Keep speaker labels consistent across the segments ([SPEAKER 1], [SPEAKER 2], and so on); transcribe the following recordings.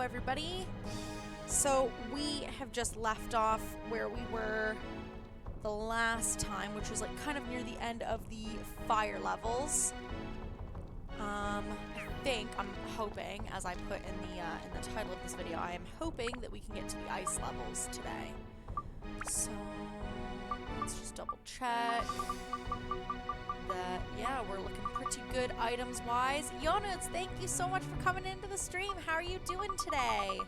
[SPEAKER 1] everybody. So we have just left off where we were the last time, which was like kind of near the end of the fire levels. I'm hoping, as I put in the title of this video, I am hoping that we can get to the ice levels today. So let's just double check that, yeah, we're looking pretty good items-wise. Jonas, thank you so much for coming into the stream. How are you doing today?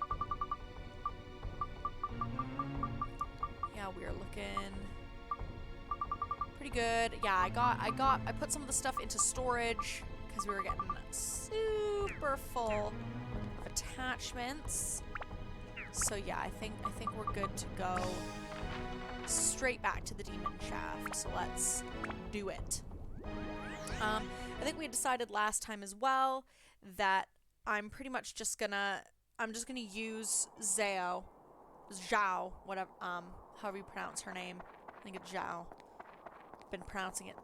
[SPEAKER 1] Yeah, we are looking pretty good. Yeah, I put some of the stuff into storage because we were getting super full of attachments. So yeah, I think we're good to go straight back to the demon shaft. So let's do it. I think we decided last time as well that I'm pretty much just gonna use Zhao, whatever, however you pronounce her name. I think it's Zhao. I've been pronouncing it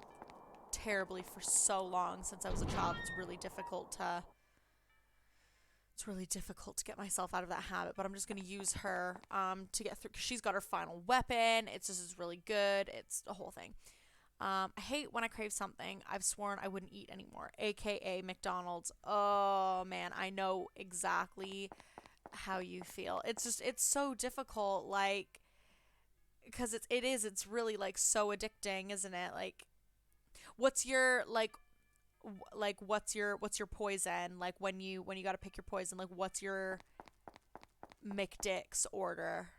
[SPEAKER 1] terribly for so long since I was a child. It's really difficult to get myself out of that habit, but I'm just going to use her to get through, because she's got her final weapon. This is really good. It's a whole thing. I hate when I crave something I've sworn I wouldn't eat anymore, aka McDonald's. Oh man, I know exactly how you feel. It's so difficult, like, because it's really like so addicting, isn't it? Like, what's your what's your poison? Like, when you got to pick your poison, like, what's your McDick's order?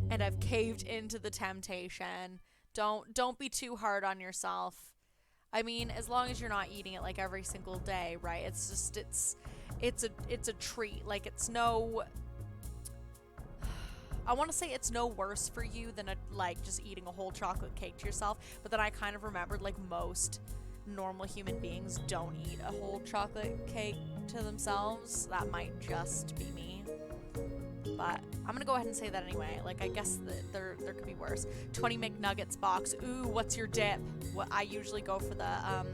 [SPEAKER 1] And I've caved into the temptation. Don't be too hard on yourself. I mean, as long as you're not eating it like every single day, right? It's just it's a treat. Like, it's no, I want to say it's no worse for you than just eating a whole chocolate cake to yourself, but then I kind of remembered, like, most normal human beings don't eat a whole chocolate cake to themselves. That might just be me, but I'm gonna go ahead and say that anyway. Like, I guess that there could be worse. 20 McNuggets box. Ooh, what's your dip? What I usually go for the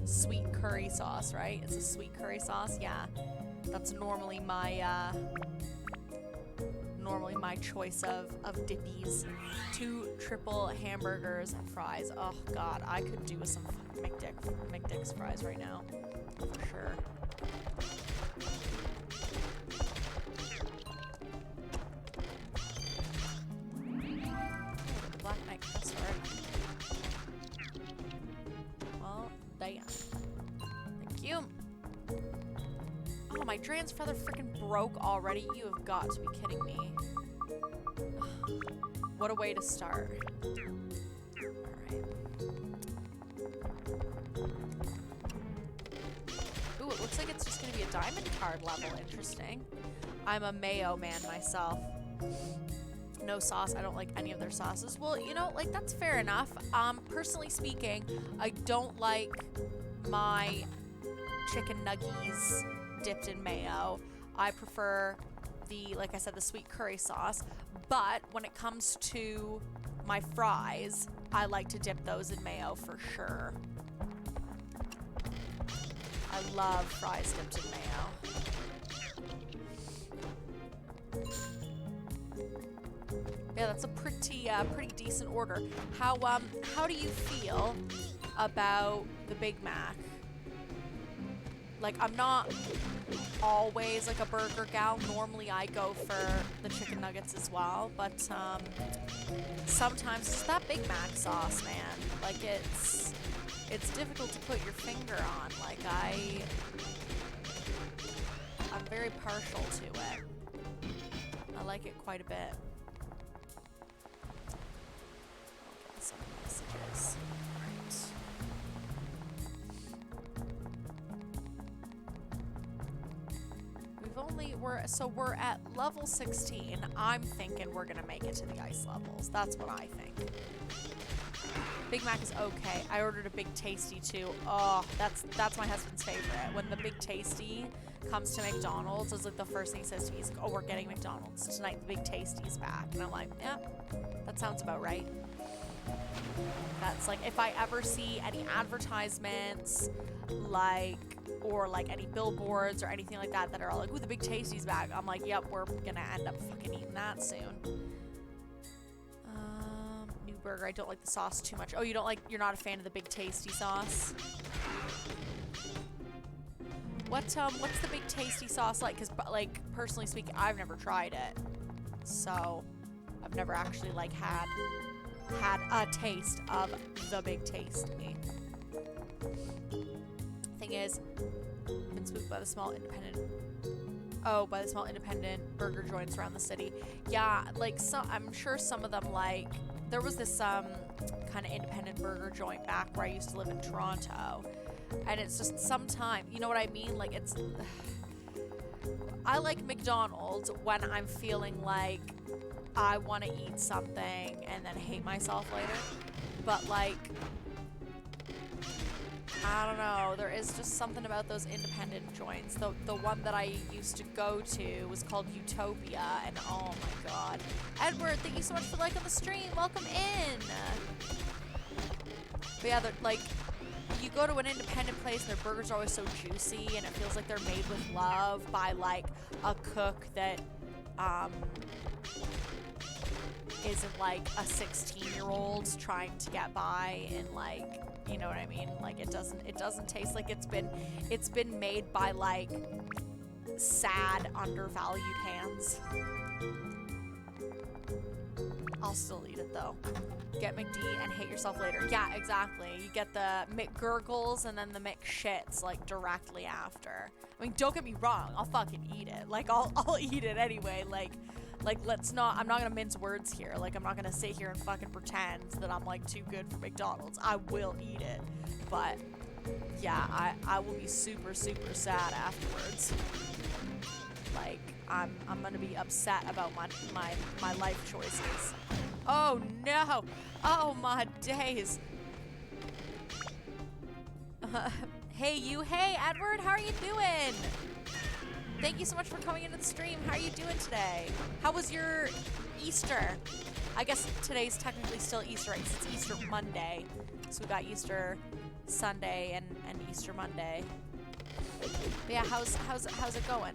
[SPEAKER 1] sweet curry sauce, right? It's a sweet curry sauce. Yeah, that's normally my choice of dippies. 2 triple hamburgers and fries. Oh god, I could do with some McDick's fries right now, for sure. Oh, the Black Knight Crestward. Well, damn. Thank you. Oh, my Draen's Feather freaking broke already. You have got to be kidding me. What a way to start. Alright. Ooh, it looks like it's just going to be a diamond card level. Interesting. I'm a mayo man myself. No sauce. I don't like any of their sauces. Well, you know, like, that's fair enough. Personally speaking, I don't like my chicken nuggies dipped in mayo. I prefer like I said, the sweet curry sauce. But when it comes to my fries, I like to dip those in mayo for sure. I love fries dipped in mayo. Yeah, that's a pretty decent order. How do you feel about the Big Mac? Like, I'm not always like a burger gal. Normally I go for the chicken nuggets as well, but sometimes it's that Big Mac sauce, man. Like, it's difficult to put your finger on. Like, I'm very partial to it. I like it quite a bit. Okay, some messages. We're at level 16. I'm thinking we're gonna make it to the ice levels. That's what I think. Big Mac is okay. I ordered a Big Tasty too. Oh, that's my husband's favorite. When the Big Tasty comes to McDonald's, it's like the first thing he says to me is, "Oh, we're getting McDonald's tonight. The Big Tasty's back." And I'm like, yeah, that sounds about right. That's like, if I ever see any advertisements like or like any billboards or anything like that that are all like, ooh, the Big Tasty's back. I'm like, yep, we're gonna end up fucking eating that soon. New burger. I don't like the sauce too much. Oh, you're not a fan of the Big Tasty sauce? What's the Big Tasty sauce like? Because, like, personally speaking, I've never tried it. So, I've never actually, like, had a taste of the Big Tasty. Thing is, I've been spooked by the small independent burger joints around the city. Yeah, like, I'm sure some of them, like, there was this, kind of independent burger joint back where I used to live in Toronto. And it's just sometimes, you know what I mean? Like, I like McDonald's when I'm feeling like I want to eat something and then hate myself later. But, like, I don't know. There is just something about those independent joints. The one that I used to go to was called Utopia, and oh my god. Edward, thank you so much for liking the stream. Welcome in. But yeah, like, you go to an independent place and their burgers are always so juicy and it feels like they're made with love by like a cook that isn't like a 16-year-old trying to get by, and like, you know what I mean? Like, it doesn't taste like it's been made by like sad, undervalued hands. I'll still eat it though. Get McD and hate yourself later. Yeah, exactly. You get the McGurgles and then the McShits like directly after. I mean, don't get me wrong, I'll fucking eat it. Like, I'll eat it anyway. Like I'm not gonna mince words here. Like, I'm not gonna sit here and fucking pretend that I'm like too good for McDonald's. I will eat it. But yeah, I will be super, super sad afterwards. Like, I'm gonna be upset about my life choices. Oh no! Oh my days! Hey Edward, how are you doing? Thank you so much for coming into the stream. How are you doing today? How was your Easter? I guess today's technically still Easter, right? 'Cause it's Easter Monday. So we got Easter Sunday and Easter Monday. But yeah, how's it going?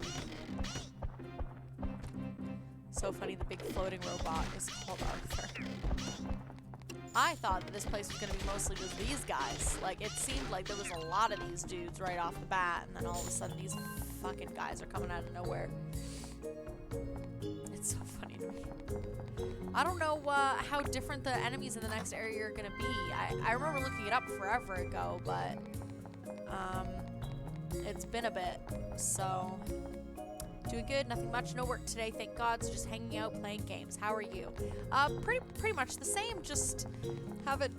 [SPEAKER 1] So funny, the big floating robot is called Arthur. I thought that this place was going to be mostly just these guys. Like, it seemed like there was a lot of these dudes right off the bat, and then all of a sudden these fucking guys are coming out of nowhere. It's so funny to me. I don't know how different the enemies in the next area are going to be. I remember looking it up forever ago, but it's been a bit, so... Doing good, nothing much, no work today, thank God, so just hanging out, playing games. How are you? Pretty much the same, just having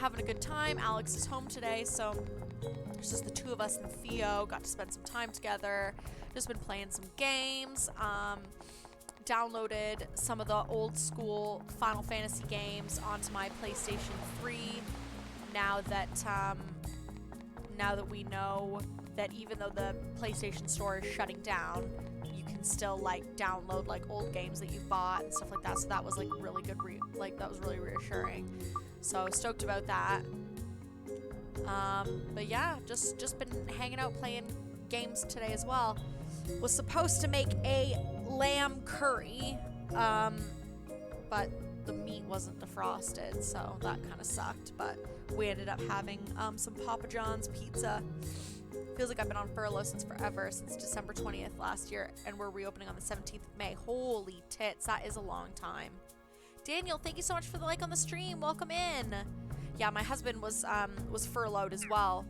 [SPEAKER 1] a good time. Alex is home today, so it's just the two of us and Theo. Got to spend some time together. Just been playing some games. Downloaded some of the old school Final Fantasy games onto my PlayStation 3. Now that we know that even though the PlayStation Store is shutting down, you can still like download like old games that you've bought and stuff like that. So that was like really good, that was really reassuring. So stoked about that. But yeah, just been hanging out playing games today as well. Was supposed to make a lamb curry, but the meat wasn't defrosted, so that kind of sucked. But we ended up having some Papa John's pizza. Feels like I've been on furlough since forever, since December 20th last year, and we're reopening on the 17th of May. Holy tits, that is a long time. Daniel, thank you so much for the like on the stream. Welcome in. Yeah, my husband was furloughed as well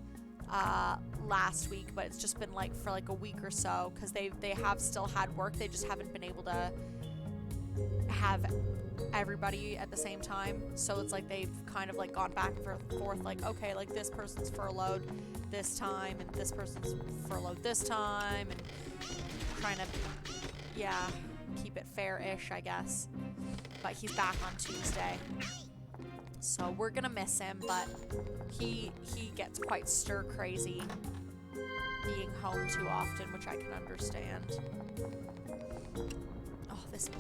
[SPEAKER 1] last week, but it's just been like for like a week or so, because they have still had work. They just haven't been able to have everybody at the same time. So it's like they've kind of like gone back and forth, like, okay, like this person's furloughed this time and this person's furloughed this time, and trying to, yeah, keep it fair-ish, I guess. But he's back on Tuesday, so we're gonna miss him, but he gets quite stir crazy being home too often, which I can understand. Oh, this guy.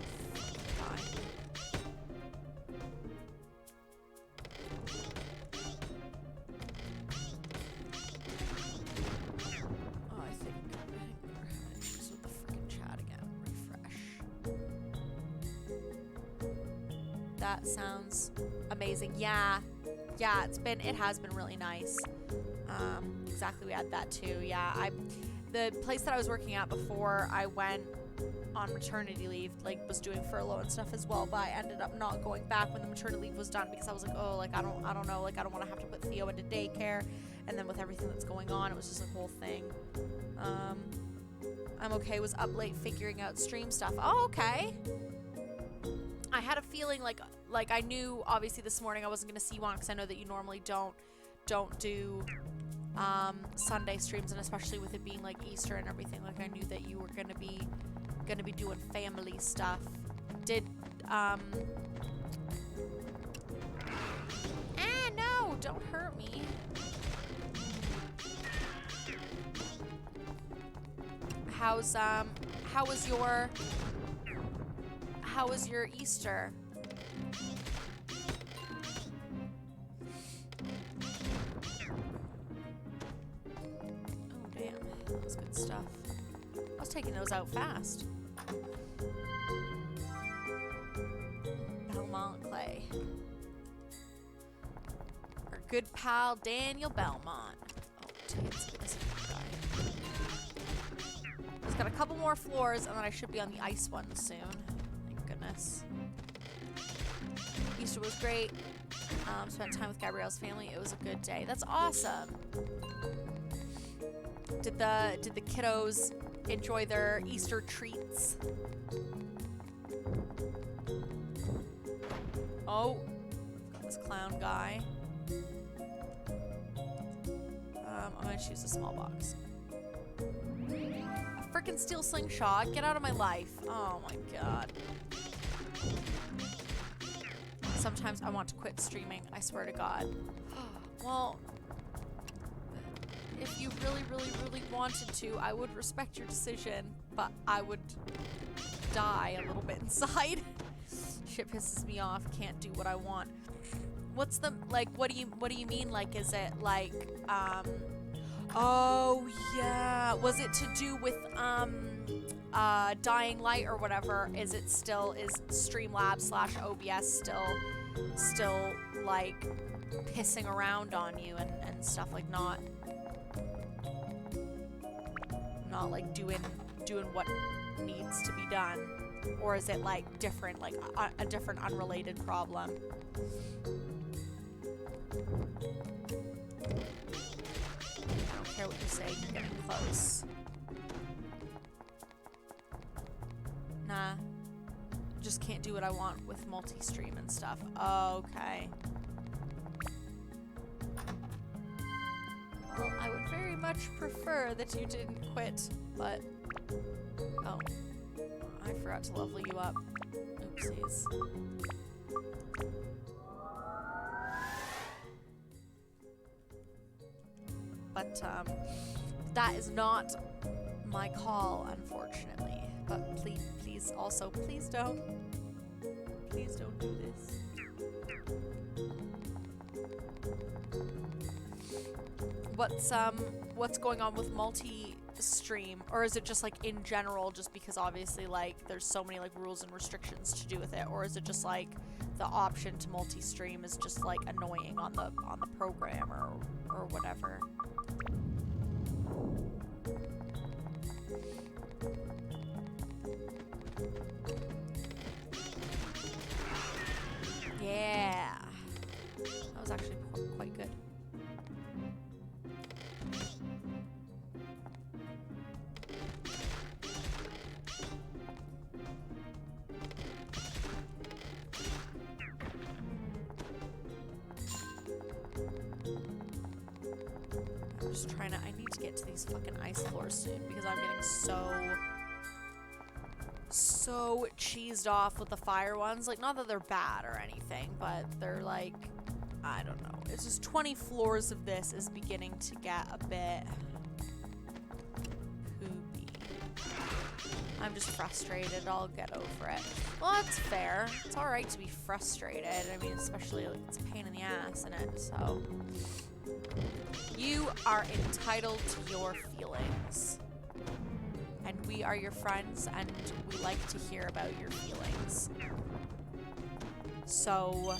[SPEAKER 1] That sounds amazing. Yeah. Yeah, it has been really nice. Exactly, we had that too. Yeah, the place that I was working at before I went on maternity leave, like, was doing furlough and stuff as well, but I ended up not going back when the maternity leave was done because I was like, oh, like, I don't know, like, I don't want to have to put Theo into daycare, and then with everything that's going on, it was just a whole thing. I'm okay, was up late figuring out stream stuff. Oh, okay. I had a feeling like I knew obviously this morning I wasn't gonna see one because I know that you normally don't do Sunday streams, and especially with it being like Easter and everything, like I knew that you were gonna be doing family stuff. No, don't hurt me. How was your Easter? Oh damn, that was good stuff. I was taking those out fast. Belmont Clay. Our good pal Daniel Belmont. Oh, it's a good guy. He's got a couple more floors, and then I should be on the ice one soon. Thank goodness. Easter was great. Spent time with Gabrielle's family. It was a good day. That's awesome. Did the kiddos enjoy their Easter treats? Oh, got this clown guy. I'm gonna choose a small box. A frickin' steel slingshot. Get out of my life. Oh my god. Sometimes I want to quit streaming, I swear to God. Well, if you really, really, really wanted to, I would respect your decision, but I would die a little bit inside. Shit pisses me off, can't do what I want. What's the, like, what do you mean? Like, is it like, oh yeah, was it to do with, Dying Light or whatever? Is Streamlabs / OBS still like pissing around on you and stuff, like not like doing what needs to be done? Or is it like different, like a different unrelated problem? I don't care what you say, you're getting close. Nah. Just can't do what I want with multi-stream and stuff. Okay. Well, I would very much prefer that you didn't quit, but... Oh. I forgot to level you up. Oopsies. But, that is not my call, unfortunately. But please also, please don't do this. What's going on with multi-stream? Or is it just like in general, just because obviously like there's so many like rules and restrictions to do with it? Or is it just like the option to multi-stream is just like annoying on the program or whatever? Yeah, that was actually quite good. I'm just trying to, I need to get to these fucking ice floors soon because I'm getting so cheesed off with the fire ones. Like, not that they're bad or anything, but they're like, I don't know. It's just 20 floors of this is beginning to get a bit poopy. I'm just frustrated. I'll get over it. Well, that's fair. It's alright to be frustrated. I mean, especially like it's a pain in the ass, isn't it? So you are entitled to your feelings. And we are your friends, and we like to hear about your feelings. So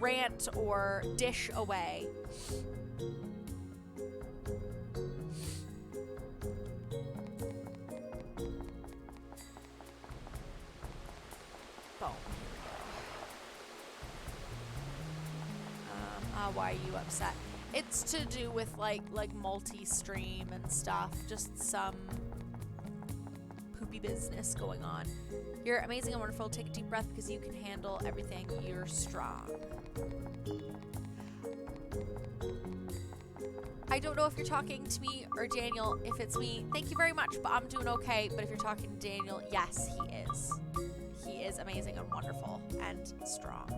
[SPEAKER 1] rant or dish away. Boom. Why are you upset? It's to do with like multi-stream and stuff. Just some poopy business going on. You're amazing and wonderful. Take a deep breath because you can handle everything. You're strong. I don't know if you're talking to me or Daniel. If it's me, thank you very much, but I'm doing okay. But if you're talking to Daniel, yes, he is. He is amazing and wonderful and strong.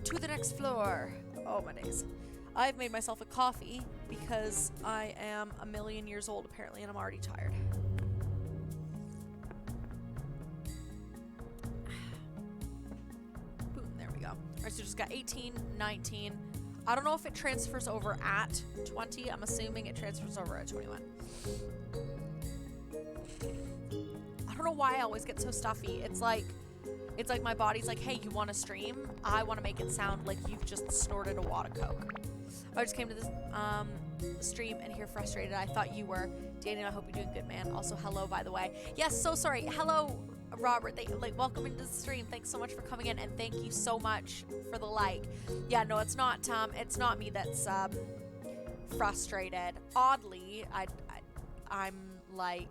[SPEAKER 1] To the next floor. Oh my days. I've made myself a coffee because I am a million years old apparently and I'm already tired. Boom, there we go. Alright, so just got 18, 19. I don't know if it transfers over at 20. I'm assuming it transfers over at 21. I don't know why I always get so stuffy. It's like my body's like, hey, you want to stream? I want to make it sound like you've just snorted a wad of Coke. I just came to this stream and here frustrated. I thought you were. Daniel, I hope you're doing good, man. Also, hello, by the way. Yes, so sorry. Hello, Robert. Welcome into the stream. Thanks so much for coming in, and thank you so much for the like. Yeah, no, it's not me that's frustrated. Oddly, I'm like,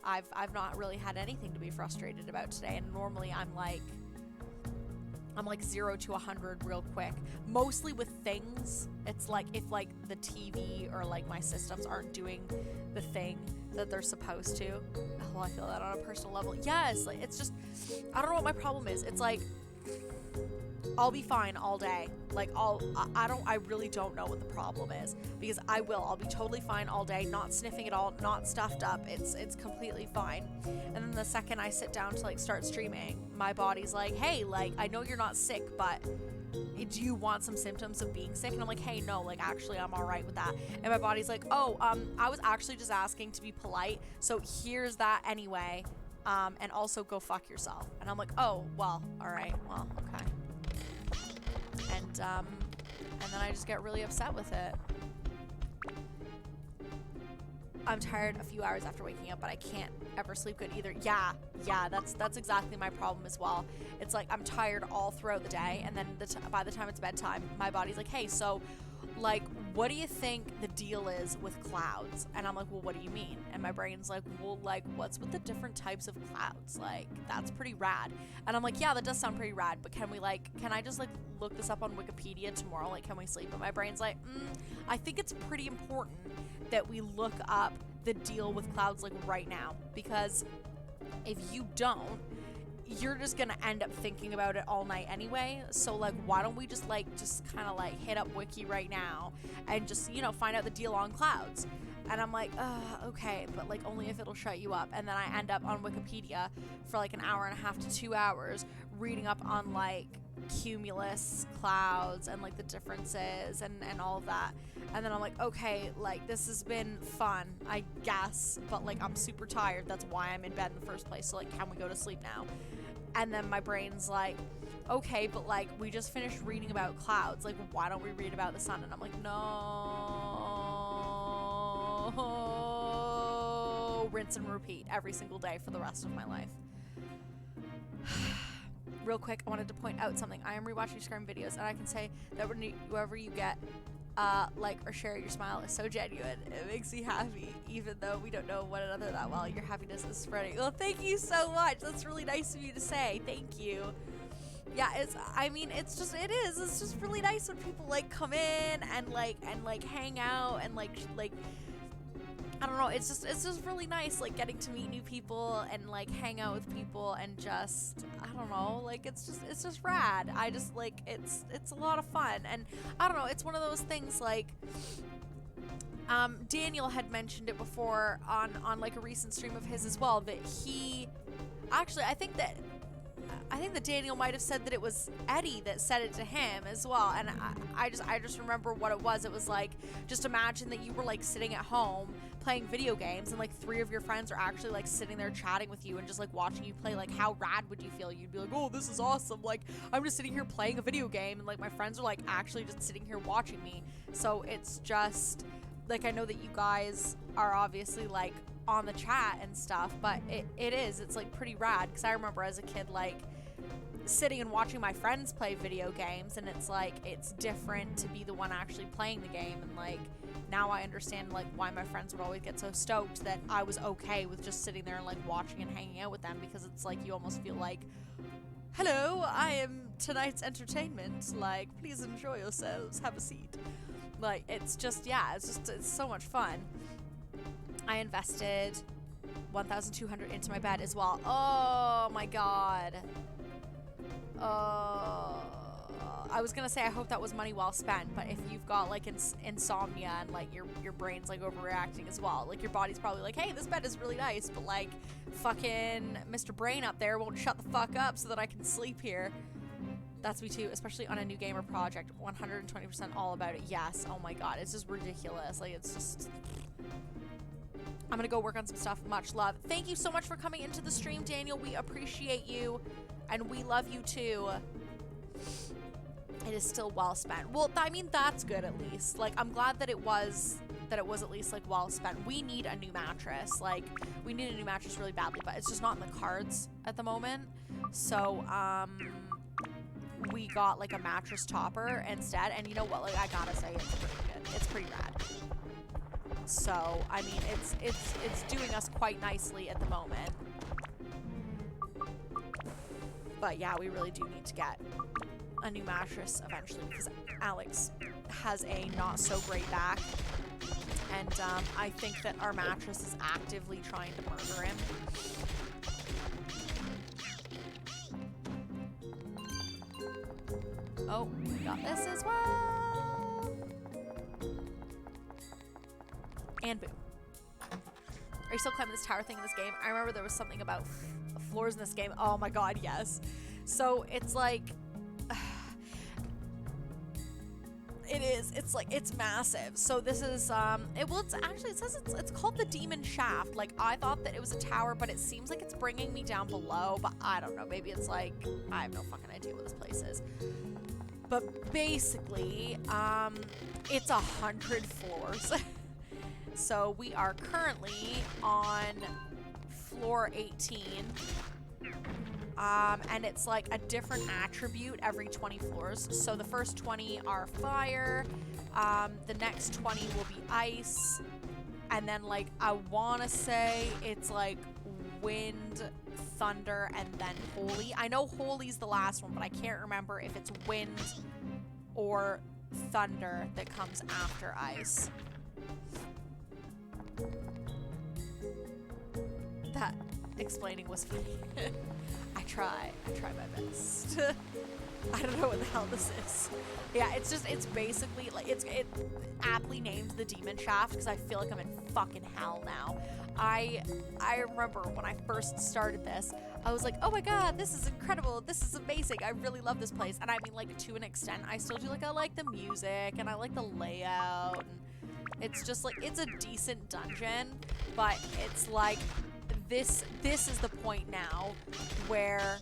[SPEAKER 1] I've not really had anything to be frustrated about today, and normally I'm like 0 to 100 real quick. Mostly with things. It's like if like the TV or like my systems aren't doing the thing that they're supposed to. Oh, I feel that on a personal level. Yes, like it's just, I don't know what my problem is. It's like I'll be fine all day. Like I really don't know what the problem is, because I'll be totally fine all day, not sniffing at all, not stuffed up. It's completely fine. And then the second I sit down to like start streaming, my body's like, hey, like I know you're not sick, but do you want some symptoms of being sick? And I'm like, hey, no, like actually I'm all right with that. And my body's like, oh, I was actually just asking to be polite, so here's that anyway. And also go fuck yourself. And I'm like, oh, well, all right, well, okay. And then I just get really upset with it. I'm tired a few hours after waking up, but I can't ever sleep good either. Yeah, that's exactly my problem as well. It's like I'm tired all throughout the day, and then by the time it's bedtime, my body's like, hey, so like, what do you think the deal is with clouds? And I'm like, well, what do you mean? And my brain's like, well, like, what's with the different types of clouds? Like, that's pretty rad. And I'm like, yeah, that does sound pretty rad, but can I just like look this up on Wikipedia tomorrow? Like, can we sleep? And my brain's like, I think it's pretty important that we look up the deal with clouds like right now, because if you don't, you're just gonna end up thinking about it all night anyway. So like, why don't we just kind of like hit up Wiki right now and just, you know, find out the deal on clouds? And I'm like, okay, but like only if it'll shut you up. And then I end up on Wikipedia for like an hour and a half to 2 hours reading up on like cumulus clouds and like the differences and all of that. And then I'm like, okay, like this has been fun, I guess, but like I'm super tired. That's why I'm in bed in the first place. So like, can we go to sleep now? And then my brain's like, okay, but like we just finished reading about clouds. Like, why don't we read about the sun? And I'm like, no. Rinse and repeat every single day for the rest of my life. Real quick, I wanted to point out something. I am rewatching Scream videos, and I can say that whoever you get like or share, your smile is so genuine. It makes me happy, even though we don't know one another that well. Your happiness is spreading. Well, thank you so much. That's really nice of you to say. Thank you. Yeah, it's just really nice when people like come in and hang out and like I don't know, it's just really nice, like getting to meet new people and like hang out with people and just, I don't know, like it's just rad. I just like, it's a lot of fun. And I don't know, it's one of those things like, Daniel had mentioned it before on like a recent stream of his as well, that he, actually, I think that I think that Daniel might have said that it was Eddie that said it to him as well. And I just remember what it was. It was like, just imagine that you were like sitting at home playing video games and like 3 of your friends are actually like sitting there chatting with you and just like watching you play. Like, how rad would you feel? You'd be like, oh, this is awesome. Like, I'm just sitting here playing a video game and like my friends are like actually just sitting here watching me. So it's just like, I know that you guys are obviously like on the chat and stuff, but it's like pretty rad, because I remember as a kid like sitting and watching my friends play video games, and it's like, it's different to be the one actually playing the game. And like, now I understand like why my friends would always get so stoked that I was okay with just sitting there and like watching and hanging out with them, because it's like, you almost feel like, hello, I am tonight's entertainment, like, please enjoy yourselves, have a seat. Like, it's just, yeah, it's so much fun. I invested 1,200 into my bed as well. Oh my god. I was gonna say, I hope that was money well spent, but if you've got like insomnia and like your brain's like overreacting as well, like your body's probably like, hey, this bed is really nice, but like fucking Mr. Brain up there won't shut the fuck up so that I can sleep here. That's me too, especially on a new game or project. 120% all about it. Yes. Oh my god, it's just ridiculous. Like, it's just, I'm gonna go work on some stuff. Much love. Thank you so much for coming into the stream, Daniel. We appreciate you, and we love you too. It is still well spent. Well, I mean, that's good at least. Like, I'm glad that it was at least like well spent. We need a new mattress. Like, we need a new mattress really badly, but it's just not in the cards at the moment. So, we got like a mattress topper instead, and you know what? Like, I gotta say, it's pretty good. It's pretty rad. So, I mean, it's doing us quite nicely at the moment. But yeah, we really do need to get a new mattress eventually, because Alex has a not so great back, and I think that our mattress is actively trying to murder him. Oh, we got this as well. And boom. Are you still climbing this tower thing in this game? I remember there was something about floors in this game. Oh my god, yes. So it's like, it's massive. So this is, it says it's called the Demon Shaft. Like, I thought that it was a tower, but it seems like it's bringing me down below, but I don't know. Maybe it's like, I have no fucking idea what this place is. But basically, it's 100 floors. So we are currently on floor 18. And it's like a different attribute every 20 floors. So the first 20 are fire, the next 20 will be ice, and then like, I wanna say it's like wind, thunder, and then holy. I know holy's the last one, but I can't remember if it's wind or thunder that comes after ice. That explaining was funny. I try my best. I don't know what the hell this is. Yeah, it's basically like, it aptly named the Demon Shaft, because I feel like I'm in fucking hell now. I remember when I first started this, I was like, oh my god, this is incredible, this is amazing, I really love this place. And I mean, like, to an extent, I still do, like, I like the music, and I like the layout, and it's just, like, it's a decent dungeon, but it's, like, this is the point now where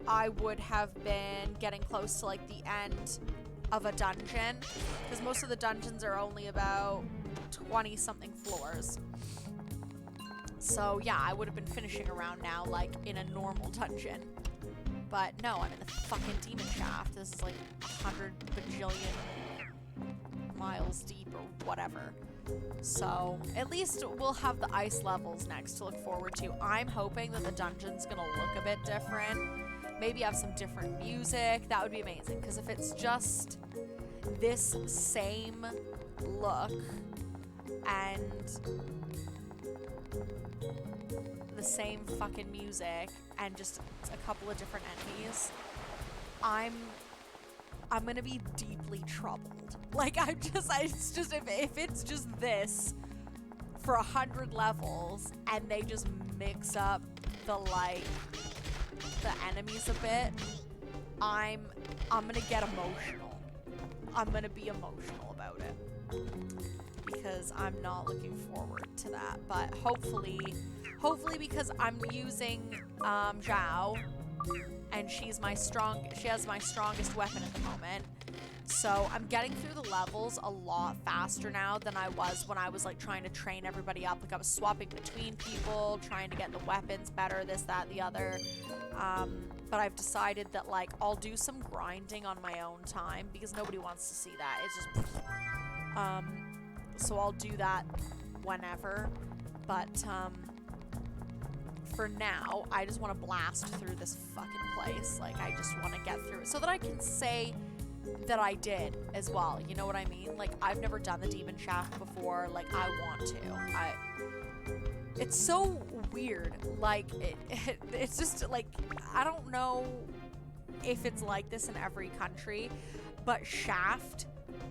[SPEAKER 1] I would have been getting close to, like, the end of a dungeon, because most of the dungeons are only about 20-something floors. So, yeah, I would have been finishing around now, like, in a normal dungeon. But, no, I'm in the fucking Demon Shaft. This is, like, 100 bajillion miles deep or whatever. So, at least we'll have the ice levels next to look forward to. I'm hoping that the dungeon's gonna look a bit different. Maybe have some different music. That would be amazing. Because if it's just this same look and the same fucking music and just a couple of different enemies, I'm gonna be deeply troubled. Like, it's just, if it's just this for 100 levels and they just mix up the, like, the enemies a bit, I'm gonna get emotional. I'm gonna be emotional about it because I'm not looking forward to that. But hopefully because I'm using Zhao, and she has my strongest weapon at the moment. So I'm getting through the levels a lot faster now than I was when I was like trying to train everybody up. Like I was swapping between people, trying to get the weapons better, this, that, the other. But I've decided that like I'll do some grinding on my own time because nobody wants to see that. It's just, so I'll do that whenever. But for now, I just want to blast through this fucking place. Like I just want to get through it so that I can say that I did as well. You know what I mean? Like I've never done the demon shaft before. Like I want to. It's so weird. Like it's just like I don't know if it's like this in every country, but shaft,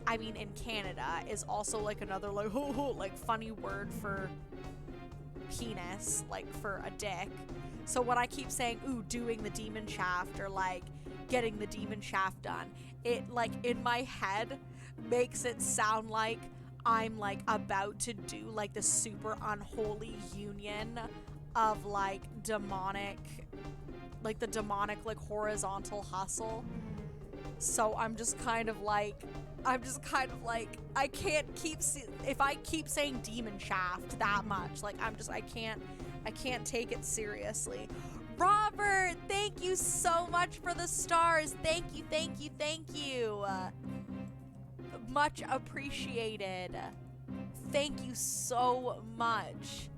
[SPEAKER 1] I mean in Canada, is also like another like like funny word for penis, like for a dick. So when I keep saying ooh, doing the demon shaft or like getting the demon shaft done, it like in my head makes it sound like I'm like about to do like the super unholy union of like demonic, like the demonic like horizontal hustle. So I'm just kind of like I can't keep if I keep saying demon shaft that much, like I can't take it seriously. Robert, thank you so much for the stars. Thank you. Much appreciated. Thank you so much.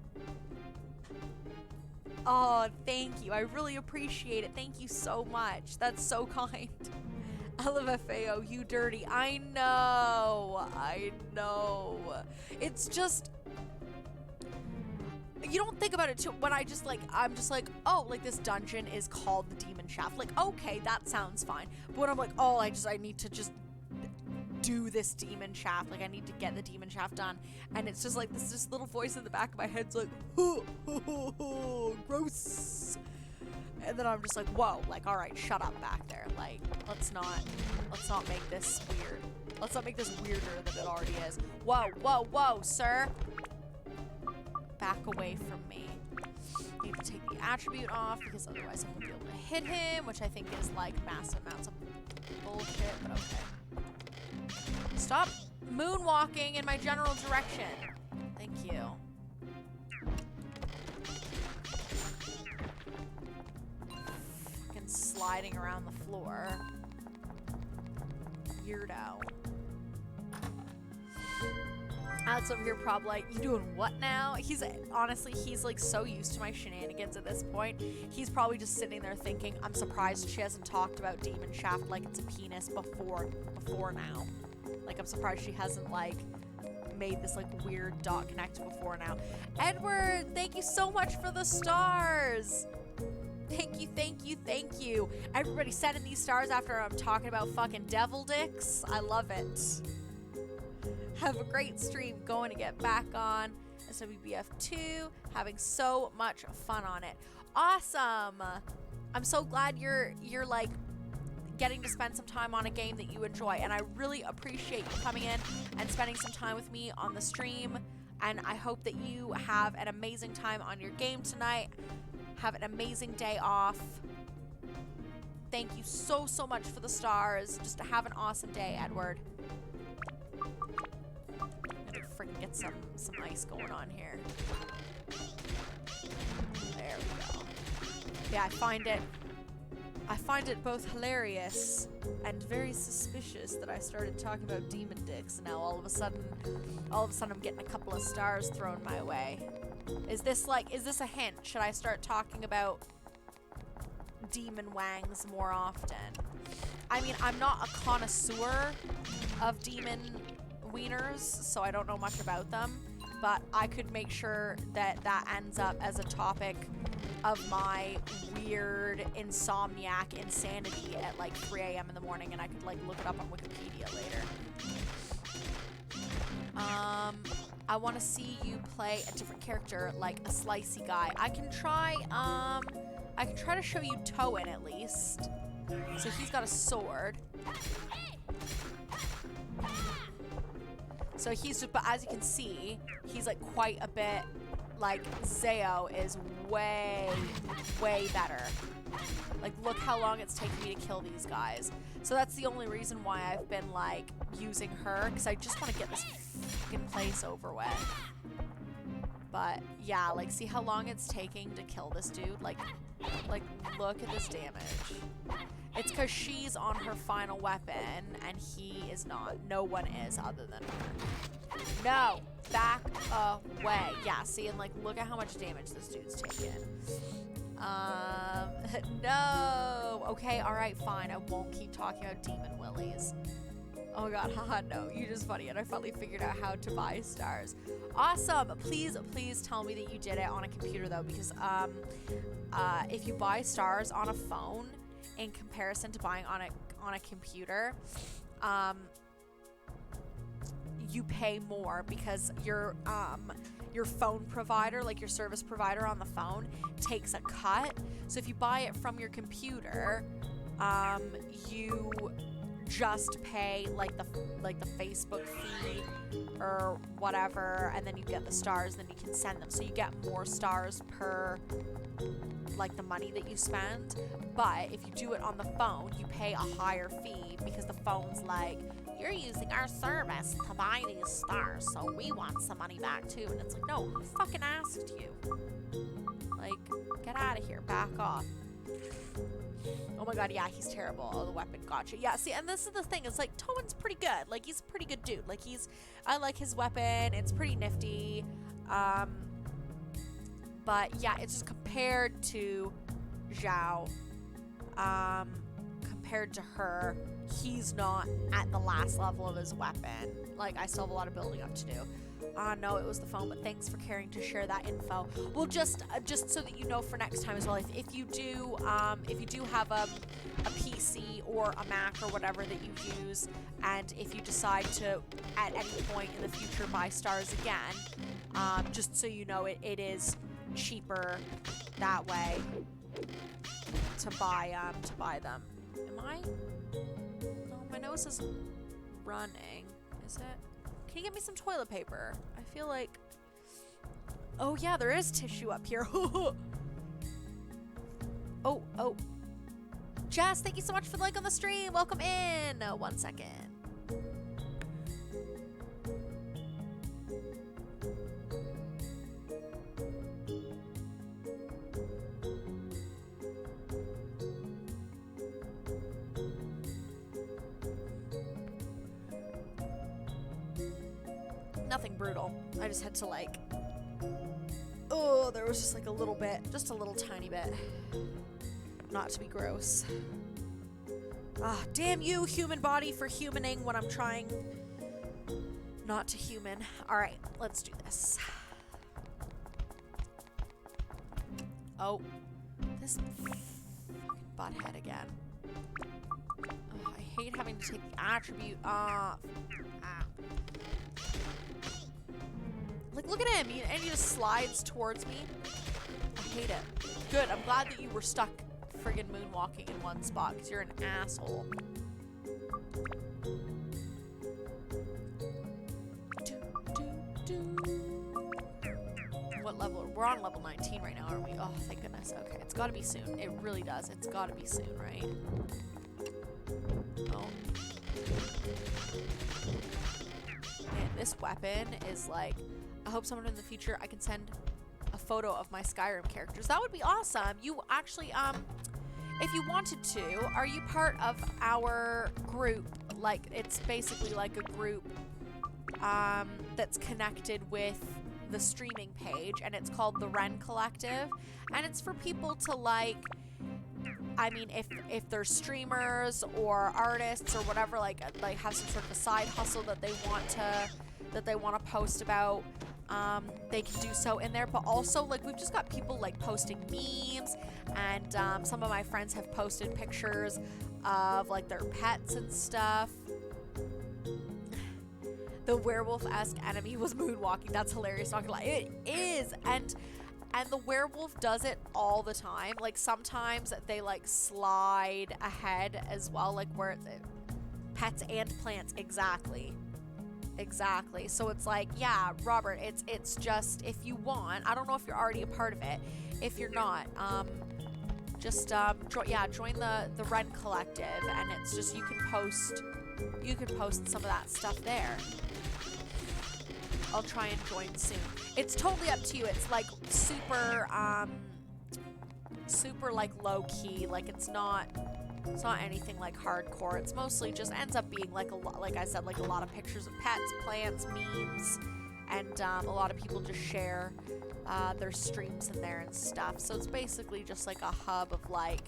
[SPEAKER 1] Oh, thank you. I really appreciate it. Thank you so much. That's so kind. LMFAO, you dirty. I know. It's just, you don't think about it too when I'm just like, oh, like this dungeon is called the Demon Shaft. Like, okay, that sounds fine. But when I'm like, oh, I need to just do this demon shaft, like I need to get the demon shaft done, and it's just like this little voice in the back of my head's like gross, and then I'm just like, whoa, like all right, shut up back there, like let's not make this weird, let's not make this weirder than it already is. Whoa, sir, back away from me. Need to take the attribute off because otherwise I won't be able to hit him, which I think is like massive amounts of bullshit, but okay. Stop moonwalking in my general direction. Thank you. Fucking sliding around the floor. Weirdo. Alex over here probably like, you doing what now? Honestly, he's like so used to my shenanigans at this point. He's probably just sitting there thinking, I'm surprised she hasn't talked about Demon Shaft like it's a penis before now. Like, I'm surprised she hasn't, like, made this, like, weird dot connect before now. Edward, thank you so much for the stars. Thank you. Everybody sending these stars after I'm talking about fucking devil dicks. I love it. Have a great stream. Going to get back on SWBF2. Having so much fun on it. Awesome. I'm so glad you're like, getting to spend some time on a game that you enjoy, and I really appreciate you coming in and spending some time with me on the stream, and I hope that you have an amazing time on your game tonight. Have an amazing day off. Thank you so much for the stars. Just have an awesome day, Edward. I'm gonna freaking get some ice going on here. There we go. Yeah, I find it both hilarious and very suspicious that I started talking about demon dicks, and now all of a sudden I'm getting a couple of stars thrown my way. Is this a hint? Should I start talking about demon wangs more often? I mean, I'm not a connoisseur of demon wieners, so I don't know much about them, but I could make sure that ends up as a topic of my weird insomniac insanity at like 3 a.m. in the morning, and I could like look it up on Wikipedia later. I want to see you play a different character, like a slicey guy. I can try I can try to show you Toan at least. So he's got a sword. So he's just, but as you can see, he's like quite a bit, like Zeo is way, way better. Like, look how long it's taken me to kill these guys. So that's the only reason why I've been like using her, because I just want to get this fucking place over with. But yeah, like, see how long it's taking to kill this dude? Like look at this damage. It's because she's on her final weapon and he is not. No one is other than her. No, back away. Yeah, see, and like, look at how much damage this dude's taken. No. Okay, all right, fine. I won't keep talking about Demon Willies. Oh my god, haha, no, you're just funny, and I finally figured out how to buy stars. Awesome. Please tell me that you did it on a computer though, because if you buy stars on a phone in comparison to buying on a computer, you pay more because your phone provider, like your service provider on the phone, takes a cut. So if you buy it from your computer, you just pay like the Facebook fee or whatever, and then you get the stars, then you can send them. So you get more stars per like the money that you spend. But if you do it on the phone, you pay a higher fee because the phone's like, you're using our service to buy these stars, so we want some money back too. And it's like, no, who fucking asked you? Like, get out of here, back off. Oh my god, yeah, he's terrible. Oh, the weapon, gotcha. Yeah, see, and this is the thing, it's like, Toan's pretty good. Like, he's a pretty good dude. Like, I like his weapon, it's pretty nifty. But yeah, it's just compared to Zhao, compared to her, he's not at the last level of his weapon. Like, I still have a lot of building up to do. No, it was the phone, but thanks for caring to share that info. Well, just so that you know for next time as well, if you do have a PC or a Mac or whatever that you use, and if you decide to at any point in the future buy stars again, just so you know, it is cheaper that way to buy them. Am I? No, my nose is running. Is it? Can you get me some toilet paper? I feel like... Oh yeah, there is tissue up here. Oh. Jess, thank you so much for the like on the stream. Welcome in. 1 second. Nothing brutal. I just had to like... Oh, there was just like a little bit. Just a little tiny bit. Not to be gross. Ah, damn you, human body, for humaning when I'm trying not to human. Alright, let's do this. Oh. This fucking butthead again. Oh, I hate having to take the attribute off. Like, look at him, and he just slides towards me. I hate it. Good, I'm glad that you were stuck friggin' moonwalking in one spot, because you're an asshole. What level? We're on level 19 right now, aren't we? Oh, thank goodness. Okay, it's gotta be soon. It really does. It's gotta be soon, right? Oh. Man, this weapon is like... I hope someone in the future I can send a photo of my Skyrim characters. That would be awesome. You actually, if you wanted to, are you part of our group? Like, it's basically like a group, that's connected with the streaming page, and it's called the Ren Collective, and it's for people to like, I mean, if they're streamers or artists or whatever, like have some sort of a side hustle that they want to post about, they can do so in there. But also, like, we've just got people like posting memes, and some of my friends have posted pictures of like their pets and stuff. The werewolf-esque enemy was moonwalking. That's hilarious. Not gonna lie, it is. And And the werewolf does it all the time. Like, sometimes they, like, slide ahead as well, like, where pets and plants, exactly. Exactly. So it's like, yeah, Robert, it's just, if you want, I don't know if you're already a part of it. If you're not, just, join the Ren Collective, and it's just, you can post some of that stuff there. I'll try and join soon. It's totally up to you. It's like super like low key. Like it's not anything like hardcore. It's mostly just ends up being like like I said, like a lot of pictures of pets, plants, memes, and a lot of people just share their streams in there and stuff. So it's basically just like a hub of like,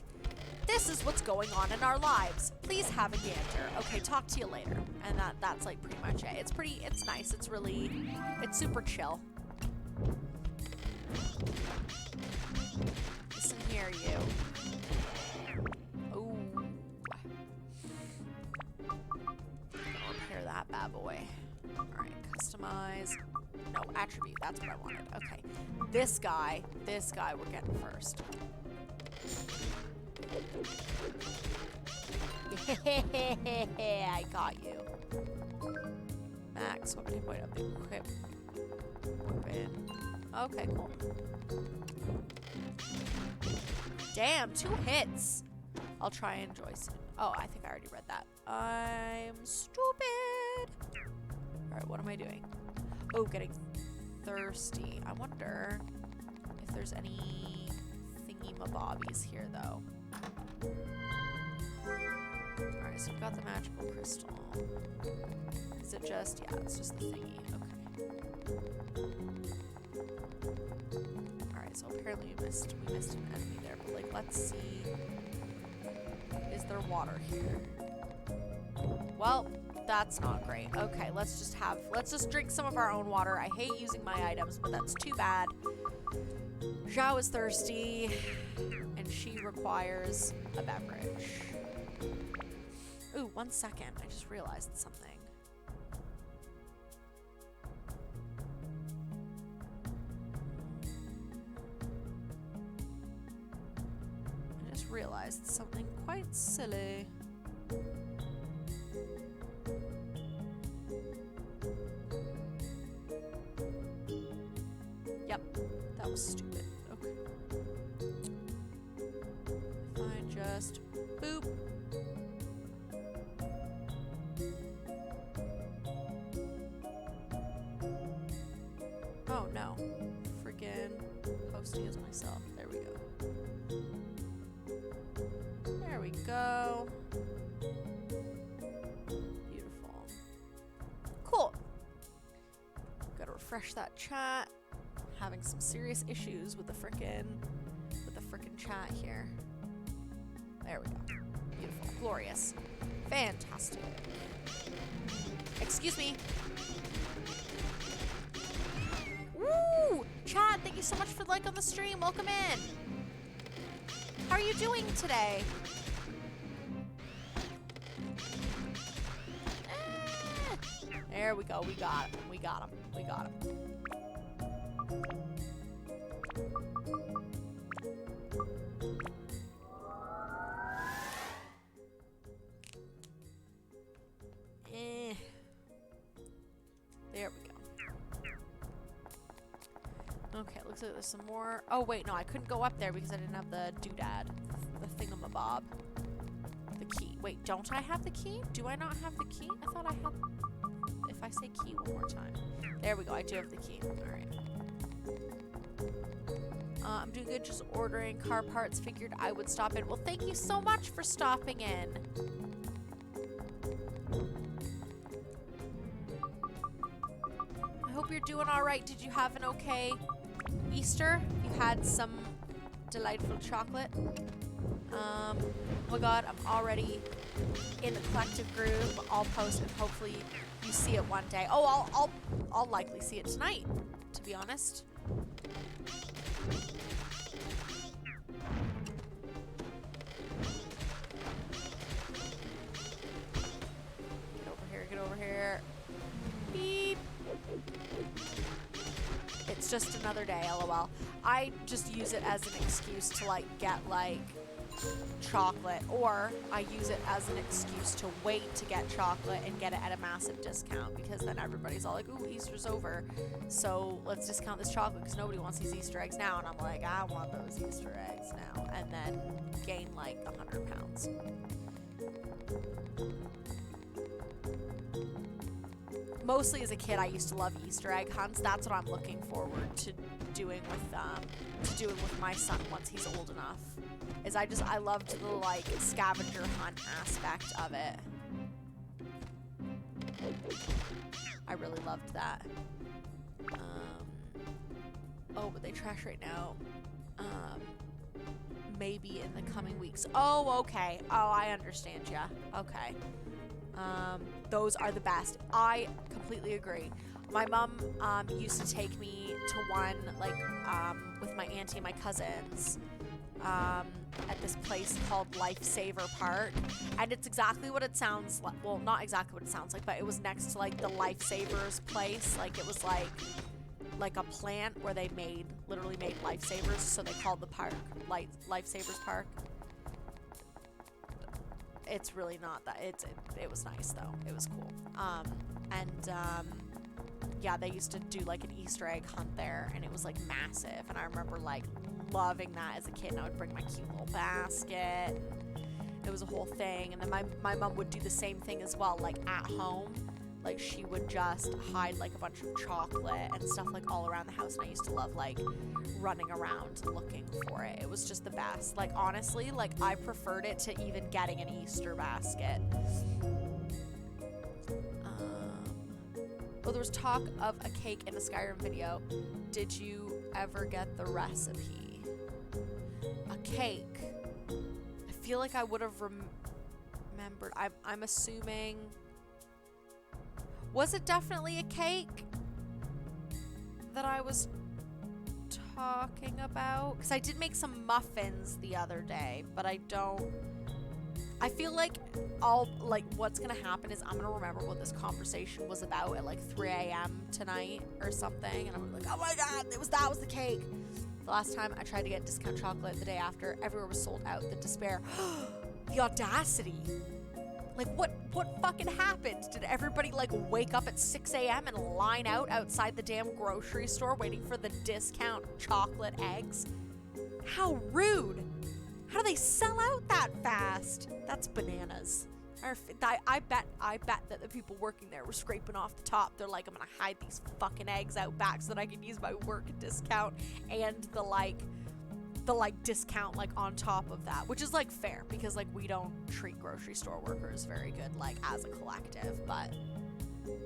[SPEAKER 1] this is what's going on in our lives. Please have a gander. Okay, talk to you later. And that's like pretty much it. It's nice. It's super chill. Listen here, you. Ooh. Gonna repair that bad boy. Alright, customize. No, attribute. That's what I wanted. Okay. This guy we're getting first. I got you. Max, what can you point up the equip? Okay, cool. Damn, 2 hits. I'll try and enjoy soon. Oh, I think I already read that. I'm stupid. Alright, what am I doing? Oh, getting thirsty. I wonder if there's any thingy-mabobbies here, though. Alright, so we've got the magical crystal. Is it just... yeah, it's just the thingy. Okay. Alright, so apparently we missed an enemy there, but like, let's see. Is there water here? Well, that's not great. Okay, let's just drink some of our own water. I hate using my items, but that's too bad. Zhao is thirsty, and she requires a beverage. Ooh, 1 second. I just realized something. I just realized something quite silly. Yep, that was stupid. Okay. If I just boop. Oh no. Freaking posting as myself. There we go. There we go. Beautiful. Cool. Gotta refresh that chat. Having some serious issues with the frickin' chat here. There we go. Beautiful. Glorious. Fantastic. Excuse me. Woo! Chat, thank you so much for the like on the stream. Welcome in. How are you doing today? There we go. We got him. We got him. We got him. There we go. Okay, looks like there's some more. Oh, wait, no, I couldn't go up there because I didn't have the doodad. The thingamabob. The key. Wait, don't I have the key? Do I not have the key? I thought I had... If I say key one more time. There we go, I do have the key. Alright. I'm doing good, just ordering car parts. Figured I would stop in. Well, thank you so much for stopping in. I hope you're doing alright. Did you have an okay Easter? You had some delightful chocolate? Oh my god, I'm already in the collective group. I'll post it. Hopefully you see it one day. Oh, I'll likely see it tonight, to be honest. Get over here. Beep. It's just another day, lol. I just use it as an excuse to like get like chocolate, or I use it as an excuse to wait to get chocolate and get it at a massive discount, because then everybody's all like, ooh, Easter's over, so let's discount this chocolate because nobody wants these Easter eggs now. And I'm like, I want those Easter eggs now, and then gain like 100 pounds. Mostly as a kid, I used to love Easter egg hunts. That's what I'm looking forward to doing with my son once he's old enough. Is I loved the like scavenger hunt aspect of it. I really loved that. Oh, but they trash right now. Maybe in the coming weeks. Oh, okay. Oh, I understand. Yeah. Okay. Those are the best. I completely agree. My mom used to take me to one like with my auntie and my cousins at this place called Lifesaver Park, and it's exactly what it sounds like. Well, not exactly what it sounds like, but it was next to like the Lifesavers place. Like it was like a plant where they literally made lifesavers, so they called the park Lifesavers Park. It's really not that. It was nice though. It was cool. Yeah, they used to do like an Easter egg hunt there, and it was like massive. And I remember like loving that as a kid. And I would bring my cute little basket. It was a whole thing. And then my mom would do the same thing as well, like at home. Like she would just hide like a bunch of chocolate and stuff like all around the house, and I used to love like running around looking for it. It was just the best. Like honestly, like I preferred it to even getting an Easter basket. Well, there was talk of a cake in a Skyrim video. Did you ever get the recipe? A cake. I feel like I would have remembered. I'm assuming. Was it definitely a cake that I was talking about? Because I did make some muffins the other day, but I feel like what's gonna happen is I'm gonna remember what this conversation was about at like 3 a.m. tonight or something, and I'm like, oh my god, that was the cake. The last time I tried to get discount chocolate the day after, everywhere was sold out. The despair. The audacity. Like, what fucking happened? Did everybody, like, wake up at 6 a.m. and line out outside the damn grocery store waiting for the discount chocolate eggs? How rude. How do they sell out that fast? That's bananas. I bet that the people working there were scraping off the top. They're like, I'm gonna hide these fucking eggs out back so that I can use my work discount and the discount like on top of that, which is like fair because like we don't treat grocery store workers very good like as a collective, but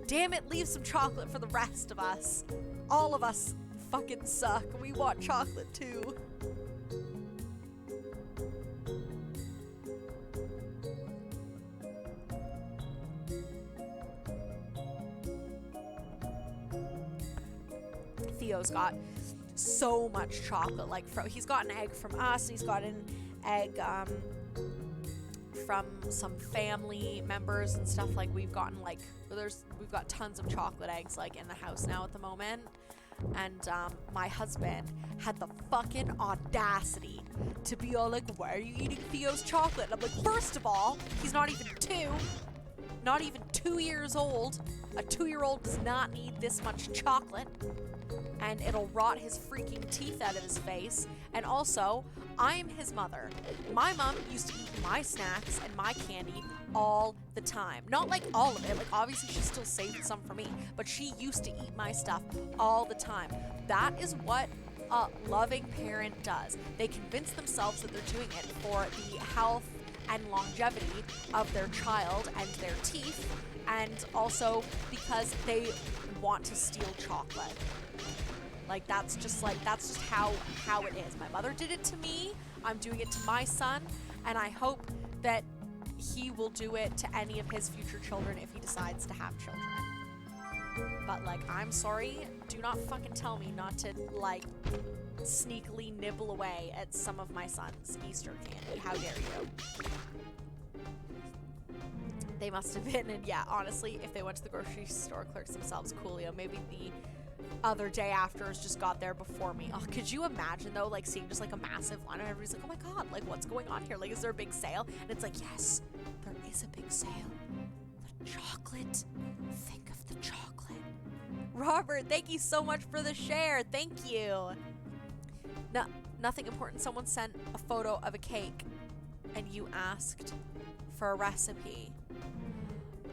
[SPEAKER 1] damn it, leave some chocolate for the rest of us. All of us fucking suck. We want chocolate too. Theo's got so much chocolate, like he's got an egg from us, he's got an egg from some family members and stuff. Like we've got tons of chocolate eggs like in the house now at the moment. And my husband had the fucking audacity to be all like, why are you eating Theo's chocolate? And I'm like, first of all, he's not even 2 years old. A 2-year-old does not need this much chocolate, and it'll rot his freaking teeth out of his face. And also, I'm his mother. My mom used to eat my snacks and my candy all the time. Not like all of it, like obviously she still saved some for me, but she used to eat my stuff all the time. That is what a loving parent does. They convince themselves that they're doing it for the health and longevity of their child and their teeth, and also because they want to steal chocolate. Like that's just how it is. My mother did it to me. I'm doing it to my son, and I hope that he will do it to any of his future children if he decides to have children. But like, I'm sorry, do not fucking tell me not to like sneakily nibble away at some of my son's Easter candy. How dare you? They must have been, and yeah, honestly, if they went to the grocery store clerks themselves, coolio, maybe the other day afters just got there before me. Oh, could you imagine though, like seeing just like a massive line and everybody's like, oh my god, like what's going on here? Like, is there a big sale? And it's like, yes, there is a big sale. The chocolate. Think of the chocolate. Robert, thank you so much for the share. Thank you. No, nothing important. Someone sent a photo of a cake and you asked for a recipe.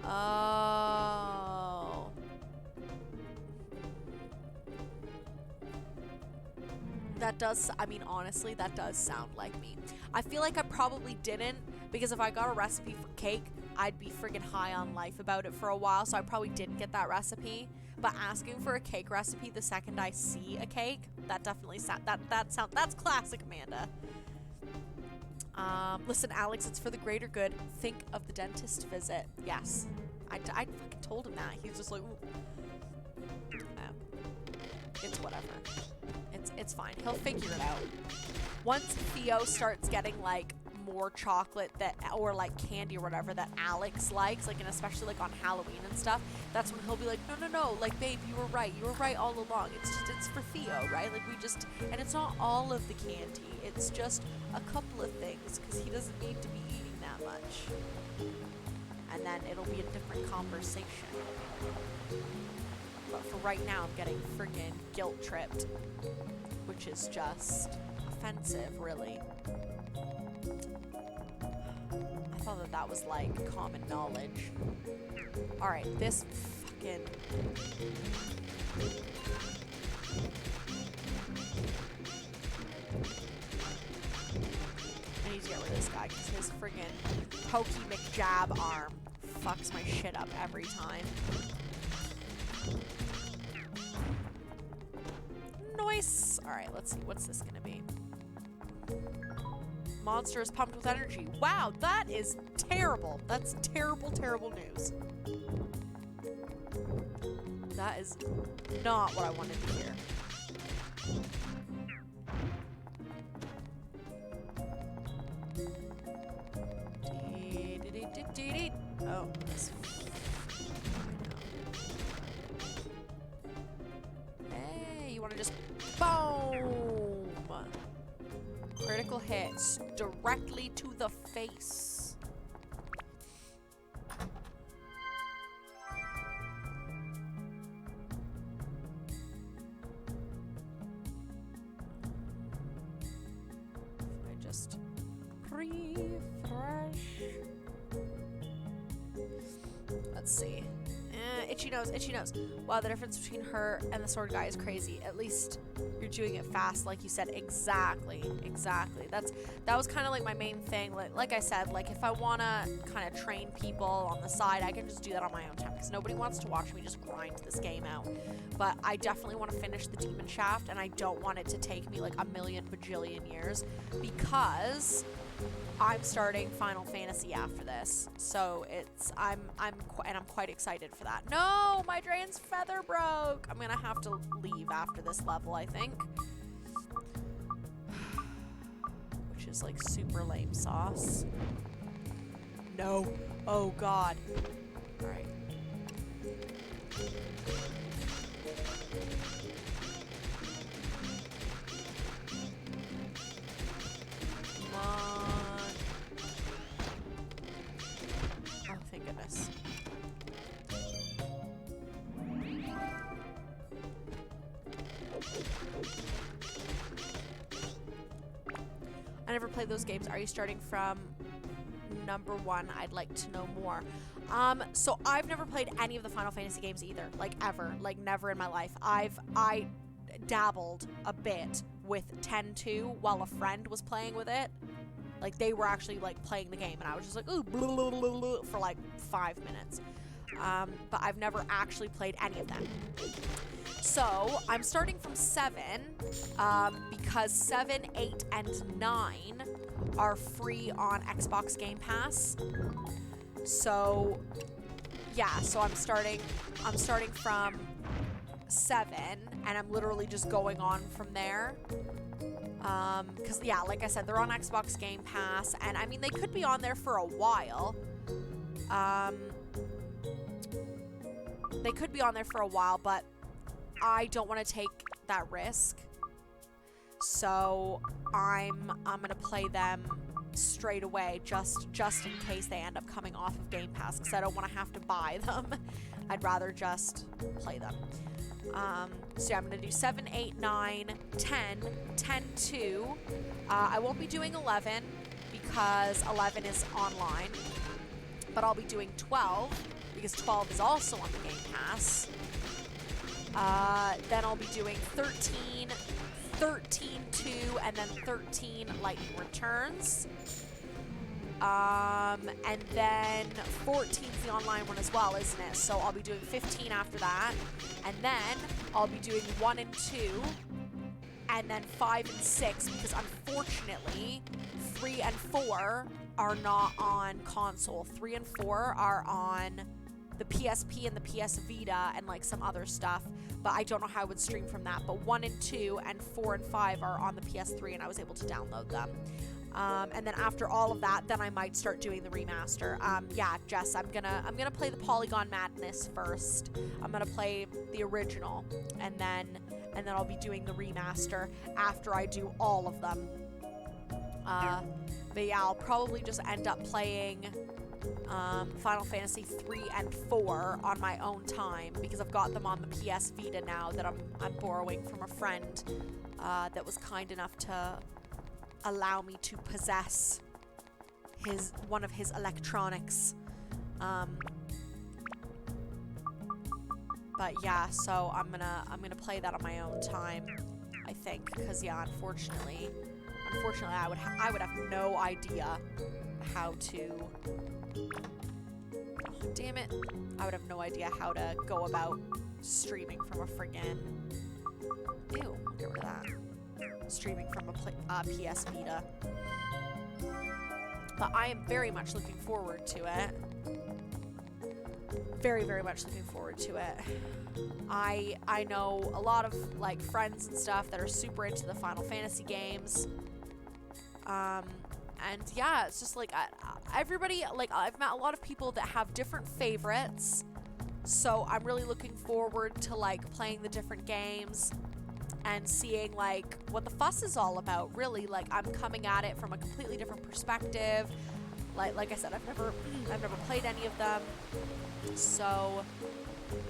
[SPEAKER 1] Oh. That does, I mean, honestly, that does sound like me. I feel like I probably didn't, because if I got a recipe for cake, I'd be friggin' high on life about it for a while, so I probably didn't get that recipe. But asking for a cake recipe the second I see a cake, that definitely that's classic Amanda. Listen, Alex, it's for the greater good. Think of the dentist visit. Yes. I fucking told him that. He's just like, it's whatever. It's fine. He'll figure it out. Once Theo starts getting like more chocolate that, or like candy or whatever that Alex likes, like, and especially like on Halloween and stuff, that's when he'll be like, no, like, babe, you were right all along. It's for Theo, right? Like, and it's not all of the candy. It's just a couple of things, because he doesn't need to be eating that much. And then it'll be a different conversation. But for right now, I'm getting friggin' guilt tripped, which is just offensive, really. I thought that was like common knowledge. Alright, this fucking... I need to get rid of this guy because his friggin' Pokey McJab arm fucks my shit up every time. Nice! Alright, let's see. What's this gonna be? Monster is pumped with energy. Wow, that is terrible. That's terrible, terrible news. That is not what I wanted to hear. Oh, this. Hey, you want to just boom? Critical hits directly to the face. I just refresh. Let's see. Itchy nose, itchy nose. Wow, the difference between her and the sword guy is crazy. At least you're doing it fast, like you said. Exactly. That was kind of like my main thing. Like I said, like if I want to kind of train people on the side, I can just do that on my own time, because nobody wants to watch me just grind this game out. But I definitely want to finish the Demon Shaft, and I don't want it to take me like a million bajillion years, because I'm starting Final Fantasy after this, so I'm quite excited for that. No, my Dragon's feather broke. I'm gonna have to leave after this level, I think, which is like super lame sauce. No. Oh God. All right. Come on. Oh, thank goodness. I never played those games. Are you starting from number 1? I'd like to know more. So I've never played any of the Final Fantasy games either, like ever, like never in my life. I dabbled a bit with 10-2 while a friend was playing with it. Like they were actually like playing the game, and I was just like, ooh, blah, blah, blah, blah, for like 5 minutes. But I've never actually played any of them. So I'm starting from 7, because 7, 8, and 9 are free on Xbox Game Pass. So yeah, so I'm starting from 7, and I'm literally just going on from there. Because yeah, like I said, they're on Xbox Game Pass, and I mean they could be on there for a while. They could be on there for a while, but I don't want to take that risk. So I'm gonna play them straight away, just in case they end up coming off of Game Pass, because I don't want to have to buy them. I'd rather just play them. So yeah, I'm gonna do 7, 8, 9, 10, 10, 2. I won't be doing 11 because 11 is online, but I'll be doing 12 because 12 is also on the Game Pass. Then I'll be doing 13, 13, 2, and then 13 Lightning Returns. And then 14 is the online one as well, isn't it? So I'll be doing 15 after that. And then I'll be doing 1 and 2. And then 5 and 6, because unfortunately 3 and 4 are not on console. 3 and 4 are on the PSP and the PS Vita and like some other stuff, but I don't know how I would stream from that. But 1 and 2 and 4 and 5 are on the PS3, and I was able to download them. And then after all of that, then I might start doing the remaster. Yeah, Jess, I'm gonna play the Polygon Madness first. I'm gonna play the original, and then I'll be doing the remaster after I do all of them. But yeah, I'll probably just end up playing Final Fantasy 3 and 4 on my own time, because I've got them on the PS Vita now that I'm borrowing from a friend that was kind enough to allow me to possess one of his electronics. But yeah, so I'm gonna play that on my own time, I think, because yeah, unfortunately I would have no idea how to. Oh, damn it! I would have no idea how to go about streaming from a friggin'. Ew, get rid of that. Streaming from a PS Vita. But I am very much looking forward to it. Very, very much looking forward to it. I know a lot of like friends and stuff that are super into the Final Fantasy games. And yeah, it's just like everybody, like I've met a lot of people that have different favorites. So I'm really looking forward to like playing the different games and seeing like what the fuss is all about. Really, like I'm coming at it from a completely different perspective. Like I said, I've never played any of them. So,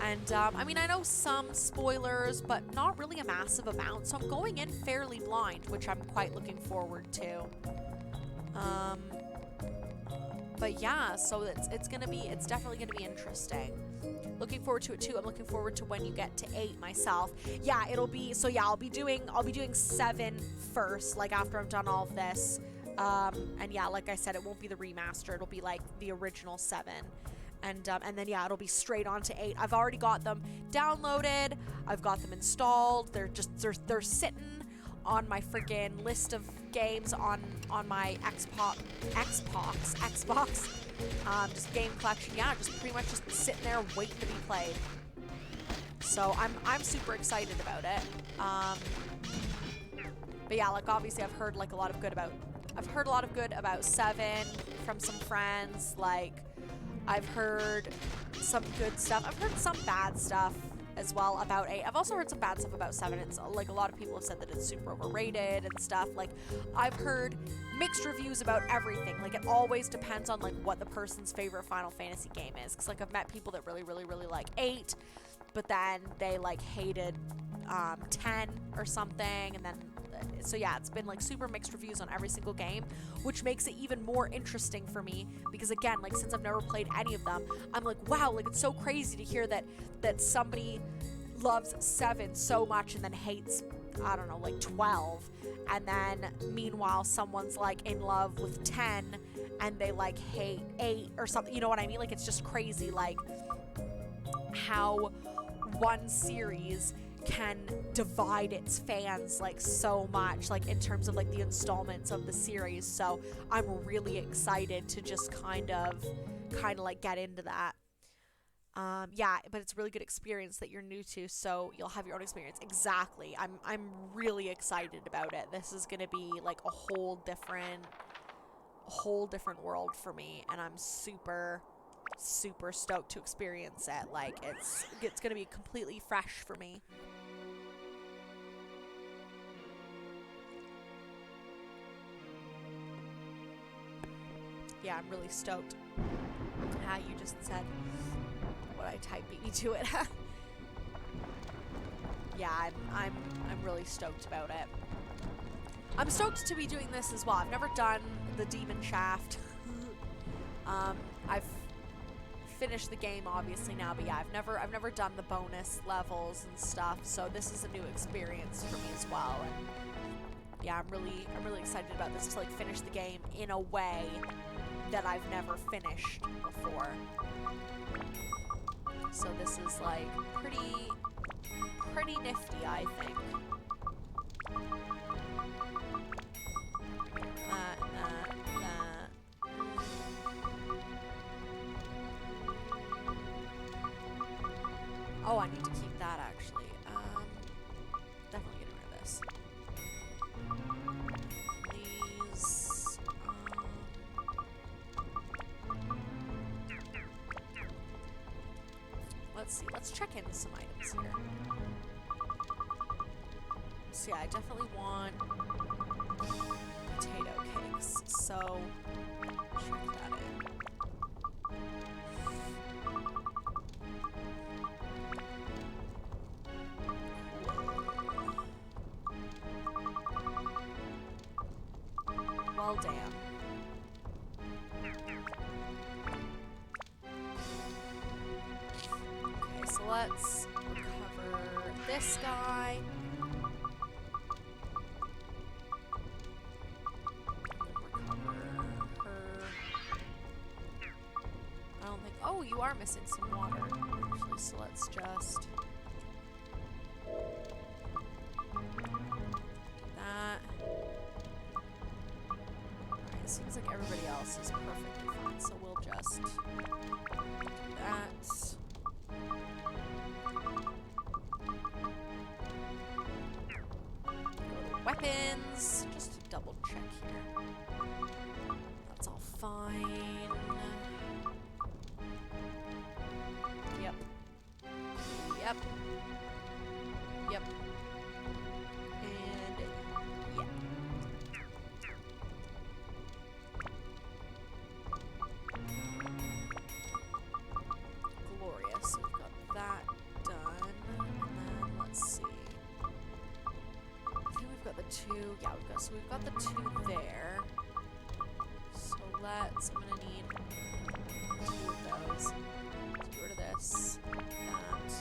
[SPEAKER 1] and I mean, I know some spoilers, but not really a massive amount. So I'm going in fairly blind, which I'm quite looking forward to. But yeah, so it's definitely gonna be interesting. Looking forward to it too. I'm looking forward to when you get to 8 myself. Yeah, I'll be doing 7 first, like after I've done all of this. And yeah, like I said, it won't be the remaster. It'll be like the original 7. And then yeah, it'll be straight on to 8. I've already got them downloaded. I've got them installed. They're sitting on my friggin' list of games on my Xbox. Just game collection. Yeah, just pretty much just sitting there waiting to be played. So I'm super excited about it. But yeah, like obviously I've heard a lot of good about 7 from some friends. Like I've heard some good stuff. I've heard some bad stuff as well about 8. I've also heard some bad stuff about 7. It's like a lot of people have said that it's super overrated and stuff. Like I've heard mixed reviews about everything. Like it always depends on like what the person's favorite Final Fantasy game is. Cause like I've met people that really, really, really like 8, but then they like hated 10 or something, and then so yeah, it's been like super mixed reviews on every single game, which makes it even more interesting for me, because again, like since I've never played any of them, I'm like, wow, like it's so crazy to hear that somebody loves 7 so much and then hates, I don't know, like 12, and then meanwhile someone's like in love with 10 and they like hate 8 or something, you know what I mean? Like it's just crazy like how one series can divide its fans like so much, like in terms of like the installments of the series. So I'm really excited to just kind of like get into that. Yeah, but it's a really good experience that you're new to, so you'll have your own experience. Exactly. I'm really excited about it. This is gonna be like a whole different world for me, and I'm super stoked to experience it. Like it's gonna be completely fresh for me. yeah, I'm really stoked. You just said what I typed beat me to it. Yeah, I'm really stoked about it. I'm stoked to be doing this as well. I've never done the Demon Shaft. I've finished the game obviously now, but yeah, I've never done the bonus levels and stuff, so this is a new experience for me as well. And yeah, I'm really excited about this to like finish the game in a way that I've never finished before. So this is like pretty nifty, I think. Oh, I need to keep that actually. Definitely getting rid of this. These. Let's see. Let's check in some items here. So yeah, I definitely want potato cakes. So check that in. Well, damn. Okay, so let's recover this guy. Recover her. I don't think... Oh, you are missing some water, actually, so let's just... Seems like everybody else is perfectly fine, so we'll just do that. Go to weapons, just to double check here. That's all fine. Yep. Yep. Yep. And yeah. Glorious. So we've got that done. And then let's see. I think we've got the two. Yeah, we've got the two there. So let's, I'm gonna need two of those. So get rid of this. That.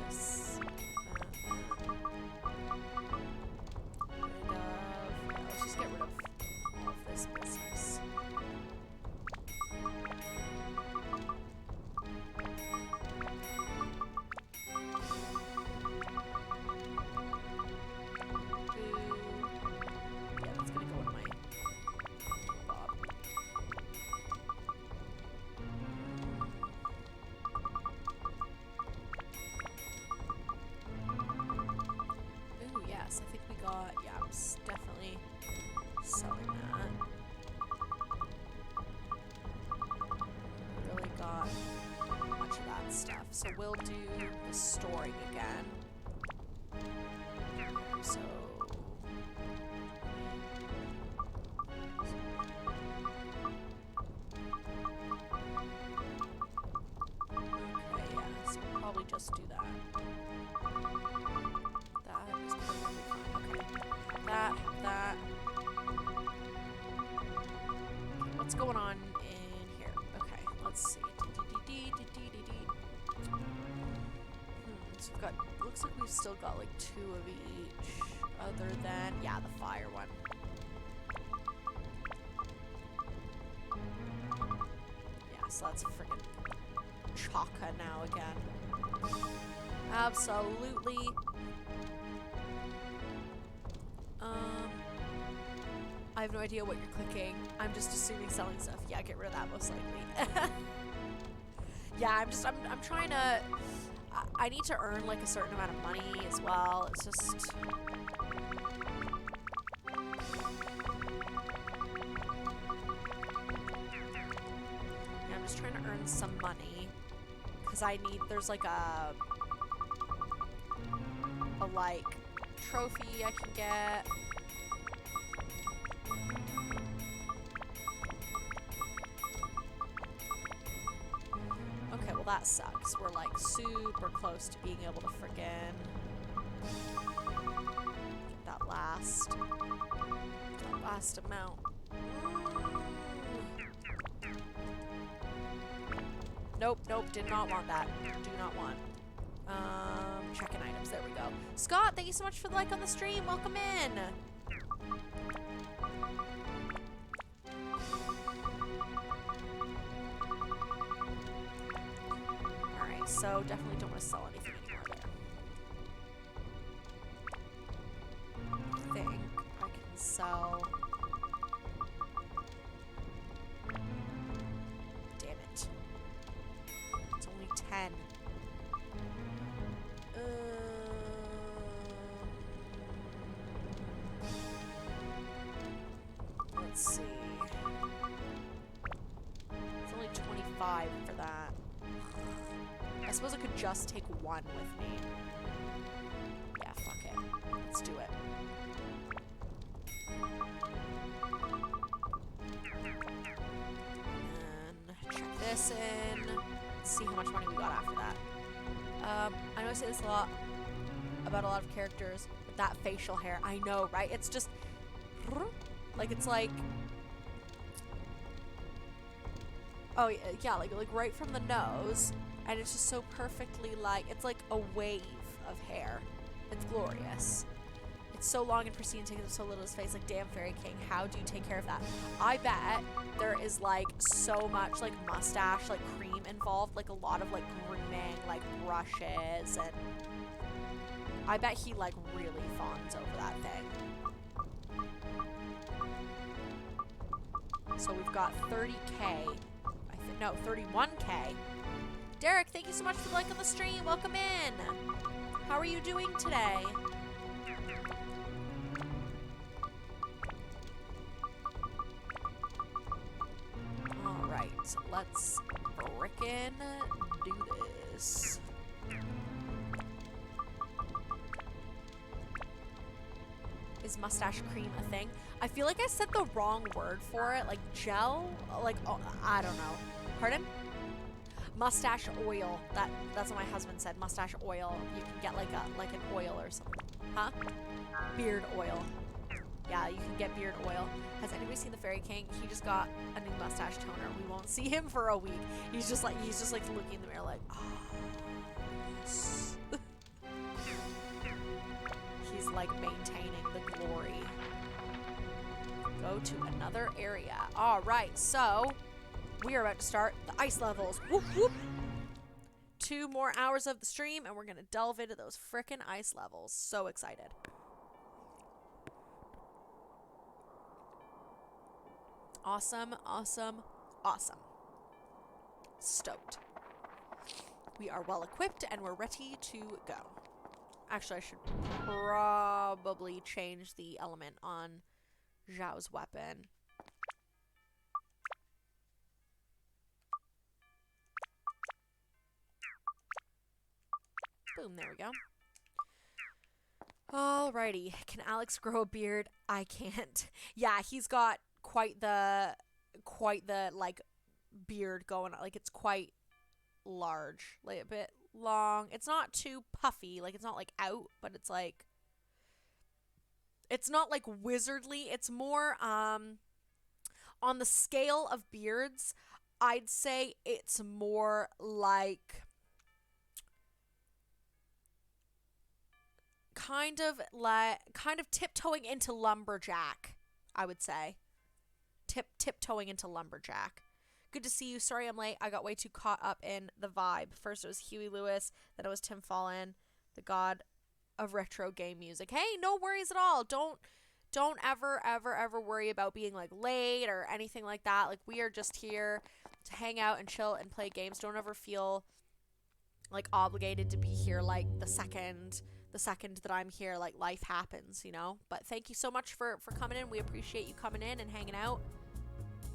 [SPEAKER 1] This. Let's just get rid of all of this business. Yeah, that's gonna go in my bob. Ooh, yes, I think we got, yeah, I'm definitely selling that. Really got much of that stuff. So we'll do the storing again. So okay, yeah, so we'll probably just do that. That is perfectly fine. Okay. That. What's going on in here? Okay, let's see. So we've got, looks like we've still got like two of each, other than, yeah, the fire one. Yeah, so that's freaking Chaka now again. Absolutely. I have no idea what you're clicking. I'm just assuming selling stuff. Yeah, get rid of that most likely. Yeah, I'm trying to, I need to earn like a certain amount of money as well. It's just, yeah, I'm just trying to earn some money because I need, there's like a like trophy I can get. that sucks. We're like super close to being able to frickin' that last amount. Nope, did not want that. Do not want. Checking items, there we go. Scott, thank you so much for the like on the stream. Welcome in. Alright, so definitely don't want to sell anything anymore there. I think I can sell... Damn it. It's only 10. Let's see. It's only 25 for that. I suppose I could just take one with me. Yeah, fuck it. Let's do it. And check this in. Let's see how much money we got after that. I know I say this a lot about a lot of characters, but that facial hair, I know, right? It's just... Like, it's like... Oh, yeah, like right from the nose. And it's just so perfectly, like... It's like a wave of hair. It's glorious. It's so long and pristine, taking up so little of his face. Like, damn, Fairy King, how do you take care of that? I bet there is, like, so much, like, mustache, like, cream involved. Like, a lot of, like, grooming, like, brushes, and... I bet he, like, really fawns over that thing. So we've got 30K. No, 31K. Derek, thank you so much for the like on the stream. Welcome in. How are you doing today? Alright, let's frickin' do this. Is mustache cream a thing? I feel like I said the wrong word for it. Like gel? Like, oh, I don't know. Pardon? Mustache oil. That's what my husband said. Mustache oil. You can get like an oil or something. Huh? Beard oil. Yeah, you can get beard oil. Has anybody seen the Fairy King? He just got a new mustache toner. We won't see him for a week. He's just like looking in the mirror like, oh, yes. He's like maintaining the glory. Go to another area. Alright, so we are about to start the ice levels. Whoop whoop. 2 more hours of the stream and we're gonna delve into those frickin' ice levels. So excited. Awesome, awesome, awesome. Stoked. We are well equipped and we're ready to go. Actually, I should probably change the element on Zhao's weapon. Boom, there we go. Alrighty, can Alex grow a beard? I can't. Yeah, he's got quite the like beard going on. Like it's quite large, like a bit long. It's not too puffy, like it's not like out, but it's like it's not like wizardly. It's more on the scale of beards, I'd say it's more like kind of tiptoeing into lumberjack, I would say. Tiptoeing into lumberjack. Good to see you. Sorry I'm late. I got way too caught up in the vibe. First it was Huey Lewis, then it was Tim Fallon, the god of retro game music. Hey, no worries at all. Don't ever worry about being like late or anything like that. Like we are just here to hang out and chill and play games. Don't ever feel like obligated to be here like the second that I'm here, like life happens, you know? But thank you so much for coming in. We appreciate you coming in and hanging out.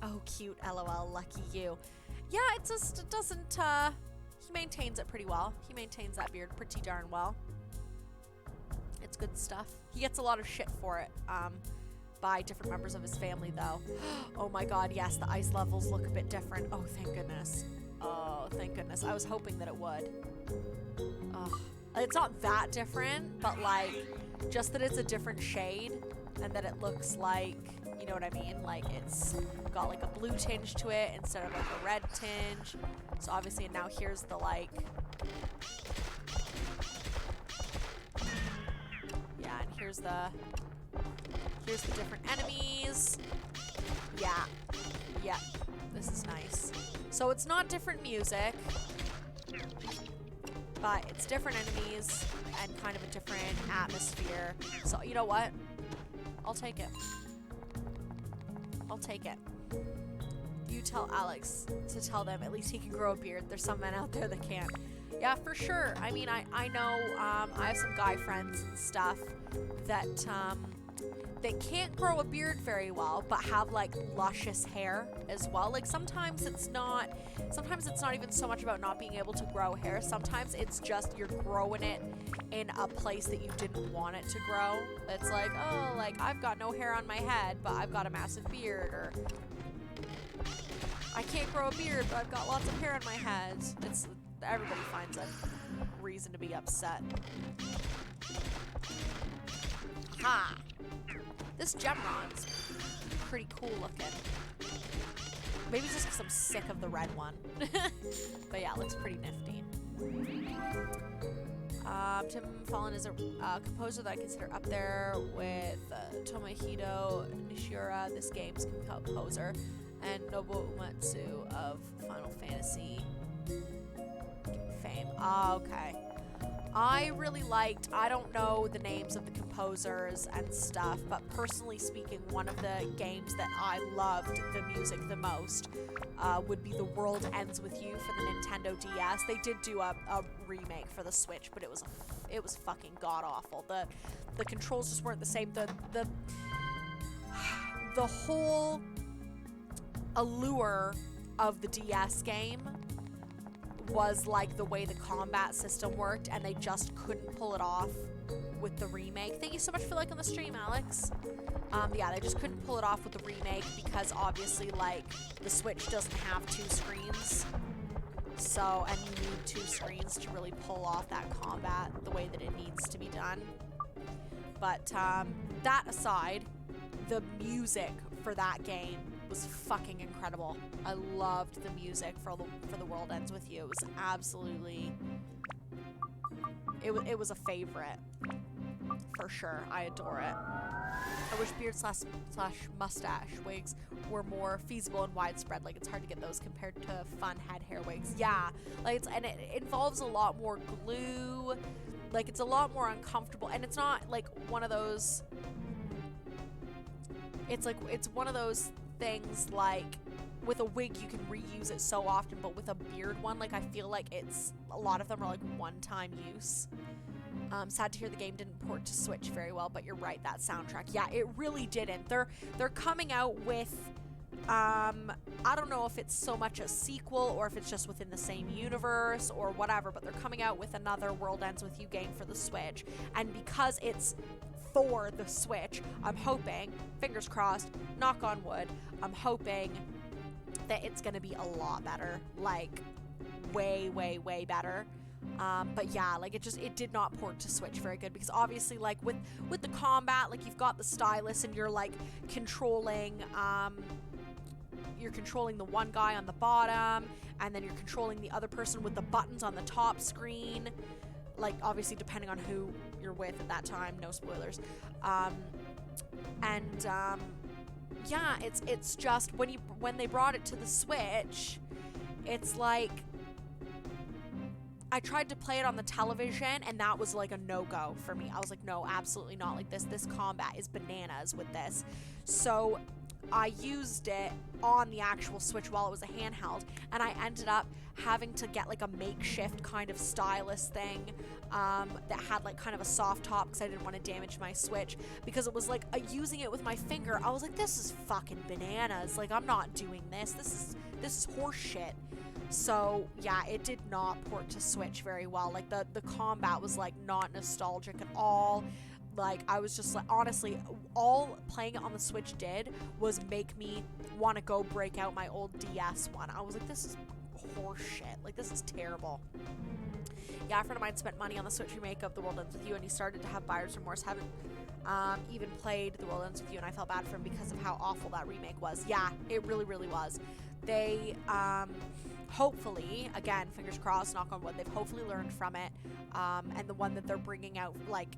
[SPEAKER 1] Oh, cute, LOL, lucky you. Yeah, it doesn't, he maintains it pretty well. He maintains that beard pretty darn well. It's good stuff. He gets a lot of shit for it, by different members of his family, though. Oh my god, yes, the ice levels look a bit different. Oh, thank goodness. Oh, thank goodness. goodness. I was hoping that it would. Ugh. It's not that different, but like, just that it's a different shade and that it looks like, you know what I mean? Like, it's got like a blue tinge to it instead of like a red tinge. So obviously now here's the like, yeah, and here's the different enemies. Yeah. Yeah. This is nice. So it's not different music, but it's different enemies and kind of a different atmosphere. So you know what? I'll take it. I'll take it. You tell Alex to tell them at least he can grow a beard. There's some men out there that can't. Yeah, for sure. I mean, I know I have some guy friends and stuff that they can't grow a beard very well, but have like luscious hair as well. Like sometimes it's not even so much about not being able to grow hair. Sometimes it's just you're growing it in a place that you didn't want it to grow. It's like, oh, like I've got no hair on my head, but I've got a massive beard, or I can't grow a beard, but I've got lots of hair on my head. Everybody finds a reason to be upset. Ha! This Gemron's pretty cool looking. Maybe just because I'm sick of the red one. But yeah, it looks pretty nifty. Tim Fallon is a composer that I consider up there with Tomohiro Nishiura, this game's composer, and Nobuo Uematsu of Final Fantasy fame. Okay. I really liked, I don't know the names of the composers and stuff, but personally speaking, one of the games that I loved the music the most would be The World Ends With You for the Nintendo DS. They did do a remake for the Switch, but it was fucking god-awful. The controls just weren't the same. The whole allure of the DS game was like the way the combat system worked, and they just couldn't pull it off with the remake. Thank you so much for liking the stream, Alex. Yeah, they just couldn't pull it off with the remake because obviously, like, the Switch doesn't have 2 screens. So, and you need 2 screens to really pull off that combat the way that it needs to be done. But that aside, the music for that game was fucking incredible. I loved the music for The World Ends With You. It was absolutely, it was a favorite for sure. I adore it. I wish beard slash mustache wigs were more feasible and widespread. Like, it's hard to get those compared to fun head hair wigs. Yeah, like and it involves a lot more glue. Like, it's a lot more uncomfortable, and it's not like one of those. It's one of those things like with a wig you can reuse it so often, but with a beard one, like, I feel like a lot of them are like one-time use. Sad to hear the game didn't port to Switch very well, but you're right, that soundtrack, yeah, it really didn't. They're coming out with I don't know if it's so much a sequel or if it's just within the same universe or whatever, but they're coming out with another World Ends With You game for the Switch, and because it's for the Switch, I'm hoping, fingers crossed, knock on wood, I'm hoping that it's gonna be a lot better, like way, way, way better. But yeah, like it did not port to Switch very good because obviously, like with the combat, like you've got the stylus and you're like controlling the one guy on the bottom, and then you're controlling the other person with the buttons on the top screen. Like, obviously, depending on who you're with at that time, no spoilers. Yeah, it's just when they brought it to the Switch, it's like I tried to play it on the television, and that was like a no-go for me. I was like, no, absolutely not. Like, this combat is bananas with this. So I used it on the actual Switch while it was a handheld, and I ended up having to get like a makeshift kind of stylus thing that had like kind of a soft top because I didn't want to damage my Switch, because it was like using it with my finger. I was like, this is fucking bananas. Like, I'm not doing this. This is horse shit. So yeah, it did not port to Switch very well. Like the combat was like not nostalgic at all. Like, I was just like, honestly, all playing it on the Switch did was make me want to go break out my old DS one. I was like, this is horse shit. Like, this is terrible. Yeah, a friend of mine spent money on the Switch remake of The World Ends With You, and he started to have buyer's remorse. Haven't even played The World Ends With You, and I felt bad for him because of how awful that remake was. Yeah, it really, really was. They, hopefully, again, fingers crossed, knock on wood, they've hopefully learned from it, and the one that they're bringing out, like,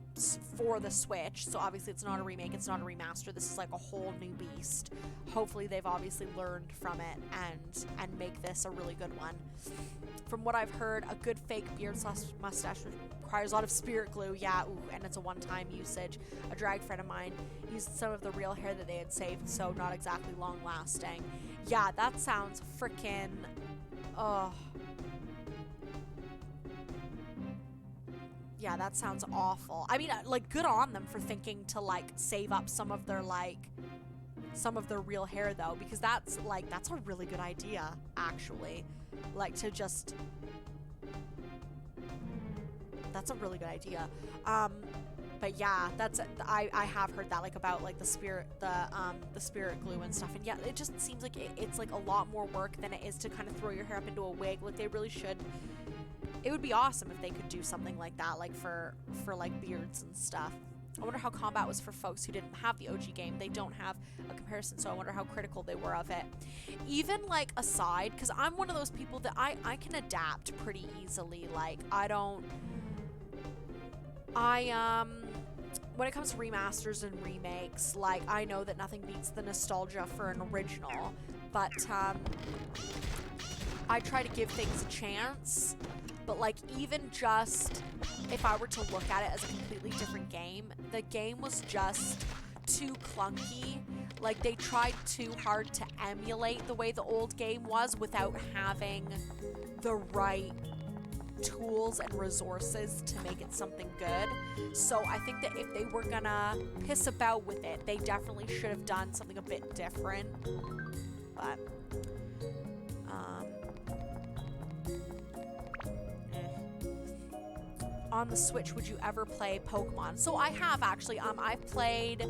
[SPEAKER 1] for the Switch, so obviously it's not a remake, it's not a remaster, this is like a whole new beast. Hopefully they've obviously learned from it and make this a really good one. From what I've heard, a good fake beard / mustache requires a lot of spirit glue, yeah, ooh, and it's a one-time usage. A drag friend of mine used some of the real hair that they had saved, so not exactly long-lasting. Yeah, that sounds frickin', yeah, that sounds awful. I mean, like, good on them for thinking to, like, save up some of their real hair, though, because that's a really good idea, actually. Like, to just... That's a really good idea. But yeah, I have heard that, like, about, like, the spirit glue and stuff, and yeah, it just seems like it's, like, a lot more work than it is to kind of throw your hair up into a wig. Like, they really should... It would be awesome if they could do something like that, like, for like, beards and stuff. I wonder how combat was for folks who didn't have the OG game. They don't have a comparison, so I wonder how critical they were of it. Even, like, aside, because I'm one of those people that I can adapt pretty easily. Like, when it comes to remasters and remakes, like, I know that nothing beats the nostalgia for an original, but, I try to give things a chance. But, like, even just if I were to look at it as a completely different game, the game was just too clunky. Like, they tried too hard to emulate the way the old game was without having the right tools and resources to make it something good. So I think that if they were gonna piss about with it, they definitely should have done something a bit different. But on the Switch, would you ever play Pokemon? So I have, actually. I've played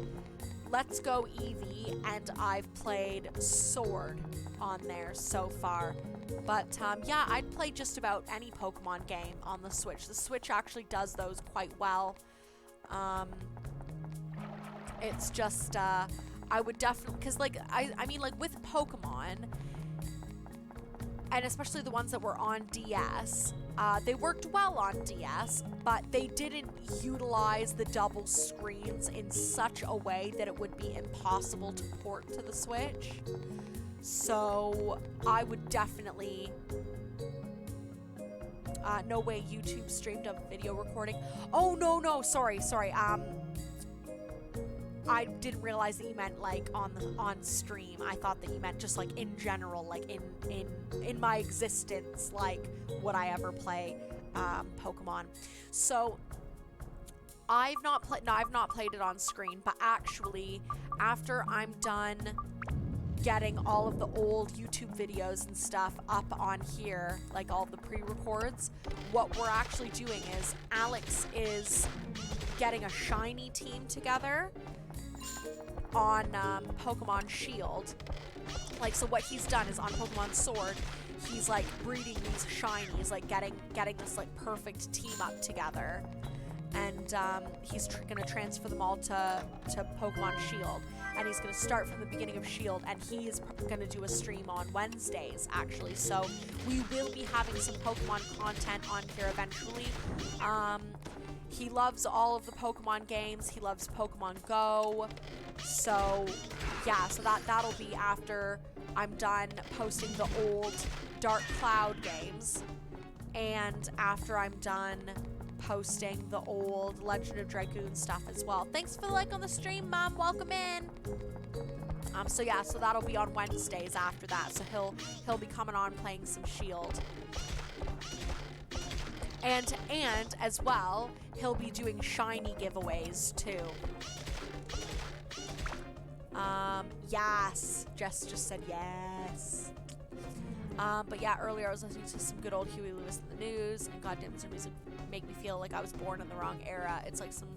[SPEAKER 1] Let's Go Eevee, and I've played Sword on there so far. But, yeah, I'd play just about any Pokemon game on the Switch. The Switch actually does those quite well. It's just, I would definitely, because, like, I mean, like, with Pokemon, and especially the ones that were on DS, they worked well on DS, but they didn't utilize the double screens in such a way that it would be impossible to port to the Switch. So I would definitely... no way YouTube streamed a video recording. Oh, no, sorry. I didn't realize that you meant, like, on stream. I thought that you meant just, like, in general, like, in my existence, like, would I ever play Pokemon. So I've not played it on screen, but actually, after I'm done getting all of the old YouTube videos and stuff up on here, like all the pre-records, what we're actually doing is Alex is getting a shiny team together on Pokemon Shield. Like, so what he's done is on Pokemon Sword, he's, like, breeding these shinies, like, getting this, like, perfect team up together. And he's gonna transfer them all to Pokemon Shield. And he's gonna start from the beginning of Shield, and he's gonna do a stream on Wednesdays, actually. So we will be having some Pokemon content on here eventually. He loves all of the Pokemon games. He loves Pokemon Go. So, yeah, so that'll be after I'm done posting the old Dark Cloud games. And after I'm done posting the old Legend of Dragoon stuff as well. Thanks for the like on the stream, Mom. Welcome in. So yeah, so that'll be on Wednesdays after that. So he'll be coming on playing some Shield. And as well, he'll be doing shiny giveaways too. Yes. Jess just said yes. But yeah, earlier I was listening to some good old Huey Lewis in the News, and goddamn, some music make me feel like I was born in the wrong era. It's like some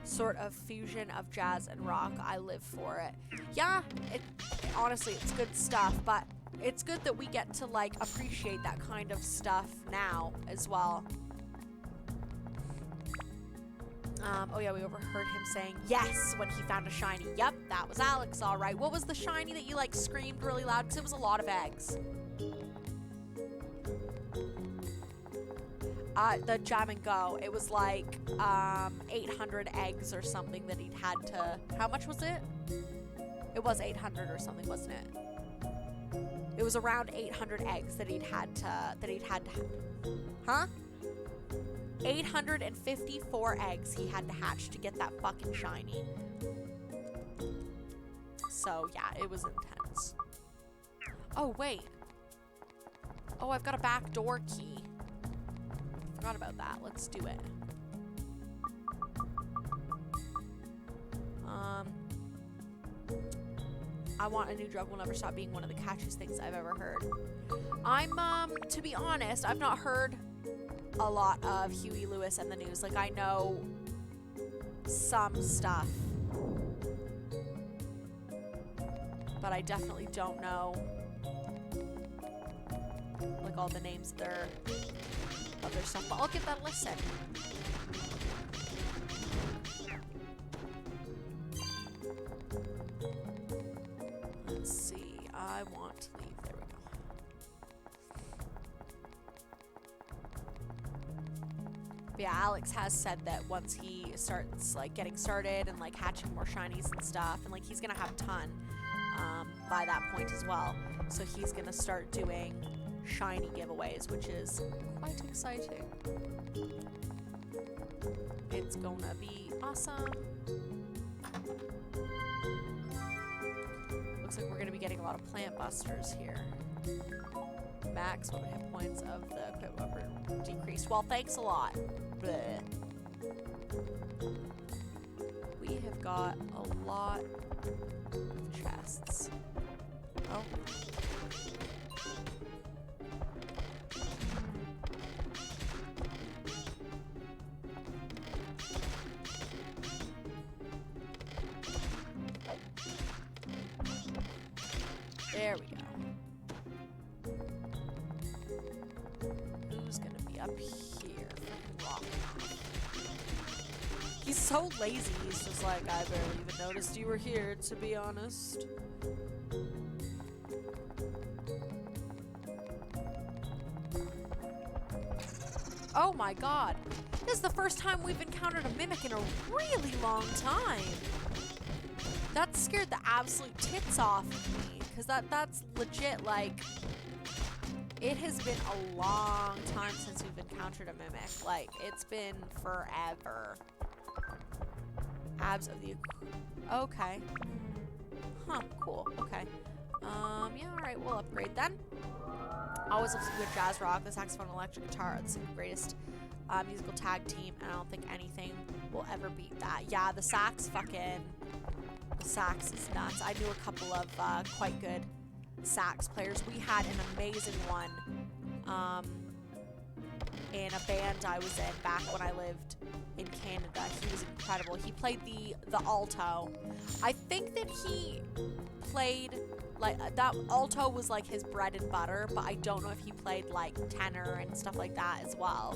[SPEAKER 1] sort of fusion of jazz and rock. I live for it. Yeah, honestly, it's good stuff, but it's good that we get to, like, appreciate that kind of stuff now as well. Oh yeah, we overheard him saying yes when he found a shiny. Yep, that was Alex, all right. What was the shiny that you, like, screamed really loud? Because it was a lot of eggs. The Jam and Go. It was like 800 eggs or something that he'd had to. How much was it? It was 800 or something, wasn't it? It was around 800 eggs that he'd had to. Huh? 854 eggs he had to hatch to get that fucking shiny. So yeah, it was intense. Oh wait. Oh, I've got a back door key. Forgot about that. Let's do it. I want a new drug will never stop being one of the catchiest things I've ever heard. To be honest, I've not heard a lot of Huey Lewis and the News. Like, I know some stuff, but I definitely don't know, like, all the names of their stuff. But I'll give that a listen. Let's see. I want to leave. There we go. But yeah, Alex has said that once he starts, like, getting started and, like, hatching more shinies and stuff, and, like, he's gonna have a ton by that point as well. So he's gonna start doing shiny giveaways, which is quite exciting. It's gonna be awesome. Looks like we're gonna be getting a lot of plant busters here. Max weapon hit points of the equipped weapon decreased. Well, thanks a lot. Bleh. We have got a lot of chests. Oh. There we go. Who's gonna be up here? Freaking rock. He's so lazy, he's just like, I barely even noticed you were here, to be honest. Oh my god. This is the first time we've encountered a mimic in a really long time. That scared the absolute tits off of me. Because that's legit, like, it has been a long time since we've encountered a mimic. Like, it's been forever. Abs of the... Okay. Huh, cool. Okay. Yeah, alright, we'll upgrade then. Always love some good jazz rock. The saxophone and electric guitar are the greatest musical tag team, and I don't think anything will ever beat that. Yeah, the sax is nuts. I knew a couple of quite good sax players. We had an amazing one in a band I was in back when I lived in Canada. He was incredible. He played the alto. I think that he played, like, that alto was like his bread and butter, but I don't know if he played like tenor and stuff like that as well.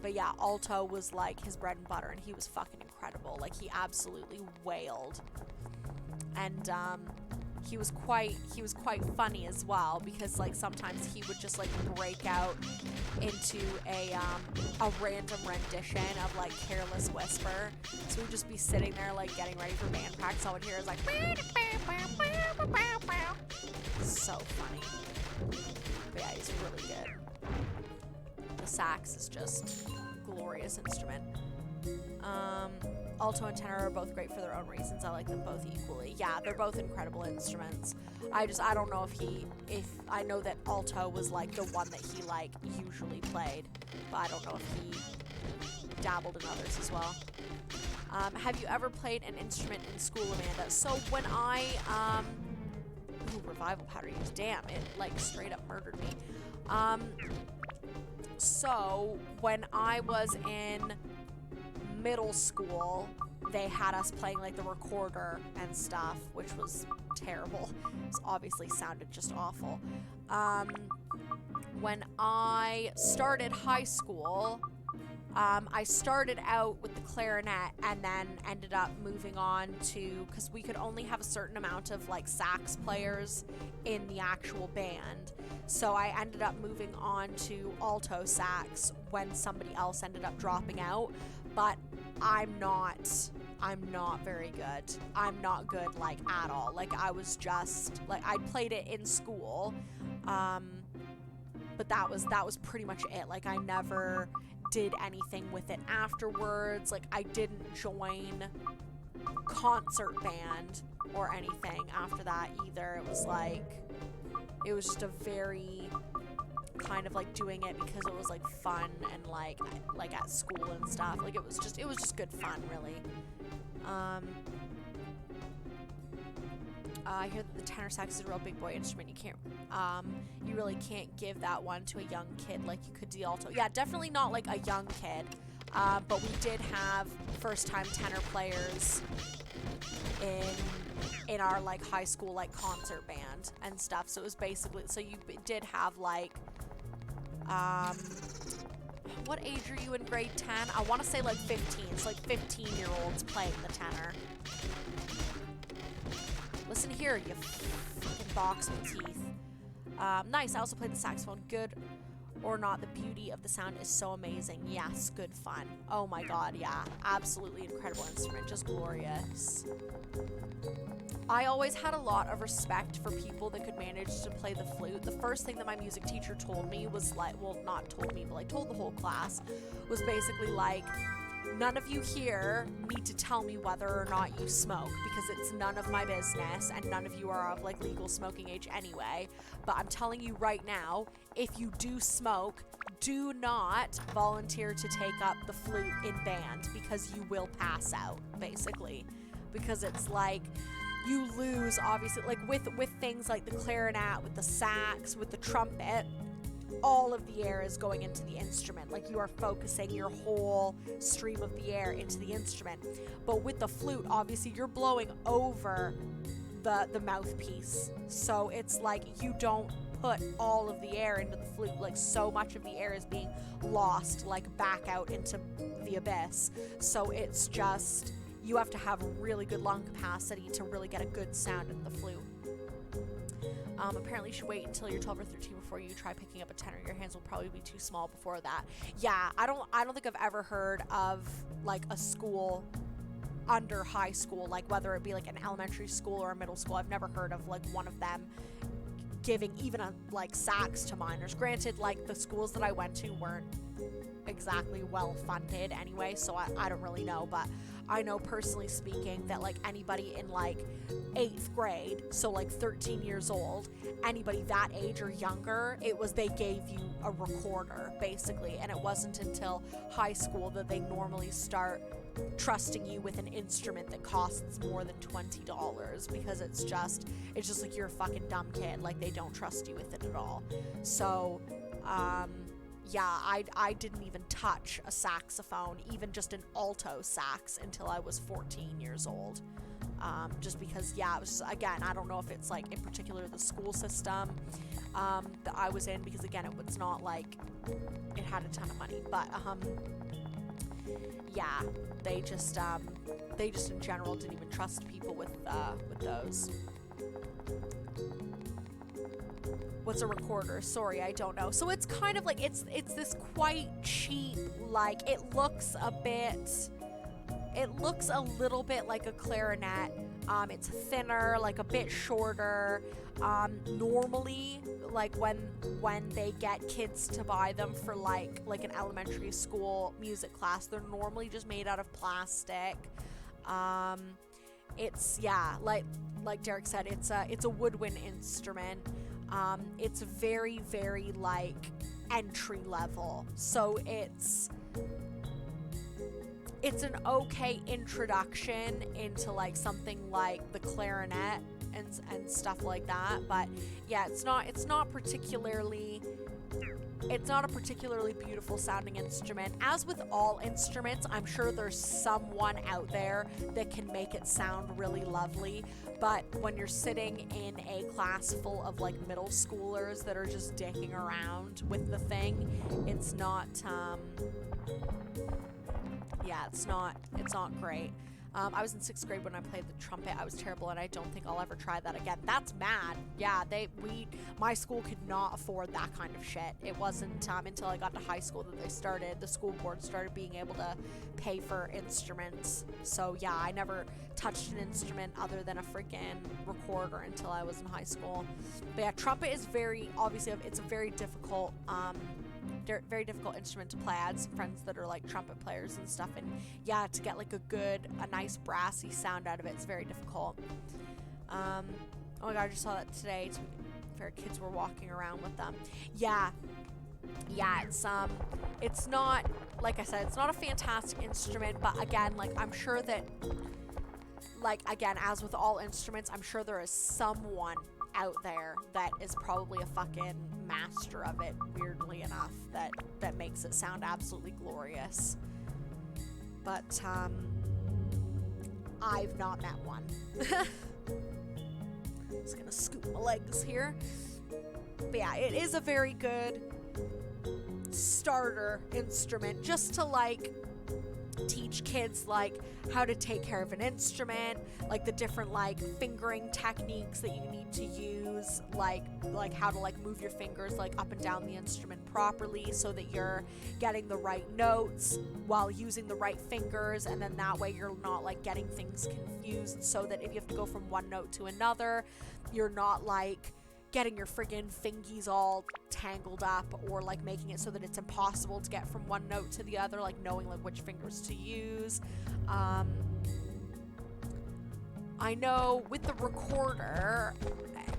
[SPEAKER 1] But yeah, alto was like his bread and butter, and he was fucking incredible. Like, he absolutely wailed. And he was quite funny as well, because, like, sometimes he would just, like, break out into a random rendition of, like, Careless Whisper. So we'd just be sitting there, like, getting ready for band practice. All we'd hear is like, so funny. But yeah, he's really good. The sax is just a glorious instrument. Alto and tenor are both great for their own reasons. I like them both equally. Yeah, they're both incredible instruments. I don't know if I know that alto was like the one that he like usually played, but I don't know if he dabbled in others as well. Have you ever played an instrument in school, Amanda? So when I revival powder use, damn, it like straight up murdered me. So when I was in middle school, they had us playing like the recorder and stuff, which was terrible. It obviously sounded just awful. When I started high school, I started out with the clarinet and then ended up moving on to, because we could only have a certain amount of like sax players in the actual band. So I ended up moving on to alto sax when somebody else ended up dropping out. But I'm not very good. I'm not good like at all. Like I was just like, I played it in school. But that was pretty much it. Like I never did anything with it afterwards. Like I didn't join concert band or anything after that either. It was just a very kind of like doing it because it was like fun and like at school and stuff. Like it was just good fun, really. I hear that the tenor sax is a real big boy instrument. You really can't give that one to a young kid like you could the alto. Yeah, definitely not like a young kid. But we did have first-time tenor players in our like high school like concert band and stuff. So it was basically, so you did have like, what age are you in grade 10? I want to say like 15. So like 15-year-olds playing the tenor. Listen here, you fucking box with teeth. Nice. I also played the saxophone. Good or not, the beauty of the sound is so amazing. Yes, good fun. Oh my god, yeah. Absolutely incredible instrument. Just glorious. I always had a lot of respect for people that could manage to play the flute. The first thing that my music teacher told me was like, well, not told me, but like told the whole class, was basically like, none of you here need to tell me whether or not you smoke, because it's none of my business and none of you are of like legal smoking age anyway. But I'm telling you right now, if you do smoke, do not volunteer to take up the flute in band, because you will pass out, basically. Because it's like, you lose, obviously, like with things like the clarinet, with the sax, with the trumpet, all of the air is going into the instrument. Like you are focusing your whole stream of the air into the instrument. But with the flute, obviously you're blowing over the mouthpiece. So it's like you don't put all of the air into the flute. Like so much of the air is being lost, like back out into the abyss. So it's just, you have to have really good lung capacity to really get a good sound in the flute. Apparently you should wait until you're 12 or 13 before you try picking up a tenor. Your hands will probably be too small before that. Yeah, I don't think I've ever heard of like a school under high school, like whether it be like an elementary school or a middle school. I've never heard of like one of them giving even a like sax to minors. Granted, like the schools that I went to weren't exactly well funded anyway, so I don't really know, but I know personally speaking that like anybody in like 8th grade, so like 13 years old, anybody that age or younger, they gave you a recorder basically, and it wasn't until high school that they normally start trusting you with an instrument that costs more than $20, because it's just like you're a fucking dumb kid, like they don't trust you with it at all. So yeah, I didn't even touch a saxophone, even just an alto sax, until I was 14 years old. Just because, yeah, it was just, again, I don't know if it's like in particular the school system that I was in, because again, it was not like it had a ton of money, but yeah, they just in general didn't even trust people with those. What's a recorder? Sorry, I don't know. So it's kind of like, it's this quite cheap, like it looks a little bit like a clarinet. It's thinner, like a bit shorter. Normally, like when they get kids to buy them for like an elementary school music class, they're normally just made out of plastic. It's, yeah, like Derek said, it's a woodwind instrument. It's very, very like entry level. So it's an okay introduction into like something like the clarinet and stuff like that. But yeah, it's not particularly it's not a particularly beautiful sounding instrument. As with all instruments, I'm sure there's someone out there that can make it sound really lovely, but when you're sitting in a class full of like middle schoolers that are just dicking around with the thing, it's not it's not great. I was in 6th grade when I played the trumpet. I was terrible, and I don't think I'll ever try that again. That's mad. Yeah, my school could not afford that kind of shit. It wasn't until I got to high school that the school board started being able to pay for instruments. So yeah, I never touched an instrument other than a freaking recorder until I was in high school. But yeah, trumpet is it's a very difficult instrument to play. I had some friends that are like trumpet players and stuff, and yeah, to get like a nice brassy sound out of it is very difficult. Oh my god, I just saw that today. Kids were walking around with them. Yeah, it's not, like I said, it's not a fantastic instrument, but again, like I'm sure that, like again, as with all instruments, I'm sure there is someone out there that is probably a fucking master of it, weirdly enough, that makes it sound absolutely glorious. But I've not met one. Just gonna scoop my legs here. But yeah, it is a very good starter instrument just to like teach kids like how to take care of an instrument, like the different like fingering techniques that you need to use, like how to like move your fingers like up and down the instrument properly so that you're getting the right notes while using the right fingers, and then that way you're not like getting things confused, so that if you have to go from one note to another, you're not like getting your friggin' fingies all tangled up, or like making it so that it's impossible to get from one note to the other, like knowing like which fingers to use. I know with the recorder,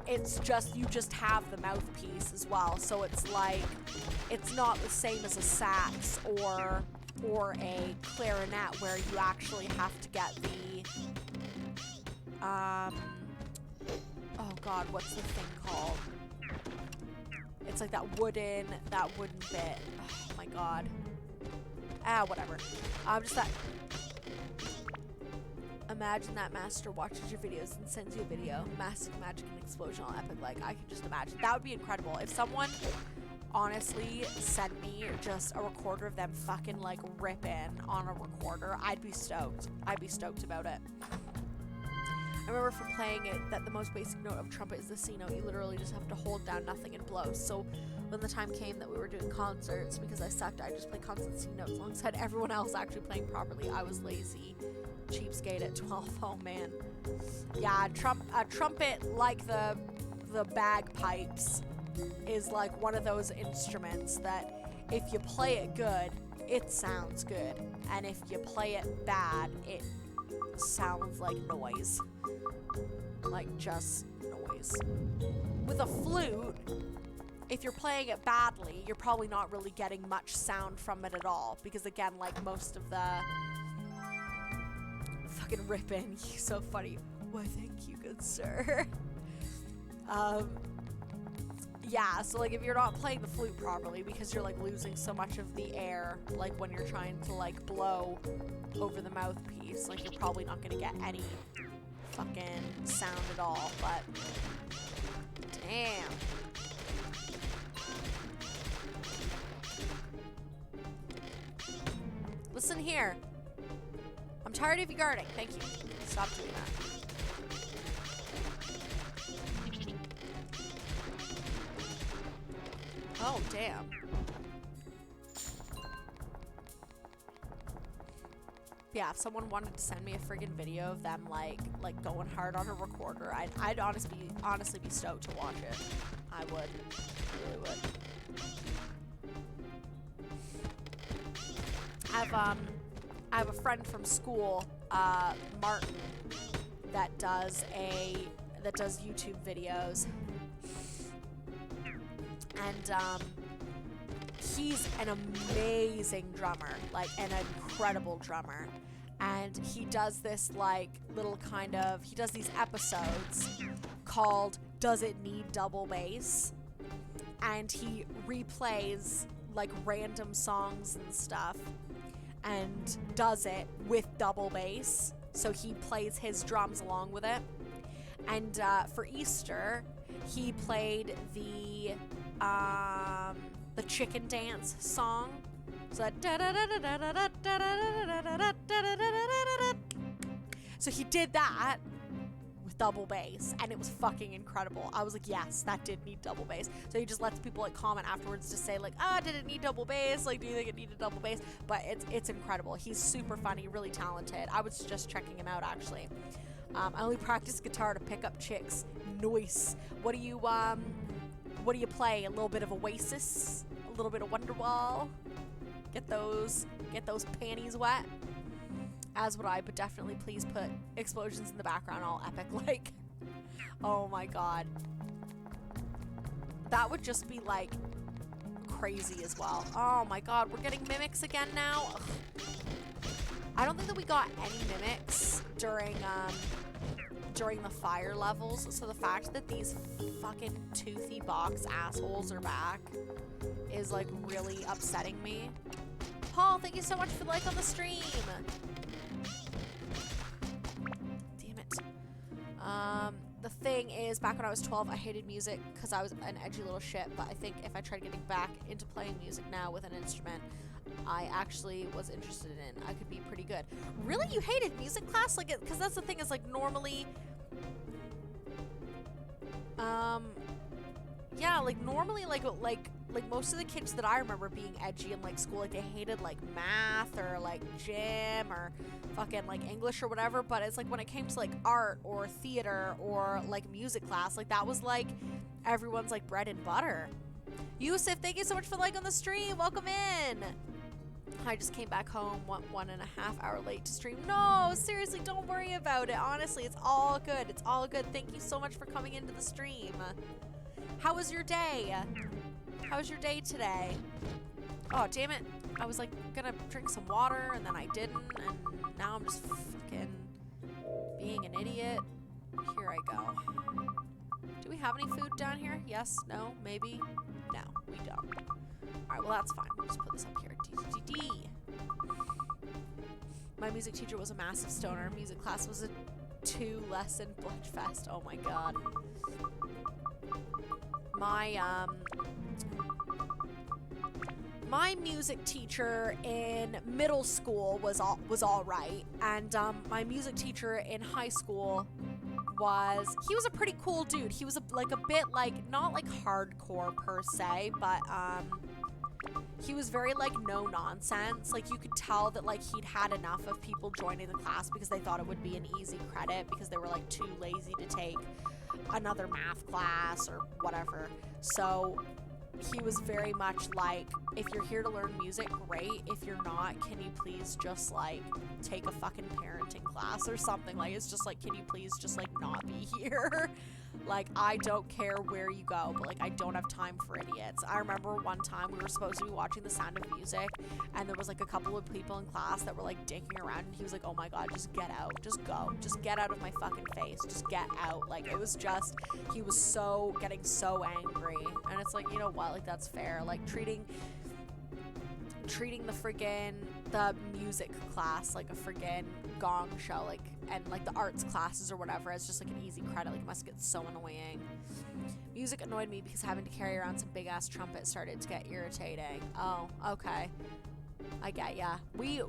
[SPEAKER 1] it's just, you just have the mouthpiece as well, so it's like, it's not the same as a sax or a clarinet where you actually have to get the, oh god, what's the thing called? It's like that wooden bit. Oh my god. Whatever. Just that. Imagine that master watches your videos and sends you a video. Massive magic and explosion all epic. Like, I can just imagine. That would be incredible. If someone honestly sent me just a recorder of them fucking like ripping on a recorder, I'd be stoked. I'd be stoked about it. I remember from playing it that the most basic note of trumpet is the C note. You literally just have to hold down nothing and blow. So when the time came that we were doing concerts, because I sucked, I just played constant C notes alongside everyone else actually playing properly. I was lazy. Cheapskate at 12. Oh man. Yeah, a trumpet, like the bagpipes, is like one of those instruments that if you play it good, it sounds good. And if you play it bad, it sounds like noise. Like just noise. With a flute, if you're playing it badly, you're probably not really getting much sound from it at all, because again, like most of the fucking ripping, you're so funny. Why, thank you, good sir. Yeah, so like if you're not playing the flute properly, because you're like losing so much of the air, like when you're trying to like blow over the mouthpiece, like you're probably not gonna get any fucking sound at all. But damn. Listen here. I'm tired of you guarding. Thank you. Stop doing that. Oh, damn. Yeah, if someone wanted to send me a friggin' video of them like going hard on a recorder, I'd honestly be stoked to watch it. I would. I really would. I have a friend from school, Martin, that does YouTube videos. And he's an amazing drummer, like an incredible drummer. And he does this like little kind of, he does these episodes called Does It Need Double Bass? and he replays like random songs and stuff and does it with double bass. So he plays his drums along with it. And for Easter, he played the chicken dance song. So so he did that with double bass, and it was fucking incredible. I was like, yes, that did need double bass. So he just lets people like comment afterwards to say like, did it need double bass? Like, do you think it needed double bass? But it's incredible. He's super funny, really talented. I was just checking him out actually. I only practice guitar to pick up chicks. Nice. What do you play? A little bit of Oasis, a little bit of Wonderwall. Get those panties wet. As would I, but definitely please put explosions in the background, all epic like. Oh my god. That would just be like crazy as well. Oh my god, we're getting mimics again now. Ugh. I don't think that we got any mimics during the fire levels, so the fact that these fucking toothy box assholes are back is like really upsetting me. Paul, thank you so much for the like on the stream. Damn it. The thing is, back when I was 12, I hated music because I was an edgy little shit, but I think if I tried getting back into playing music now with an instrument, I actually was interested in, I could be pretty good. Really? You hated music class? Like, because that's the thing is, like, normally, yeah, like, normally, like most of the kids that I remember being edgy in, like, school, like, they hated, like, math or, like, gym or fucking, like, English or whatever, but it's, like, when it came to, like, art or theater or, like, music class, like, that was, like, everyone's, like, bread and butter. Yusuf, thank you so much for the like on the stream. Welcome in. I just came back home 1.5 hours late to stream. No, seriously, don't worry about it. Honestly, it's all good. It's all good. Thank you so much for coming into the stream. How was your day? How was your day today? Oh, damn it. I was like gonna drink some water and then I didn't, and now I'm just fucking being an idiot. Here I go. Do we have any food down here? Yes? No? Maybe? No, we don't. Alright, well that's fine. We'll just put this up here. D. My music teacher was a massive stoner. Music class was a 2-lesson bloodfest. Oh my god. My music teacher in middle school was all right, and my music teacher in high school he was a pretty cool dude. He was like a bit like, not like hardcore per se, but he was very like no nonsense. Like you could tell that like he'd had enough of people joining the class because they thought it would be an easy credit because they were like too lazy to take another math class or whatever. So he was very much like, if you're here to learn music, great. If you're not, can you please just like take a fucking parenting class or something? Like, it's just like, can you please just like not be here? Like, I don't care where you go, but like I don't have time for idiots. I remember one time we were supposed to be watching The Sound of Music, and there was like a couple of people in class that were like dicking around, and he was like, oh my god, just get out, just go, just get out of my fucking face, just get out. Like, it was just, he was getting so angry, and it's like, you know what, like that's fair. Like treating the music class like a friggin' gong show, like, and like the arts classes or whatever, it's just like an easy credit. Like, it must get so annoying. Music annoyed me because having to carry around some big ass trumpet started to get irritating. Oh, okay. I get ya. We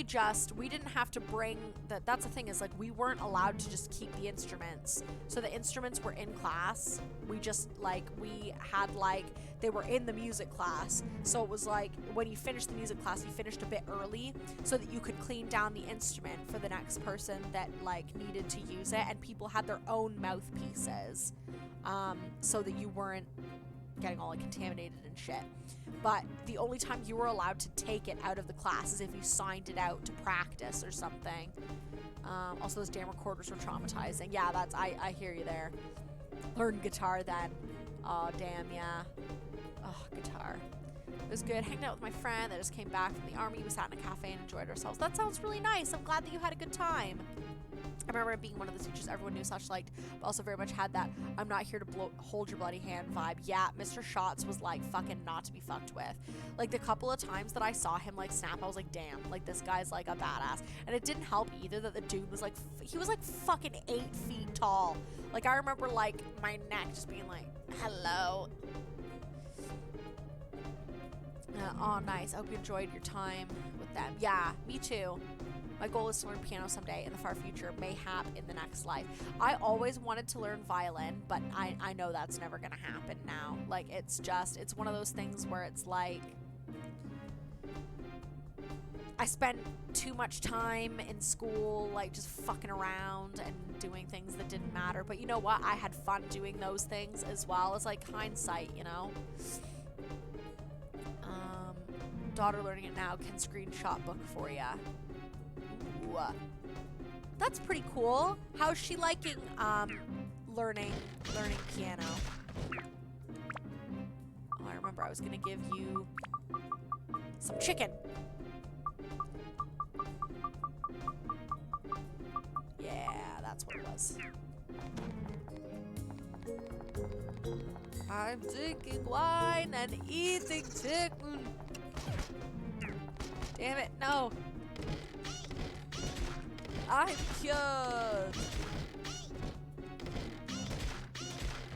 [SPEAKER 1] didn't have to bring that's the thing, is like we weren't allowed to just keep the instruments. So the instruments were in class. We just like, we had like, they were in the music class. So it was like, when you finished the music class, you finished a bit early so that you could clean down the instrument for the next person that like needed to use it, and people had their own mouthpieces, so that you weren't getting all like contaminated and shit. But the only time you were allowed to take it out of the class is if you signed it out to practice or something. Also, those damn recorders were traumatizing. Yeah, I hear you there. Learn guitar then. Oh, damn, yeah. Oh, guitar. It was good hanging out with my friend that just came back from the army. We sat in a cafe and enjoyed ourselves. That sounds really nice. I'm glad that you had a good time. I remember being one of the teachers everyone knew / liked, but also very much had that I'm not here to hold your bloody hand vibe. Yeah, Mr. Shots was like fucking not to be fucked with. Like the couple of times that I saw him like snap, I was like, damn, like this guy's like a badass. And it didn't help either that the dude was like, he was like fucking 8 feet tall. Like I remember like my neck just being like, hello. Oh, nice. I hope you enjoyed your time with them. Yeah, me too. My goal is to learn piano someday in the far future, mayhap in the next life. I always wanted to learn violin, but I know that's never gonna happen now. Like, it's one of those things where it's like, I spent too much time in school, like, just fucking around and doing things that didn't matter. But you know what? I had fun doing those things as well. It's like hindsight, you know? Daughter learning it now, can screenshot book for ya. Ooh. That's pretty cool. How's she liking learning piano? Oh, I remember I was gonna give you some chicken. Yeah, that's what it was. I'm drinking wine and eating chicken. Damn it, no. I'm cured.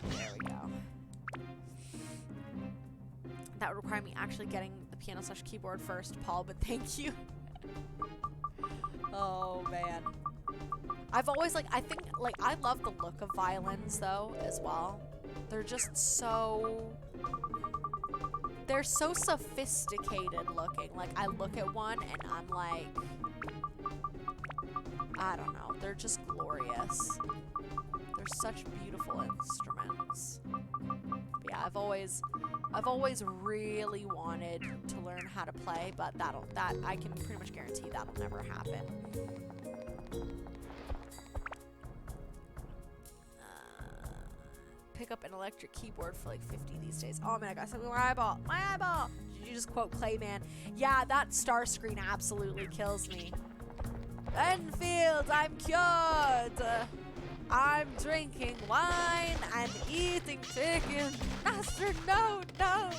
[SPEAKER 1] There we go. That would require me actually getting the piano / keyboard first, Paul, but thank you. Oh, man. I've always, like, I think, like, I love the look of violins, though, as well. They're just so... They're so sophisticated looking. Like, I look at one and I'm like... I don't know. They're just glorious. They're such beautiful instruments. But yeah, I've always really wanted to learn how to play, but that I can pretty much guarantee that'll never happen. Pick up an electric keyboard for like 50 these days. Oh man, I got something in my eyeball. My eyeball! Did you just quote Clayman? Yeah, that star screen absolutely kills me. Enfield, I'm cured! I'm drinking wine and eating chicken. Master, no, no!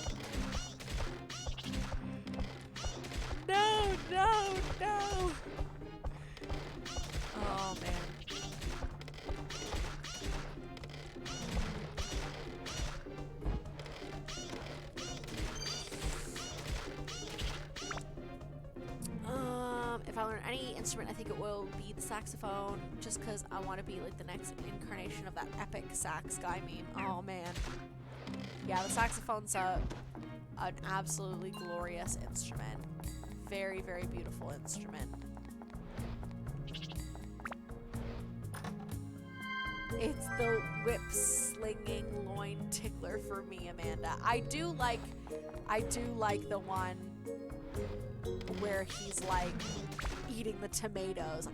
[SPEAKER 1] No, no, no! Oh man. If I learn any instrument, I think it will be the saxophone, just because I want to be like the next incarnation of that epic sax guy meme. Oh man. Yeah, the saxophone's an absolutely glorious instrument. Very, very beautiful instrument. It's the whip-slinging loin tickler for me, Amanda. I do like the one where he's like eating the tomatoes.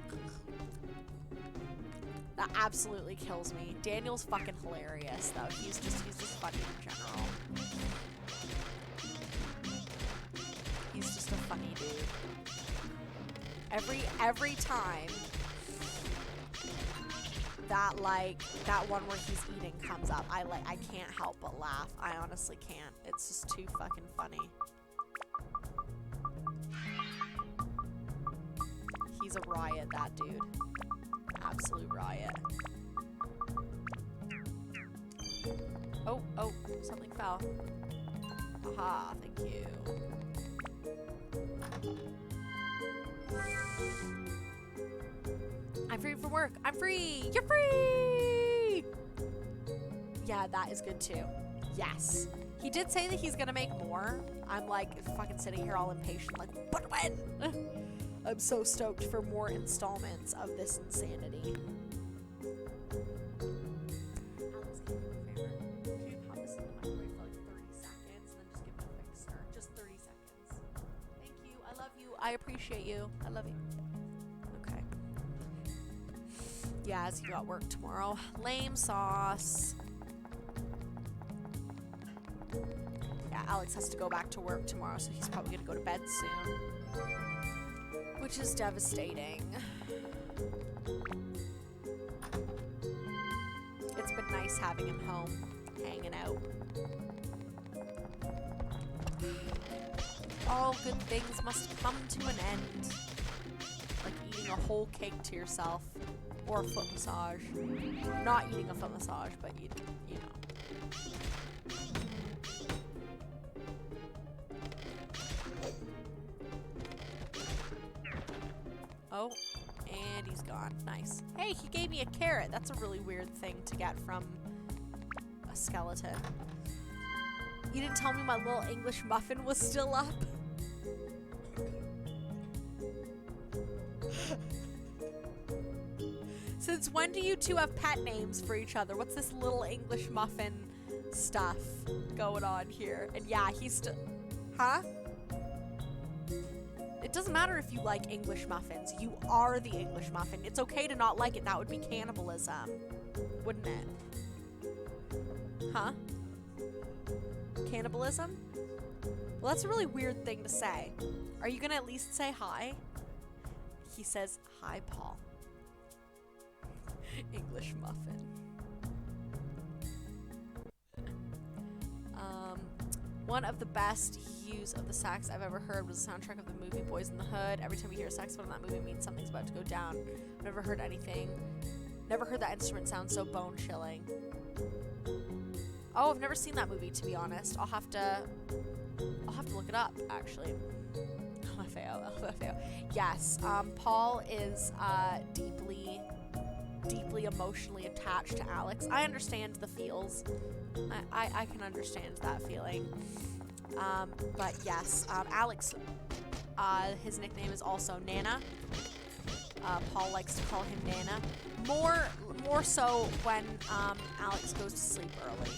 [SPEAKER 1] That absolutely kills me. Daniel's fucking hilarious though. He's just funny in general. He's just a funny dude. Every time that that one where he's eating comes up, I can't help but laugh. I honestly can't. It's just too fucking funny. He's a riot, that dude. Absolute riot. Oh, something fell. Aha, thank you. I'm free from work. I'm free! You're free! Yeah, that is good too. Yes. He did say that he's gonna make more. I'm like fucking sitting here all impatient, like, but when? I'm so stoked for more installments of this insanity. Alex, can you do me a favor? Can you pop this in the microwave for like 30 seconds and then just give it a quick stir? Just 30 seconds. Thank you. I love you. I appreciate you. I love you. Okay. Yeah, as you got work tomorrow. Lame sauce. Yeah, Alex has to go back to work tomorrow, so he's probably gonna go to bed soon. Which is devastating. It's been nice having him home, hanging out. All good things must come to an end. Like eating a whole cake to yourself. Or a foot massage. Not eating a foot massage, but you know. Oh, and he's gone. Nice. Hey, he gave me a carrot. That's a really weird thing to get from a skeleton. You didn't tell me my little English muffin was still up? Since when do you two have pet names for each other? What's this little English muffin stuff going on here? And yeah, he's still... Huh? It doesn't matter if you like English muffins. You are the English muffin. It's okay to not like it. That would be cannibalism. Wouldn't it? Huh? Cannibalism? Well, that's a really weird thing to say. Are you gonna at least say hi? He says, hi, Paul. English muffin. One of the best hues of the sax I've ever heard was the soundtrack of the movie Boys in the Hood. Every time you hear a saxophone in that movie, it means something's about to go down. I've never heard that instrument sound so bone-chilling. Oh, I've never seen that movie, to be honest. I'll have to look it up, actually. LFAO. Yes, Paul is deeply emotionally attached to Alex. I understand the feels. I can understand that feeling. But yes, Alex, his nickname is also Nana. Paul likes to call him Nana. More so when Alex goes to sleep early,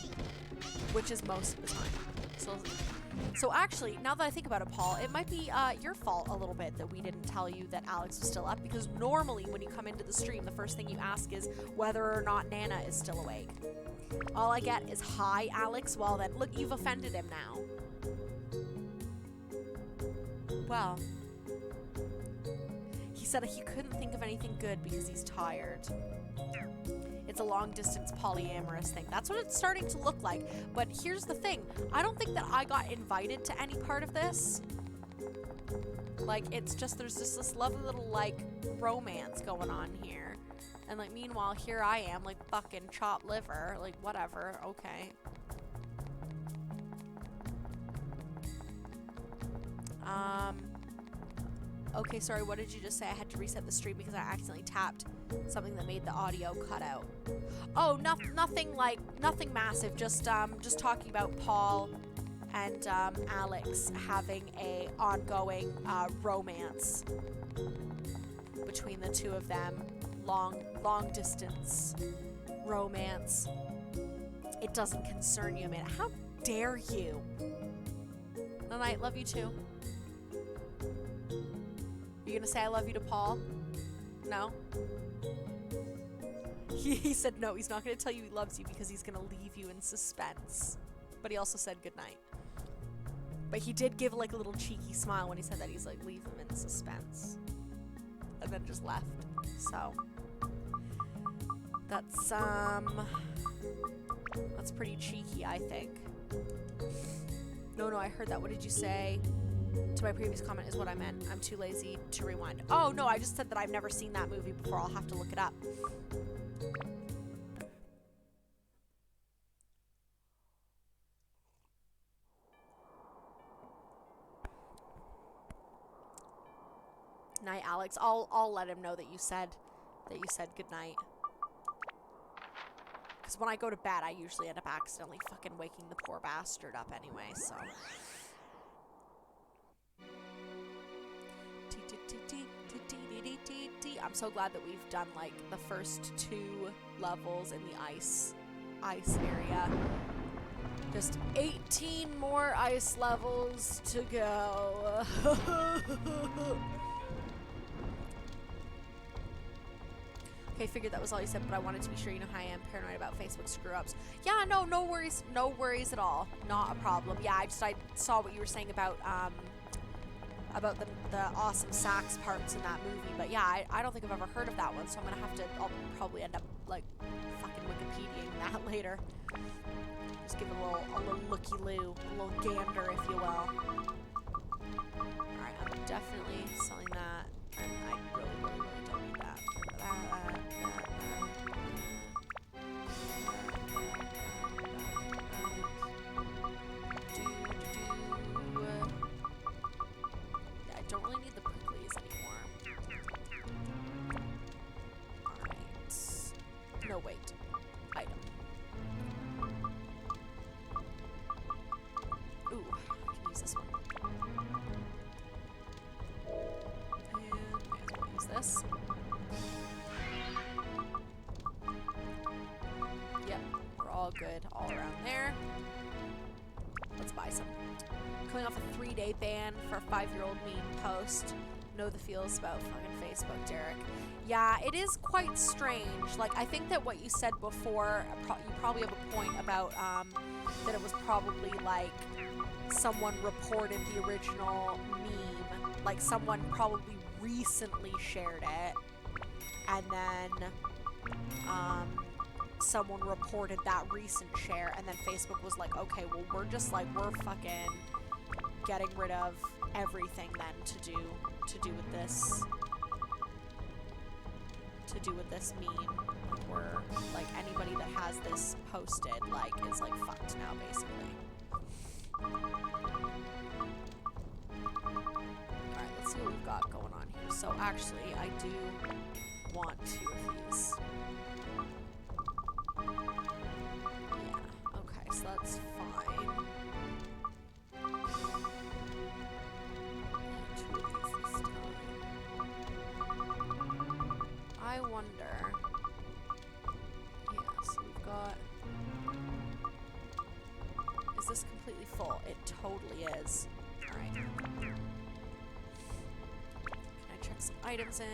[SPEAKER 1] which is most of the time. So actually, now that I think about it, Paul, it might be your fault a little bit that we didn't tell you that Alex was still up, because normally when you come into the stream, the first thing you ask is whether or not Nana is still awake. All I get is, hi, Alex. Well then, look, you've offended him now. Well, he said he couldn't think of anything good because he's tired. It's a long-distance polyamorous thing. That's what it's starting to look like. But here's the thing. I don't think that I got invited to any part of this. Like, it's just, there's just this lovely little, like, romance going on here. And, like, meanwhile, here I am, like, fucking chopped liver. Like, whatever. Okay. Okay, sorry, what did you just say? I had to reset the stream because I accidentally tapped something that made the audio cut out. Oh, nothing massive. Just talking about Paul and Alex having a ongoing romance between the two of them. Long distance romance. It doesn't concern you, man. How dare you? Good night. Love you too. You gonna say I love you to Paul? No? He said no, he's not gonna tell you he loves you because he's gonna leave you in suspense. But he also said goodnight. But he did give like a little cheeky smile when he said that. He's like, leave him in suspense. And then just left. So that's pretty cheeky, I think. No, I heard that. What did you say? To my previous comment is what I meant. I'm too lazy to rewind. Oh, no, I just said that I've never seen that movie before. I'll have to look it up. Night, Alex. I'll let him know that you said good night. Because when I go to bed, I usually end up accidentally fucking waking the poor bastard up anyway, so... I'm so glad that we've done like the first 2 levels in the ice area. Just 18 more ice levels to go. Okay, figured that was all you said, but I wanted to be sure you know how I am paranoid about Facebook screw-ups. Yeah, no worries at all. Not a problem. Yeah, I saw what you were saying about the awesome sax parts in that movie, but yeah, I don't think I've ever heard of that one, so I'll probably end up like fucking Wikipediaing that later. Just give it a little looky-loo, a little gander, if you will. Alright, I'm definitely selling that, and I really, really, really don't need that. Yeah, I don't really need the pricklies anymore. Alright. No, wait. Item. Ooh, I can use this one. And may as well use this. Yep, we're all good all around there. Let's buy some. Coming off a 3-day ban for a 5-year-old meme post. Know the feels about fucking Facebook, Derek. Yeah, it is quite strange. Like, I think that what you said before, you probably have a point about that it was probably like someone reported the original meme. Like, someone probably recently shared it, and then someone reported that recent share, and then Facebook was like, okay, well, we're fucking getting rid of everything then to do with this meme. Like, we're like, anybody that has this posted like is like fucked now, basically. Alright, let's see what we've got going on here. So actually I do want 2 of these. Yeah, okay, so that's fine. 2 of these this time. I wonder. Yeah, so we've got. Is this completely full? It totally is. Alright. Can I check some items in?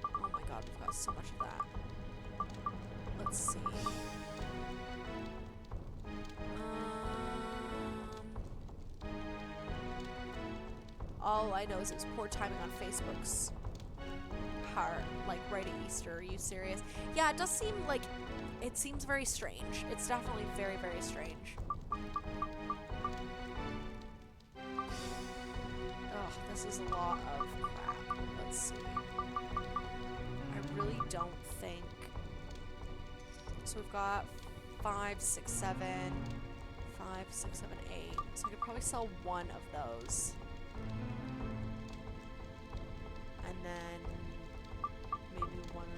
[SPEAKER 1] Oh my god, we've got so much of that. Let's see. All I know is it was poor timing on Facebook's part, like right at Easter. Are you serious? Yeah, it does seem like it seems very strange. It's definitely very, very strange. Oh, this is a lot of crap. Let's see. I really don't think. So we've got 5, 6, 7, 5, 6, 7, 8. So I could probably sell 1 of those. And then maybe 1 of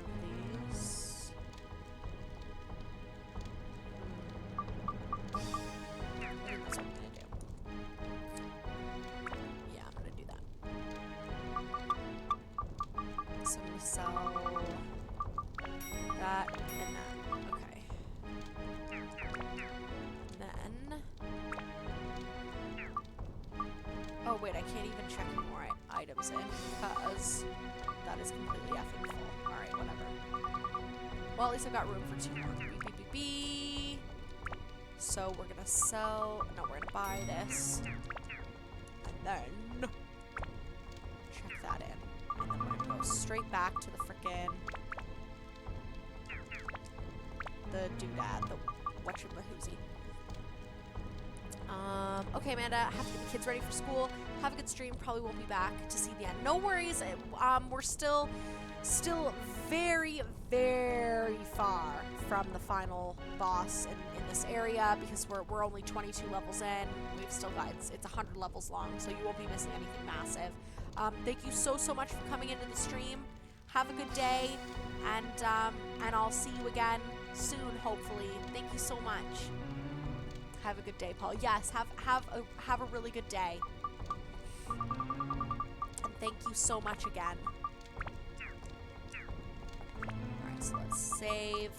[SPEAKER 1] these. I think that's what I'm gonna do. Yeah, I'm gonna do that. So I'm gonna sell that and that. Okay. Then. Oh wait, I can't even check any more items in because that is completely effing full. Alright, whatever. Well, at least I've got room for 2 more. B. So we're gonna sell. No, we're gonna buy this. And then check that in. And then we're gonna go straight back to the frickin' the doodad, the whatchamahoozy. Okay, Amanda, I have to get the kids ready for school. Have a good stream. Probably won't be back to see the end. No worries. We're still very, very far from the final boss in this area because we're only 22 levels in. We've still got it's 100 levels long, so you won't be missing anything massive. Thank you so much for coming into the stream. Have a good day, and I'll see you again soon, hopefully. Thank you so much. Have a good day, Paul. Yes, have a really good day. And thank you so much again. Alright, so let's save.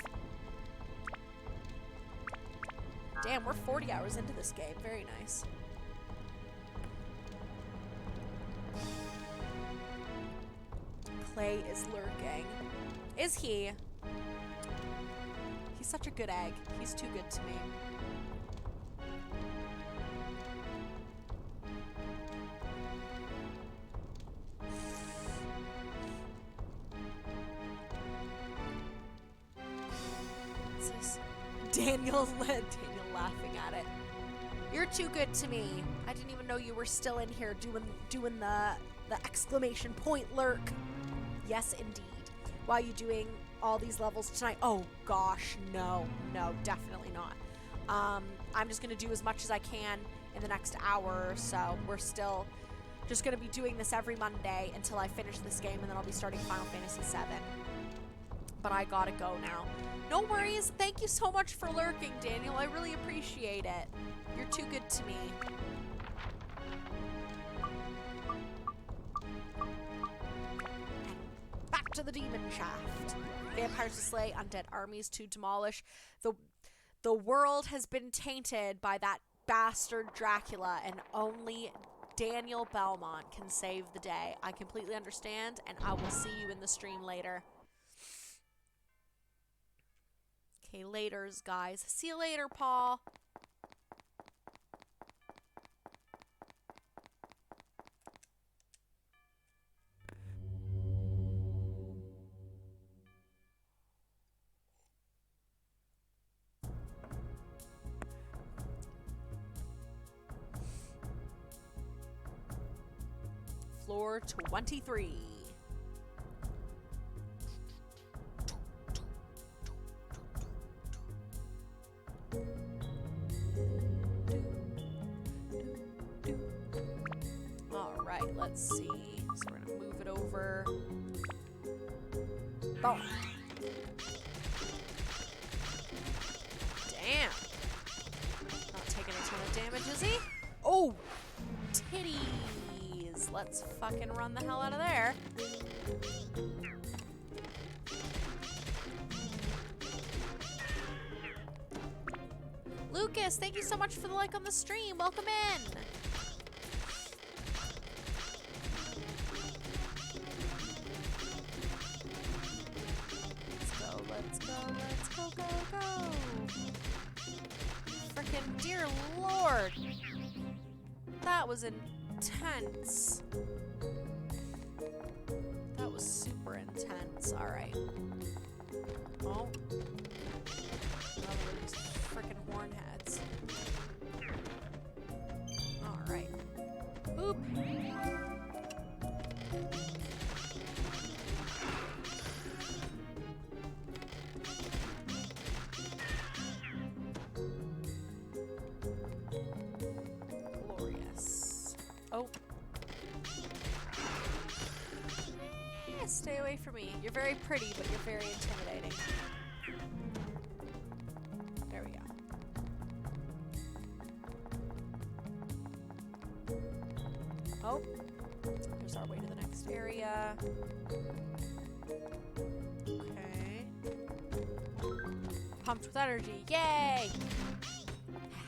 [SPEAKER 1] Damn, we're 40 hours into this game. Very nice. Clay is lurking. Is he? He's such a good egg. He's too good to me. Daniel laughing at it. You're too good to me. I didn't even know you were still in here doing the exclamation point lurk. Yes, indeed. Why are you doing all these levels tonight? Oh gosh, no, definitely not. I'm just gonna do as much as I can in the next hour or so. We're still just gonna be doing this every Monday until I finish this game, and then I'll be starting Final Fantasy VII. But I gotta go now. No worries. Thank you so much for lurking, Daniel. I really appreciate it. You're too good to me. And back to the demon shaft. Vampires to slay, undead armies to demolish. The world has been tainted by that bastard Dracula, and only Daniel Belmont can save the day. I completely understand, and I will see you in the stream later. Okay, laters, guys. See you later, Paul. Floor 23. Alright, let's see. So we're gonna move it over. Boom. Damn. Not taking a ton of damage, is he? Oh! Titties! Let's fucking run the hell out of there. Lucas, thank you so much for the like on the stream. Welcome in. Go. Frickin' dear Lord. That was intense. That was super intense. Alright. Oh. Another of these frickin' horn heads. Alright. Boop. Oh. Stay away from me. You're very pretty, but you're very intimidating. There we go. Oh. Here's our way to the next area. Okay. Pumped with energy. Yay!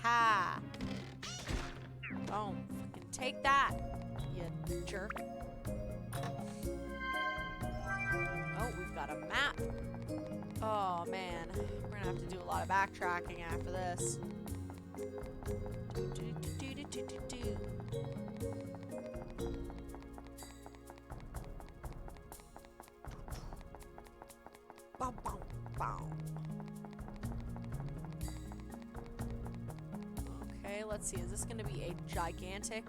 [SPEAKER 1] Ha! Boom. Take that, you jerk. Oh, we've got a map. Oh, man. We're gonna have to do a lot of backtracking after this. Bow, bow, bow. Okay, let's see. Is this going to be a gigantic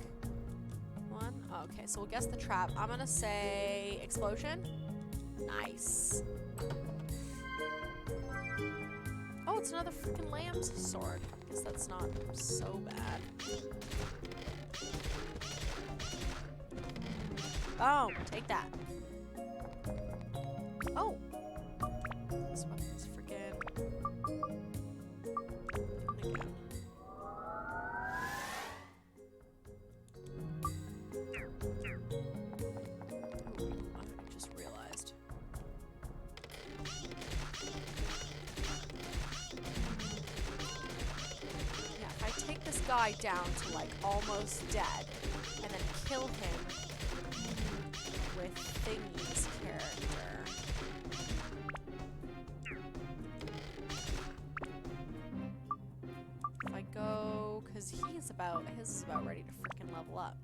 [SPEAKER 1] one? Okay, so we'll guess the trap. I'm going to say explosion. Nice. Oh, it's another freaking lamb's sword. Guess that's not so bad. Boom. Take that. Oh. This weapon's freaking... Again. Guy down to like almost dead and then kill him with Thingy's character. If I go, because his is about ready to freaking level up.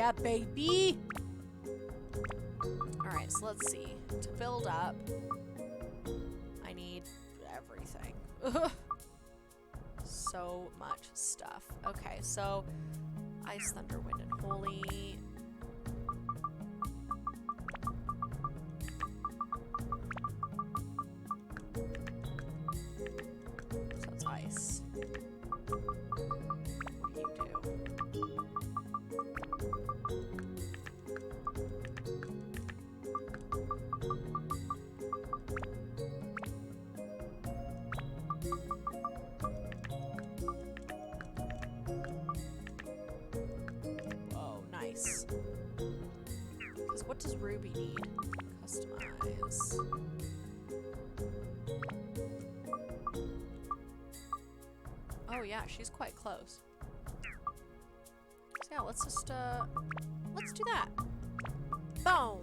[SPEAKER 1] Yeah, baby! Alright, so let's see. To build up, I need everything. So much stuff. Okay, so Ice, Thunder, Wind, and Holy. So it's Ice. What do you do? Whoa, nice. Because what does Ruby need? Customize. Oh yeah, she's quite close. So yeah, let's just let's do that. Boom.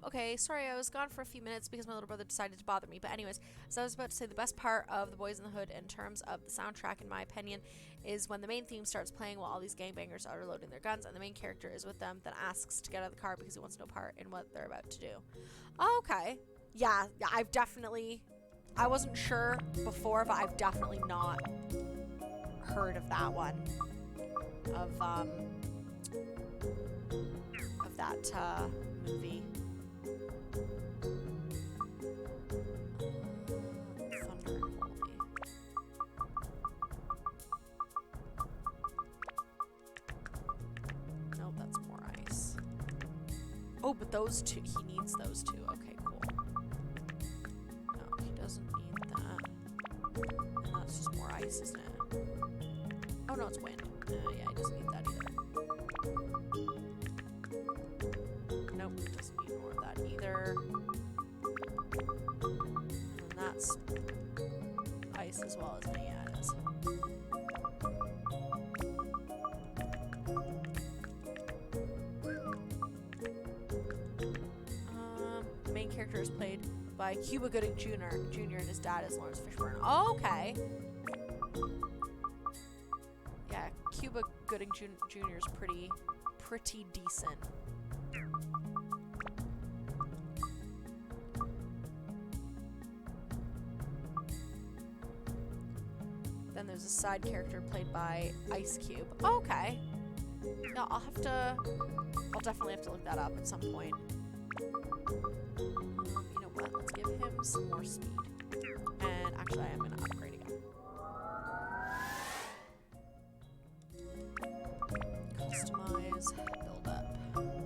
[SPEAKER 1] Okay, sorry, I was gone for a few minutes because my little brother decided to bother me. But anyways, as I was about to say, the best part of The Boys in the Hood in terms of the soundtrack, in my opinion, is when the main theme starts playing while all these gangbangers are loading their guns and the main character is with them, then asks to get out of the car because he wants no part in what they're about to do. Oh, okay. Yeah, I've definitely... I wasn't sure before, but I've definitely not heard of that one. Of that, movie. Thunder and Holy. Nope, that's more ice. Oh, but those two, he needs those two. Okay, cool. No, he doesn't need that. And that's just more ice, isn't it? Oh no, it's wind. Yeah, he doesn't need that either. Nope, doesn't need more of that either. And that's ice as well, isn't it? Yeah, it is. The main character is played by Cuba Gooding Jr. And his dad is Lawrence Fishburne. Oh, okay. Yeah, Cuba Gooding Jr. is pretty decent. Then there's a side character played by Ice Cube. Oh, okay. Yeah, I'll definitely have to look that up at some point. You know what? Let's give him some more speed. And actually, I am going to upgrade again. Customize, build up. Okay,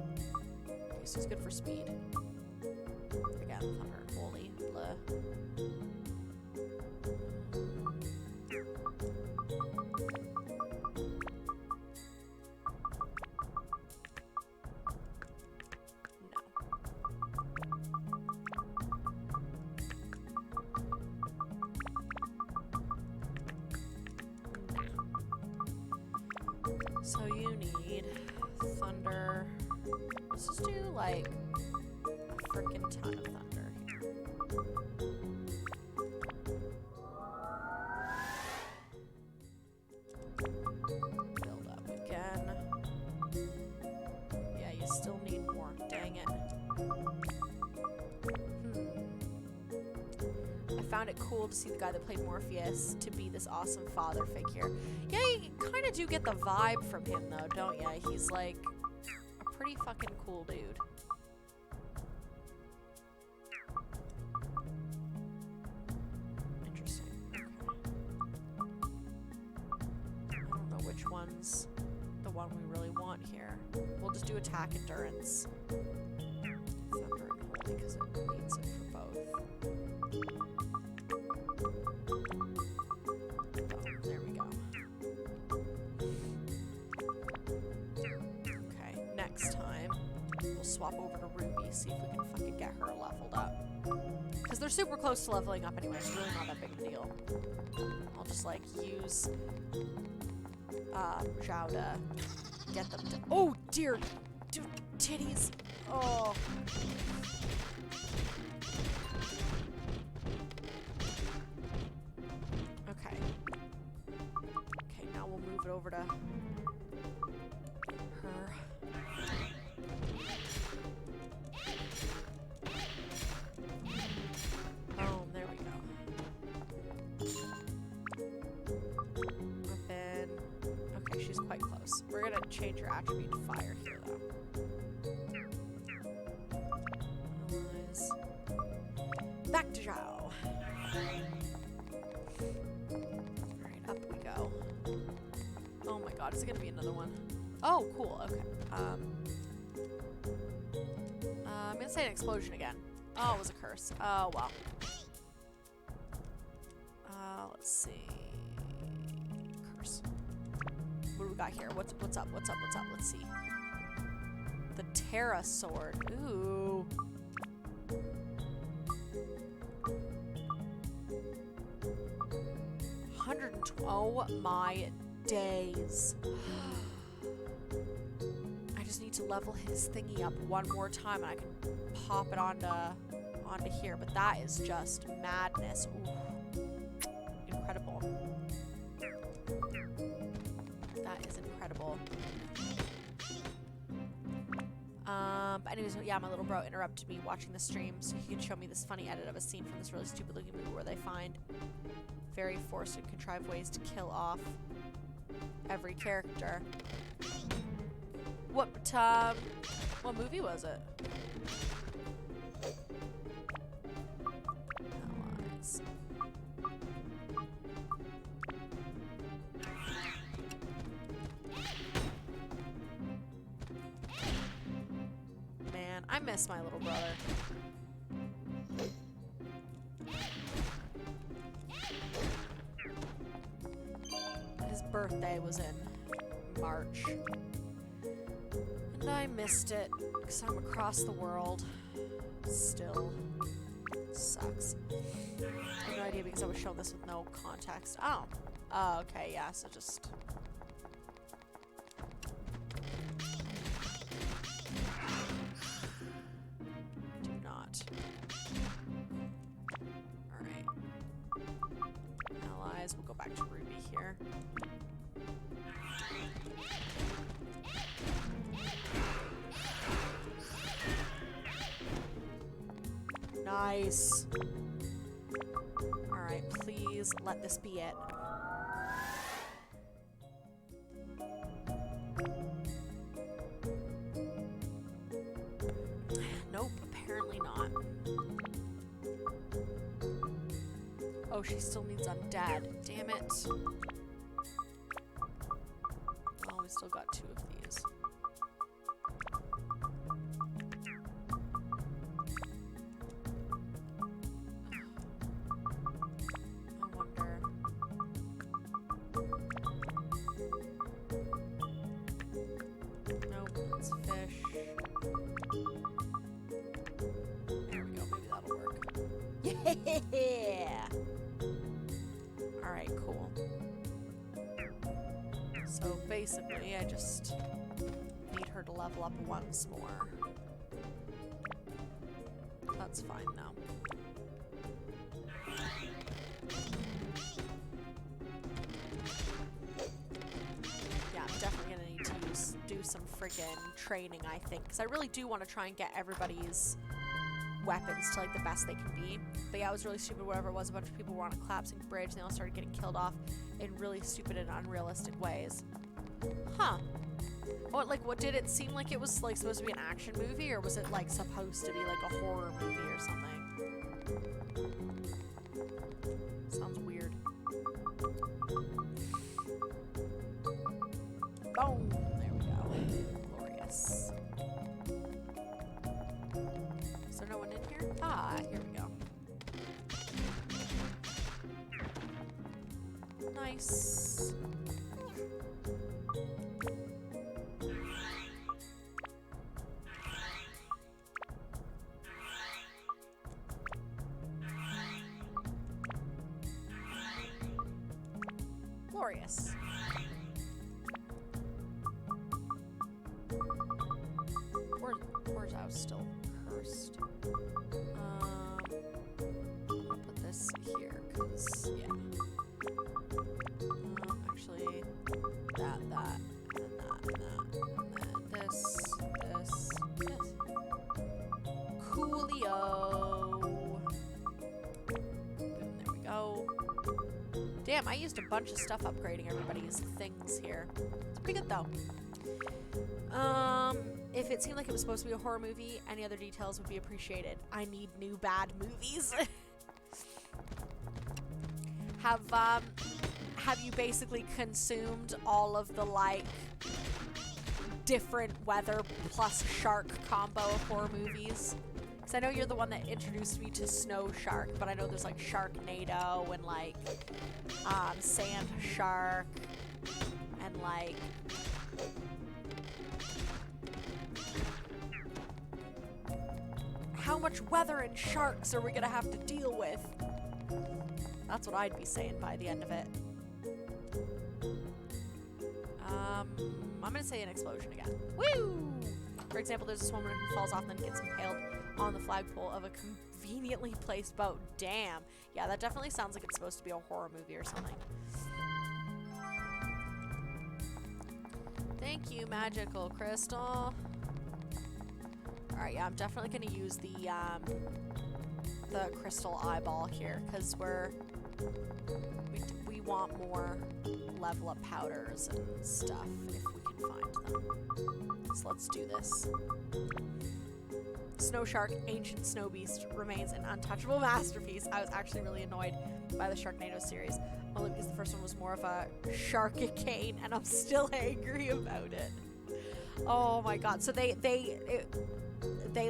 [SPEAKER 1] so he's good for speed. Again, Thunder and Holy. Blah. So you need thunder. Let's just do like a freaking ton of thunder here. Build up again. Yeah, you still need more. Dang it. I found it cool to see the guy that played Morpheus to be this awesome father figure. Yeah, you kind of do get the vibe from him though, don't ya? He's like a pretty fucking cool dude. Interesting. Okay. I don't know which one's the one we really want here. We'll just do attack endurance. Thunder and Holy because it needs it for both. There we go. Okay, next time we'll swap over to Ruby, see if we can fucking get her leveled up. Because they're super close to leveling up anyway, it's really not that big of a deal. I'll just like use Zhao to get them to— oh dear! Dude, titties! Oh. Okay, now we'll move it over to her. Oh, there we go. Weapon. Okay, she's quite close. We're gonna change her attribute to fire here, though. Otherwise, back to Zhao. Alright, up we go. Oh my god, is it gonna be another one? Oh, cool, okay. I'm gonna say an explosion again. Oh, it was a curse. Oh, well. Let's see. Curse. What do we got here? What's up? What's up? What's up? Let's see. The Terra Sword. Ooh. Oh my days. I just need to level his thingy up one more time and I can pop it onto here, but that is just madness. Ooh. Incredible. That is incredible. But anyways, yeah, my little bro interrupted me watching the stream so he could show me this funny edit of a scene from this really stupid looking movie where they find very forced and contrived ways to kill off every character. What movie was it? Allies. Man, I miss my little brother. His birthday was in March. And I missed it because I'm across the world. Still. Sucks. I have no idea because I was shown this with no context. Oh. Oh, okay, yeah, so just... Do not. Alright. Allies, we'll go back to Ruby here. Nice. Alright, please let this be it. Nope, apparently not. Oh, she still needs undead. Damn it. Well, we still got 2 of these. Yeah! Alright, cool. So basically, I just need her to level up once more. That's fine now. Yeah, I'm definitely gonna need to do some friggin' training, I think. Because I really do want to try and get everybody's weapons to like the best they can be. But yeah, it was really stupid. Whatever it was, a bunch of people were on a collapsing bridge and they all started getting killed off in really stupid and unrealistic ways. Huh. What did it seem like? It was like supposed to be an action movie, or was it like supposed to be like a horror movie or something? Sounds weird. Boom! There we go. Glorious. Is there no one in here? Ah, here we go. Nice. Glorious. Where's I was still cursed. I'll put this here, because, yeah. Actually, that. Damn, I used a bunch of stuff upgrading everybody's things here. It's pretty good though. If it seemed like it was supposed to be a horror movie, any other details would be appreciated. I need new bad movies. Have you basically consumed all of the, like, different weather plus shark combo of horror movies? Because I know you're the one that introduced me to Snow Shark, but I know there's, like, Sharknado and, like, Sand Shark and, like... How much weather and sharks are we gonna have to deal with? That's what I'd be saying by the end of it. I'm gonna say an explosion again. Woo! For example, there's this woman who falls off and then gets impaled on the flagpole of a conveniently placed boat. Damn. Yeah, that definitely sounds like it's supposed to be a horror movie or something. Thank you, Magical Crystal. Alright, yeah, I'm definitely gonna use the crystal eyeball here, because we want more level up powders and stuff if we can find them. So let's do this. Snow Shark, Ancient Snow Beast, remains an untouchable masterpiece. I was actually really annoyed by the Sharknado series, only because the first one was more of a sharkicane, and I'm still angry about it. Oh my god. So they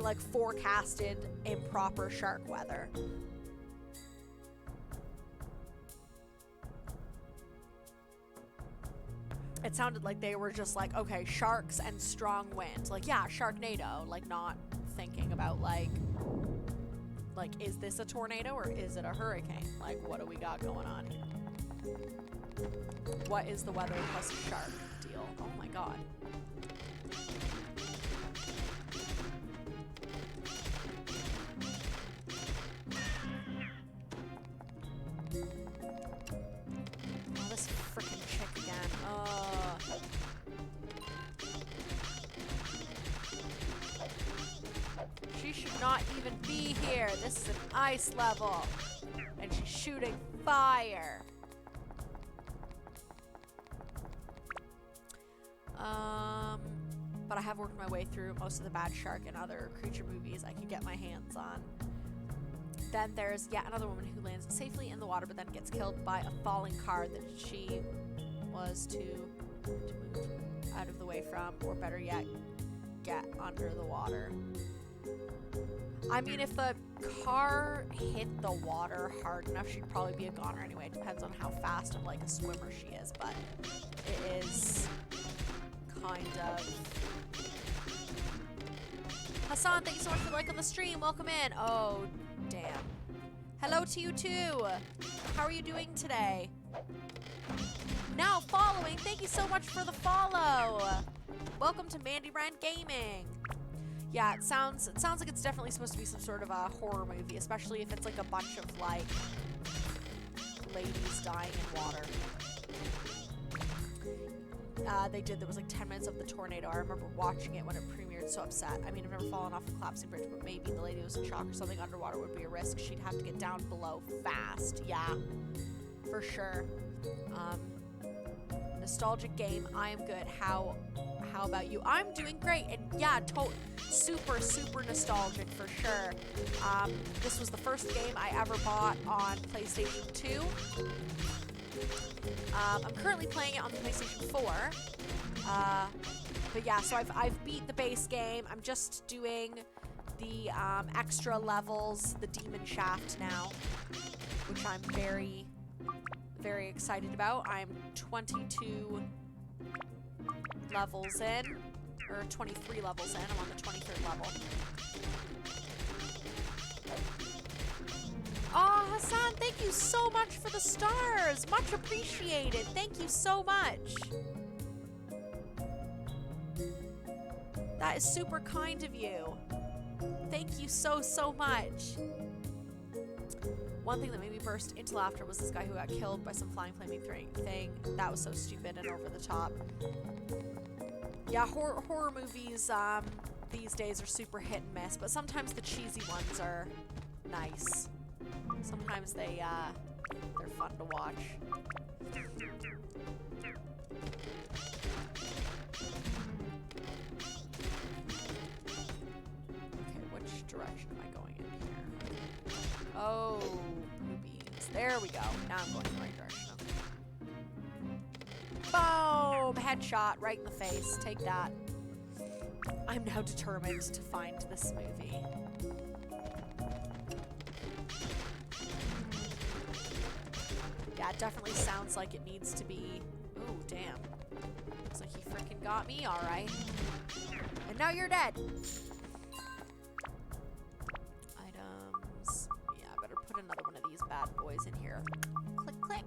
[SPEAKER 1] like forecasted improper shark weather. It sounded like they were just like, okay, sharks and strong wind. Like, yeah, Sharknado. Like, not thinking about, like, is this a tornado or is it a hurricane? Like, what do we got going on here? What is the weather plus shark deal? Oh my god. Oh, this frickin' chick again. She should not even be here. This is an ice level. And she's shooting fire. But I have worked my way through most of the bad shark and other creature movies I could get my hands on. Then there's yet another woman who lands safely in the water but then gets killed by a falling car that she was to move out of the way from, or better yet, get under the water. I mean, if the car hit the water hard enough, she'd probably be a goner anyway. It depends on how fast of, like, a swimmer she is, but it is kind of... Hassan, thank you so much for the like on the stream. Welcome in. Oh, damn. Hello to you, too. How are you doing today? Now following. Thank you so much for the follow. Welcome to Mandy Brand Gaming. Yeah, it sounds like it's definitely supposed to be some sort of a horror movie, especially if it's like a bunch of, like, ladies dying in water. There was like 10 minutes of the tornado. I remember watching it when it premiered, so upset. I mean, I've never fallen off a collapsing bridge, but maybe the lady was in shock or something underwater would be a risk. She'd have to get down below fast. Yeah, for sure. Nostalgic game. I am good. How about you? I'm doing great, and yeah, super nostalgic for sure. This was the first game I ever bought on PlayStation 2. I'm currently playing it on the PlayStation 4. But yeah, so I've beat the base game. I'm just doing the extra levels, the Demon Shaft now, which I'm very, very excited about. I'm 22 levels in, or 23 levels in. I'm on the 23rd level. Oh, Hassan, thank you so much for the stars. Much appreciated. Thank you so much. That is super kind of you. Thank you so much. One thing that made me burst into laughter was this guy who got killed by some flying flaming thing. That was so stupid and over the top. Yeah, horror movies these days are super hit and miss, but sometimes the cheesy ones are nice. Sometimes they're They're fun to watch. Okay, which direction am I going in here? Oh, boobies. There we go. Now I'm going in the right direction. Boom! Headshot right in the face. Take that. I'm now determined to find this movie. Yeah, it definitely sounds like it needs to be... Oh, damn. Looks like he freaking got me, alright. And now you're dead! Items... Yeah, I better put another one of these bad boys in here. Click, click!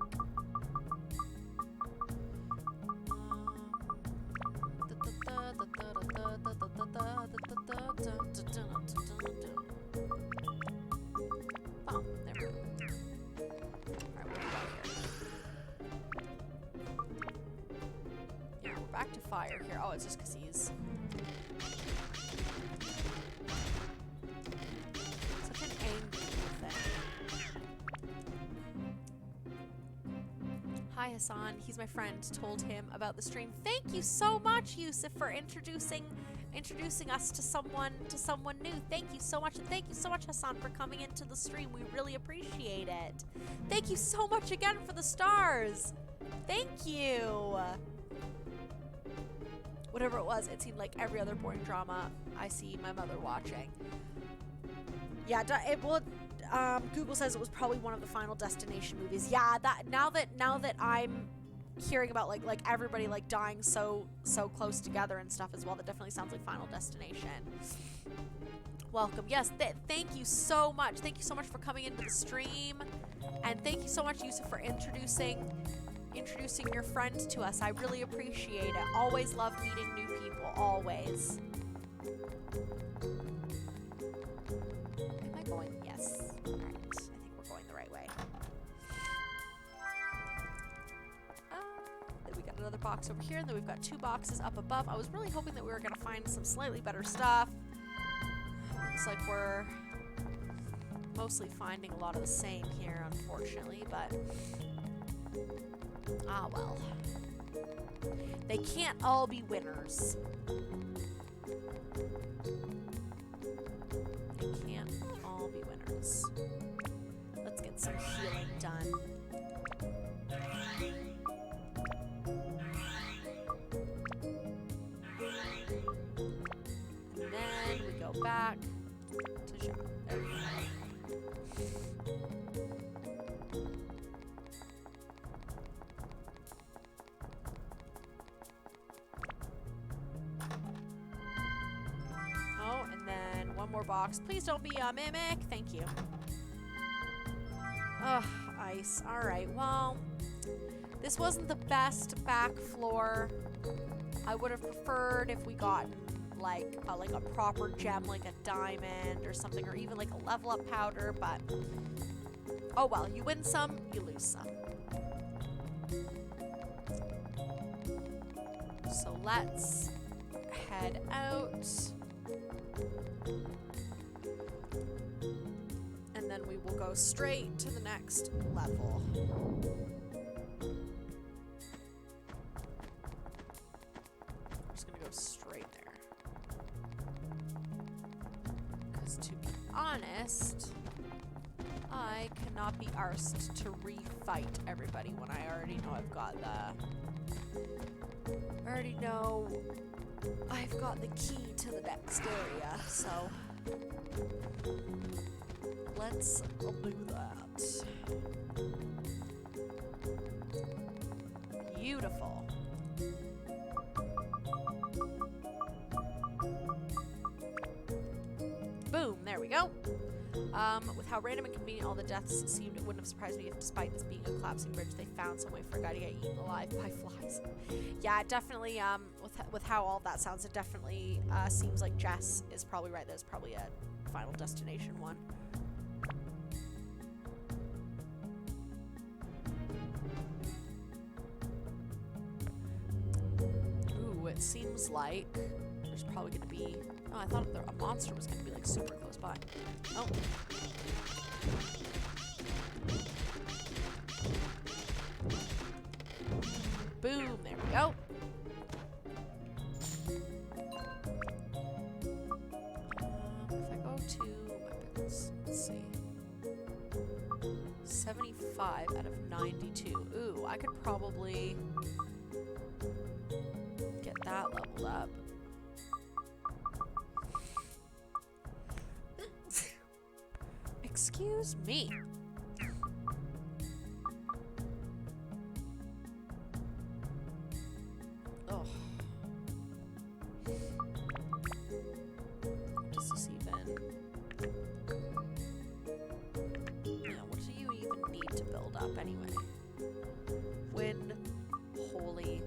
[SPEAKER 1] Oh, there we go. Alright, what do we got here? Yeah, we're back to fire here. Oh, it's just because he's... such an angry thing. Hi, Hassan. He's my friend. Told him about the stream. Thank you so much, Yusuf, for introducing us to someone new. Thank you so much, and thank you so much, Hassan, for coming into the stream. We really appreciate it. Thank you so much again for the stars. Thank you. Whatever it was, it seemed like every other boring drama I see my mother watching. Yeah, it would. Google says it was probably one of the Final Destination movies. Yeah, that now that I'm hearing about like everybody like dying so close together and stuff as well, that definitely sounds like Final Destination. Welcome. Yes, thank you so much. Thank you so much for coming into the stream, and thank you so much, Yusuf, for introducing your friend to us. I really appreciate it. Always love meeting new people. Always. Am I going? Yes. All right. I think we're going the right way. Then we got another box over here, and then we've got 2 boxes up above. I was really hoping that we were gonna find some slightly better stuff. Looks like we're mostly finding a lot of the same here, unfortunately, but ah well. They can't all be winners. They can't all be winners. Let's get some healing done. And then we go back to shop. There we go. Oh, and then one more box. Please don't be a mimic. Thank you. Ugh, ice. Alright, well, this wasn't the best back floor. I would have preferred if we got like a proper gem, like a diamond or something, or even like a level up powder, but oh well, you win some, you lose some. So let's head out. And then we will go straight to the next level. I'm just gonna go straight there. Because to be honest, I cannot be arsed to refight everybody when I already know I've got the key to the next area, so let's do that. Beautiful. Boom, there we go. With how random and convenient all the deaths seemed, it wouldn't have surprised me if, despite this being a collapsing bridge, they found some way for a guy to get eaten alive by flies. Yeah, it definitely, with how all that sounds, it definitely seems like Jess is probably right. There's probably a Final Destination one. Ooh, it seems like there's probably going to be... Oh, I thought a monster was going to be, like, super close by. Oh. go. If I go to weapons, let's see. 75 out of 92. Ooh, I could probably get that leveled up. Excuse me. Oh. What does this even... Yeah, what do you even need to build up anyway? Wind, holy.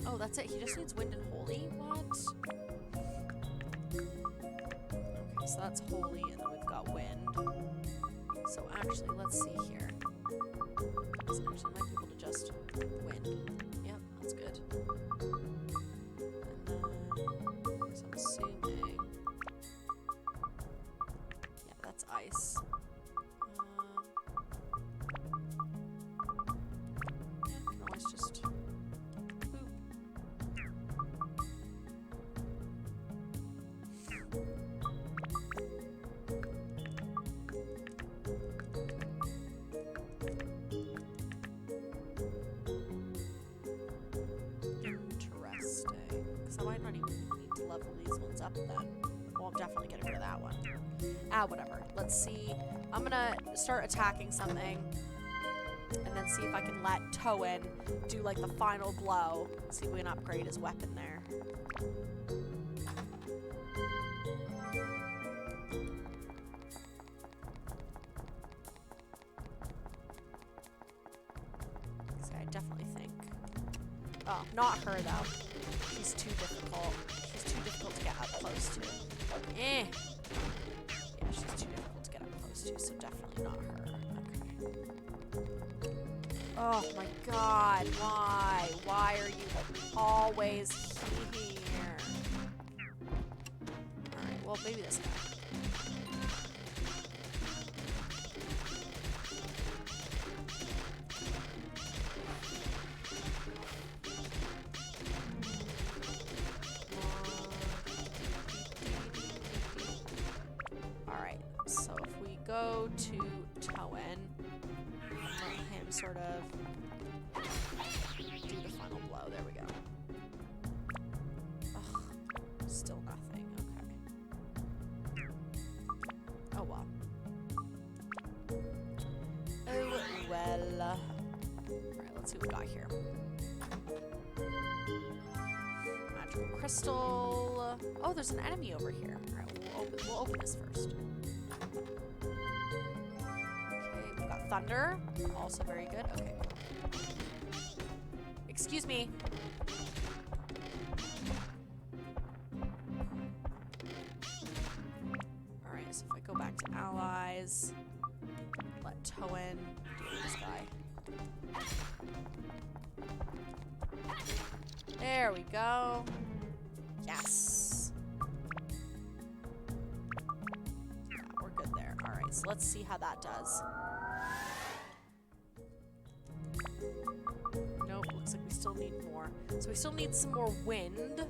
[SPEAKER 1] Oh, that's it. He just needs wind and holy? What? Okay, so that's holy, and then we've got wind. So actually, let's see here. So actually, I might be able to just wind. Yep, that's good. And then, so I'm assuming... Yeah, that's ice. Yeah, I can always just... boop. Interesting. Because I might not even need to level these ones up then. Well, I'm definitely getting rid of that one. Ah, whatever. Let's see. I'm gonna start attacking something. And then see if I can let Toen do like the final blow. See if we can upgrade his weapon there. So I definitely think... Oh, not her though. She's too difficult. She's too difficult to get up close to. Eh. Yeah, she's too difficult to get up close to, so definitely not her. Okay. Oh my god, why? Why are you always here? Alright, well, maybe this guy. Alright, so if we go to Toen, let him sort of do the final blow. There we go. Ugh, still nothing. Okay. Oh well. Oh well. Alright, let's see what we got here. Magical crystal. Oh, there's an enemy over here. Alright, we'll open this first. We've got thunder, also very good. Okay. Excuse me. Alright, so if I go back to allies, let Toen deal with this guy. There we go. Yes. Yeah, we're good there. Alright, so let's see how that does. Nope, looks like we still need more. So we still need some more wind,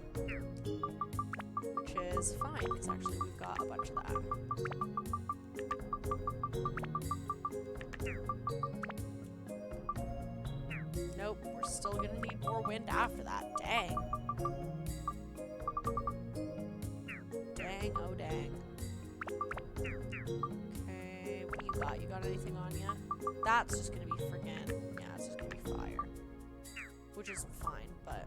[SPEAKER 1] which is fine, because actually we've got a bunch of that. Nope, we're still gonna need more wind after that. Dang. Dang, oh dang. Okay, what do you got? You got anything on ya? That's just gonna be friggin', yeah, it's just gonna be fire. Which is fine, but...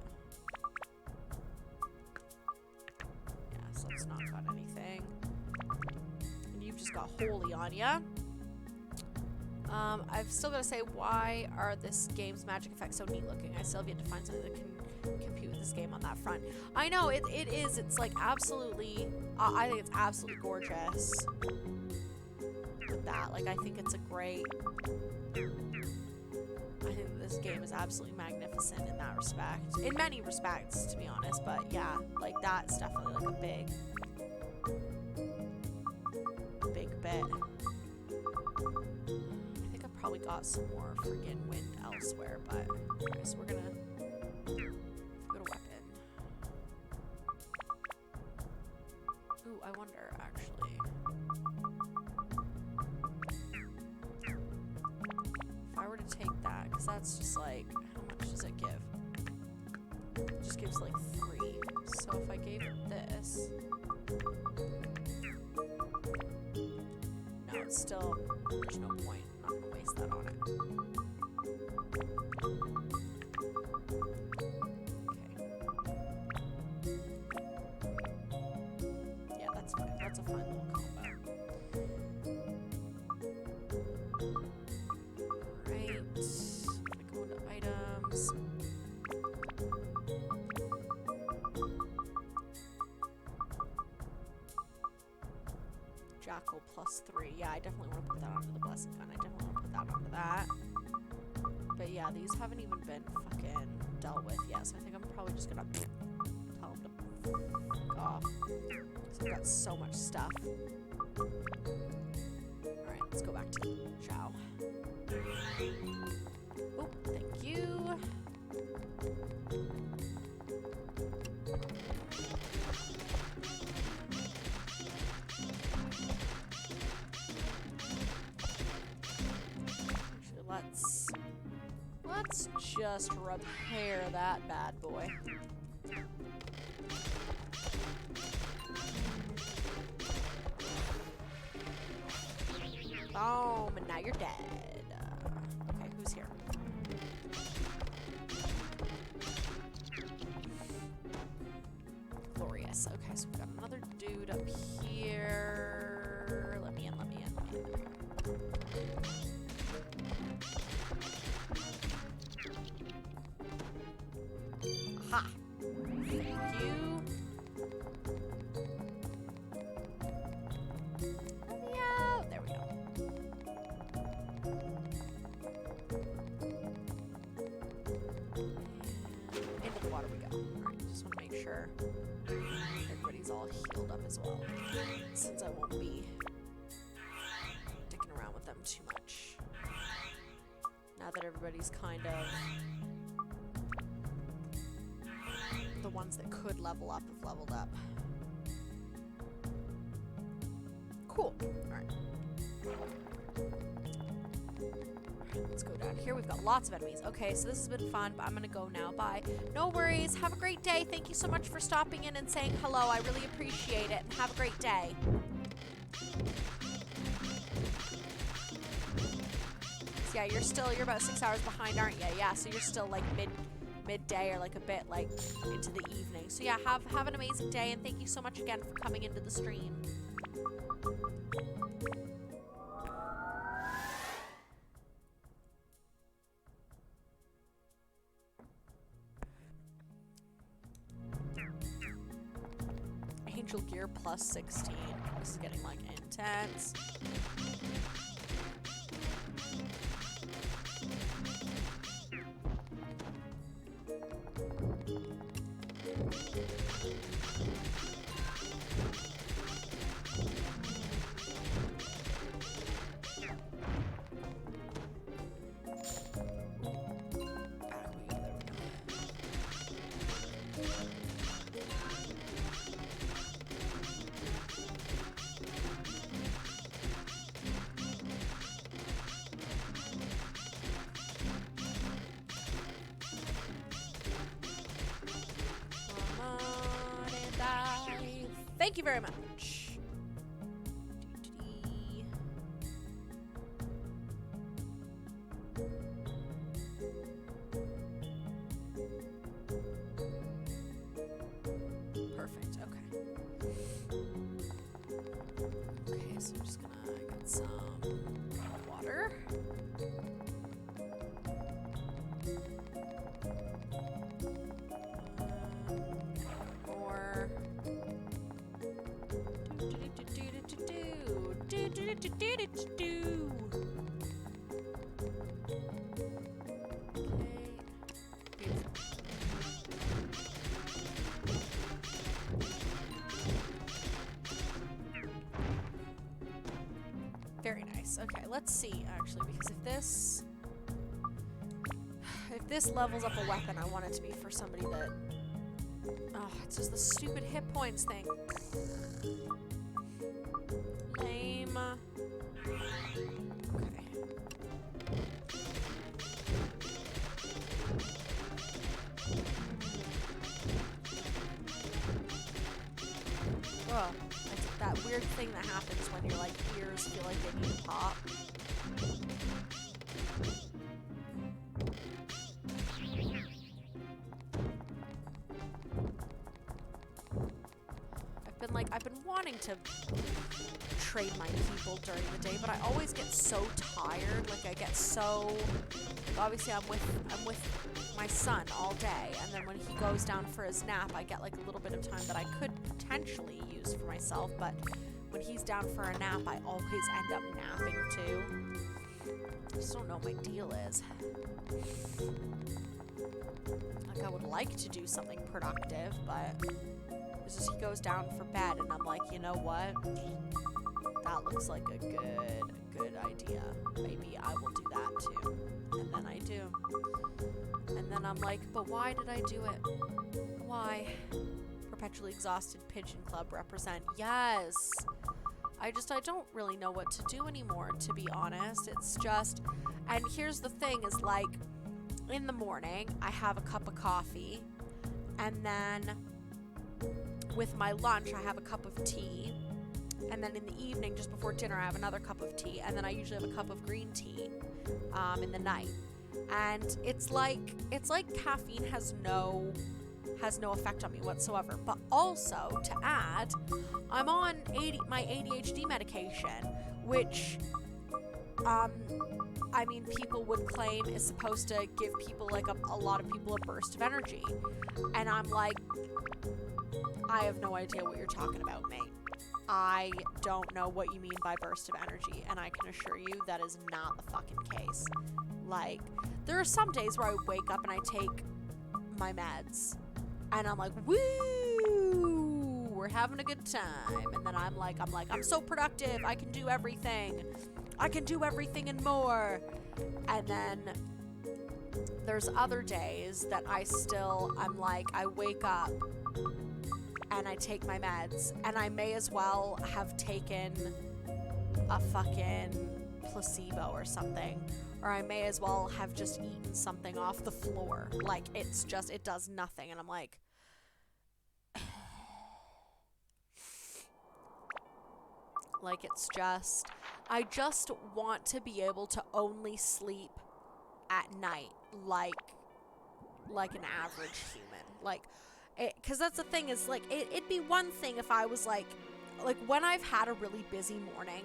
[SPEAKER 1] yeah, so it's not got anything. And you've just got holy on ya. I've still got to say, why are this game's magic effects so neat looking? I still have yet to find something that can compete with this game on that front. I know, it is. It's like absolutely, I think it's absolutely gorgeous with that. Like, I think it's a great, I think this game is absolutely magnificent in that respect. In many respects, to be honest, but yeah, like that's definitely like a big bit. Probably got some more friggin' wind elsewhere, but okay, so we're gonna I wonder, actually. If I were to take that, because that's just like, how much does it give? It just gives like 3. So if I gave it this, no, it's still, there's no point. I'm not gonna waste that on it. Okay. Yeah, that's fine. That's a fine little combo. Alright. I'm gonna go into items. Jackal +3. Yeah, I definitely want to put that onto the blessing gun. I definitely want to put that onto that. But yeah, these haven't even been fucking dealt with yet, so I think I'm probably just gonna tell them to fuck off. Because I've got so much stuff. Alright, let's go back to Chow. Oh, thank you. Let's just repair that bad boy. Boom, and now you're dead. Okay, who's here? Glorious. Okay, so we've got another dude up here. Let me in. Ha! Thank you. Let me out. There we go. Into the water we go. Alright, just want to make sure everybody's all healed up as well, since I won't be dicking around with them too much. Now that everybody's kind of... the ones that could level up have leveled up. Cool. Alright. Let's go down here. We've got lots of enemies. Okay, so this has been fun, but I'm gonna go now. Bye. No worries. Have a great day. Thank you so much for stopping in and saying hello. I really appreciate it. And have a great day. So yeah, you're about 6 hours behind, aren't you? Yeah, so you're still like midday or like a bit like into the evening. So yeah, have an amazing day, and thank you so much again for coming into the stream. Angel gear +16. This is getting like intense. Thank you very much. Perfect, okay. Okay, so I'm just gonna get some water. More. Very nice. Okay, let's see actually, because if this levels up a weapon, I want it to be for somebody that... Oh, it's just the stupid hit points thing. Ugh. It's that weird thing that happens when your, like, ears feel like they need to pop. I've been wanting to trade my people during the day, but I always get so tired. Like, I get so, obviously I'm with my son all day, and then when he goes down for his nap, I get like a little bit of time that I could potentially use for myself, but when he's down for a nap, I always end up napping too. I just don't know what my deal is. Like, I would like to do something productive, but it's just he goes down for bed, and I'm like, you know what? That looks like a good idea. Maybe I will do that too. And then I do. And then I'm like, but why did I do it? Why? Perpetually exhausted pigeon club represent. Yes. I don't really know what to do anymore, to be honest. It's just, and here's the thing is, like, in the morning, I have a cup of coffee, and then with my lunch, I have a cup of tea, and then in the evening, just before dinner, I have another cup of tea, and then I usually have a cup of green tea in the night. And it's like caffeine has no effect on me whatsoever. But also, to add, I'm on my ADHD medication, which I mean, people would claim is supposed to give people, like, a lot of people a burst of energy. And I'm like, I have no idea what you're talking about, mate. I don't know what you mean by burst of energy, and I can assure you that is not the fucking case. Like, there are some days where I wake up and I take my meds, and I'm like, woo, we're having a good time. And then I'm like, I'm so productive, I can do everything. I can do everything and more. And then there's other days that I'm like, I wake up and I take my meds, and I may as well have taken a fucking placebo or something, or I may as well have just eaten something off the floor. Like, it does nothing, and I'm like, like, it's just, I just want to be able to only sleep at night like an average human. Like, because that's the thing is, like, it'd be one thing if I was like when I've had a really busy morning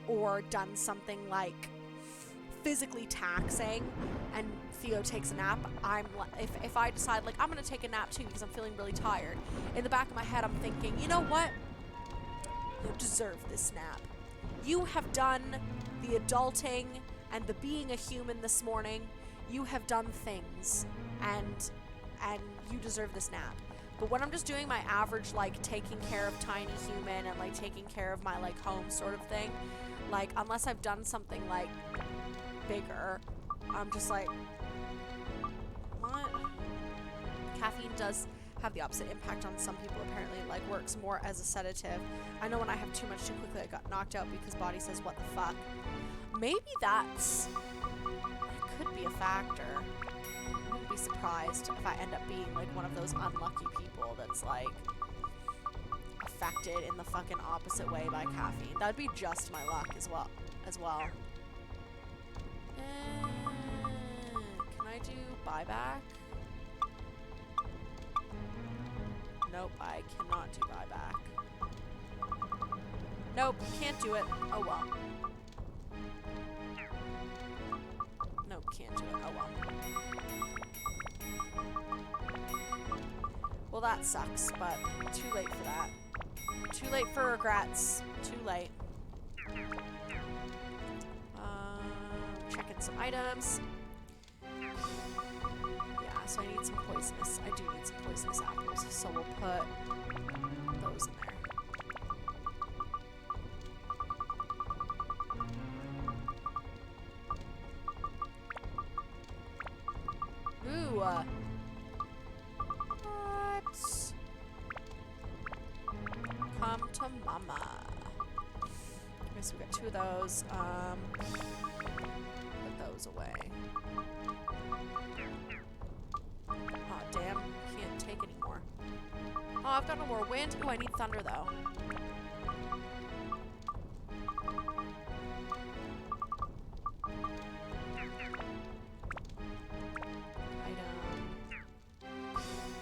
[SPEAKER 1] or done something like physically taxing and Theo takes a nap, I'm like, if I decide like I'm gonna take a nap too because I'm feeling really tired, in the back of my head I'm thinking, you know what, you deserve this nap. You have done the adulting and the being a human this morning. You have done things, and you deserve this nap. But when I'm just doing my average, like, taking care of tiny human and, like, taking care of my, like, home sort of thing, like, unless I've done something, like, bigger, I'm just like, what? Caffeine does have the opposite impact on some people. Apparently, it, like, works more as a sedative. I know when I have too much too quickly, I got knocked out because body says, what the fuck? Maybe that could be a factor. I wouldn't be surprised if I end up being, like, one of those unlucky people that's, like, affected in the fucking opposite way by caffeine. That'd be just my luck as well. Can I do buyback? Nope, I cannot do buyback. Nope, can't do it. Oh well. Nope, can't do it. Oh well. Well, that sucks, but too late for that. Too late for regrets. Too late. Checking some items. Yeah, so I need some poisonous. I do need some poisonous apples, so we'll put those in there. Ooh, what? Come to mama. Okay, so we got 2 of those. Put those away. Oh, damn. Can't take anymore. Oh, I've got no more wind. Ooh, I need thunder, though.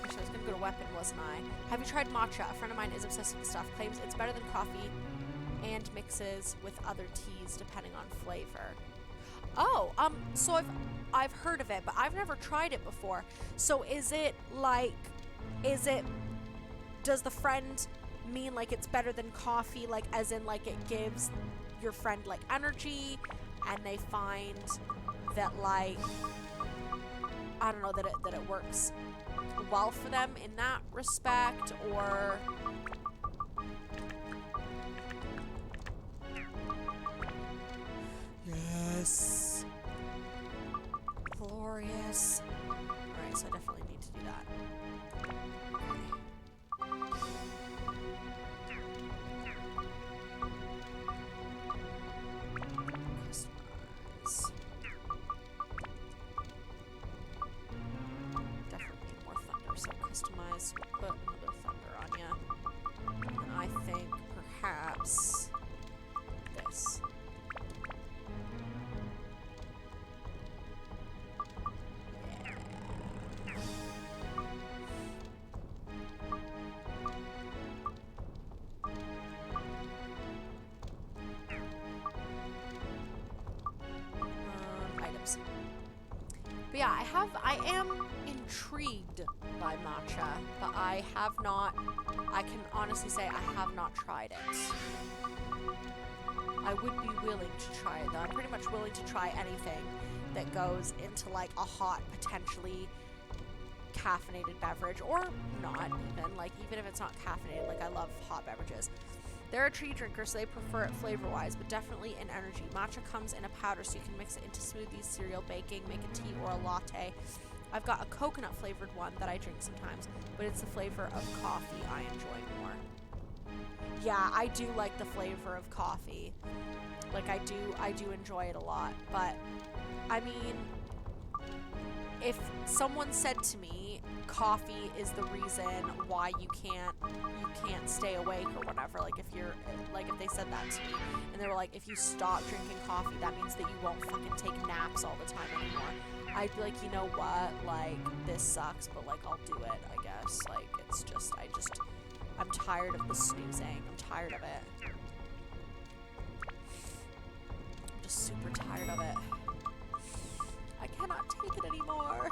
[SPEAKER 1] Actually, I was gonna go to weapon, wasn't I? Have you tried matcha? A friend of mine is obsessed with the stuff. Claims it's better than coffee and mixes with other teas depending on flavor. Oh, so I've heard of it, but I've never tried it before. So is it like, does the friend mean like it's better than coffee, like as in like it gives your friend like energy, and they find that like, I don't know, that it works well for them in that respect, or yes, glorious. Alright, so I definitely need to do that. Customize. Definitely need more thunder, so customize, put another thunder on ya. And I think perhaps this. Items. But yeah, I am intrigued by matcha, but I can honestly say I have not tried it. I would be willing to try it though. I'm pretty much willing to try anything that goes into like a hot, potentially caffeinated beverage, or not even, like even if it's not caffeinated, like I love hot beverages. They're a tea drinker, so they prefer it flavor-wise, but definitely in energy. Matcha comes in a powder, so you can mix it into smoothies, cereal, baking, make a tea or a latte. I've got a coconut-flavored one that I drink sometimes, but it's the flavor of coffee I enjoy more. Yeah, I do like the flavor of coffee. Like, I do enjoy it a lot, but, I mean, if someone said to me, coffee is the reason why you can't stay awake or whatever, like if they said that to me and they were like, if you stop drinking coffee, that means that you won't fucking take naps all the time anymore, I'd be like, you know what, like this sucks, but like I'll do it, I guess. Like it's just I'm tired of the snoozing. I'm tired of it. I'm just super tired of it. I cannot take it anymore.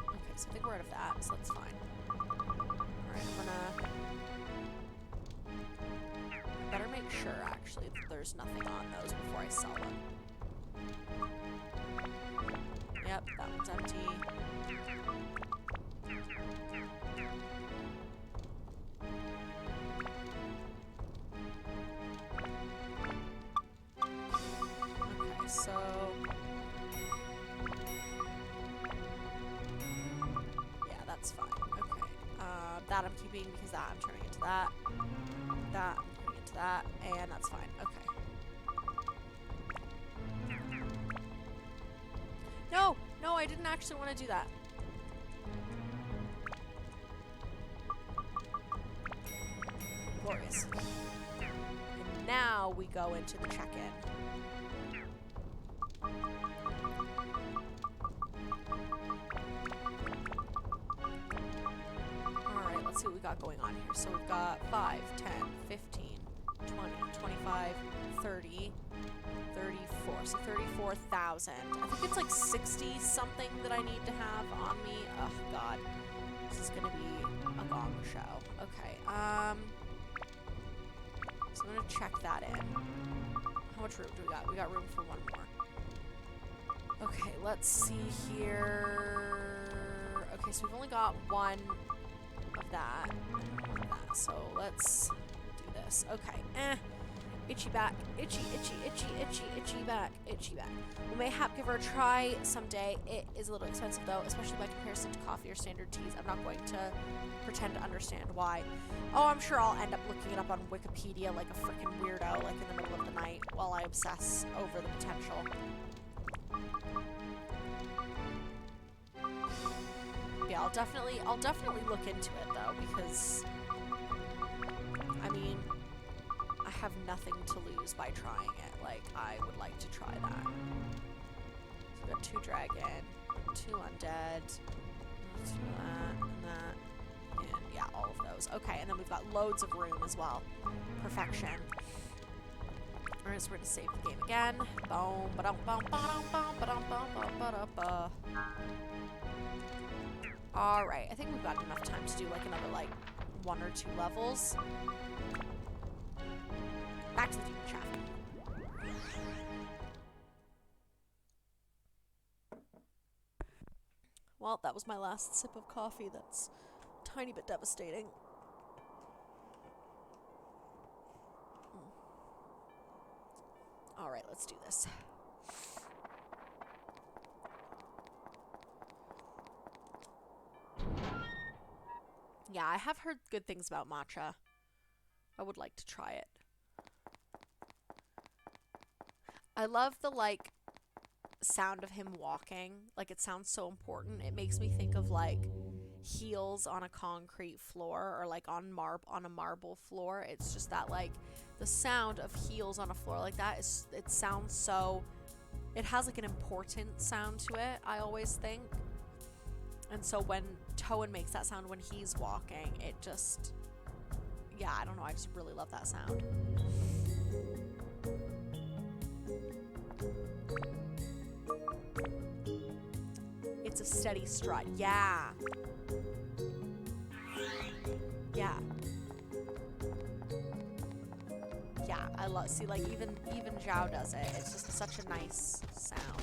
[SPEAKER 1] Okay, so I think we're out of that, so that's fine. Alright, I better make sure, actually, that there's nothing on those before I sell them. Yep, that one's empty. Okay, so... that's fine. Okay. That I'm keeping because that I'm turning into that. That I'm putting into that, and that's fine. Okay. No! No, I didn't actually want to do that. Glorious. And now we go into the check-in. Let's see what we got going on here. So we've got 5, 10, 15, 20, 25, 30, 34. So 34,000. I think it's like 60 something that I need to have on me. Oh god. This is gonna be a gong show. Okay, so I'm gonna check that in. How much room do we got? We got room for one more. Okay, let's see here. Okay, so we've only got one of that. So let's do this. Okay. Itchy back. Itchy, itchy, itchy, itchy, itchy back. Itchy back. We may have give her a try someday. It is a little expensive though, especially by comparison to coffee or standard teas. I'm not going to pretend to understand why. Oh, I'm sure I'll end up looking it up on Wikipedia like a freaking weirdo, like in the middle of the night, while I obsess over the potential. Yeah, I'll definitely look into it though, because I mean, I have nothing to lose by trying it. Like, I would like to try that. So we got 2 dragon, 2 undead, let's do that, and yeah, all of those. Okay, and then we've got loads of room as well. Perfection. Alright, so we're gonna save the game again. Boom, ba-dum, bum, ba-dum, bum, ba-dum, bum, bum, ba-da-ba. Alright, I think we've got enough time to do like another like 1 or 2 levels. Back to the demon shaft. Well, that was my last sip of coffee. That's a tiny bit devastating. Alright, let's do this. Yeah, I have heard good things about matcha. I would like to try it. I love the, like, sound of him walking. Like, it sounds so important. It makes me think of, like, heels on a concrete floor or, like, on a marble floor. It's just that, like, the sound of heels on a floor like that is, it sounds so, it has, like, an important sound to it, I always think. And so when Toan makes that sound when he's walking, it just, yeah, I don't know, I just really love that sound. It's a steady strut. Yeah. Yeah. Yeah, I love, see, like, even Zhao does it. It's just such a nice sound.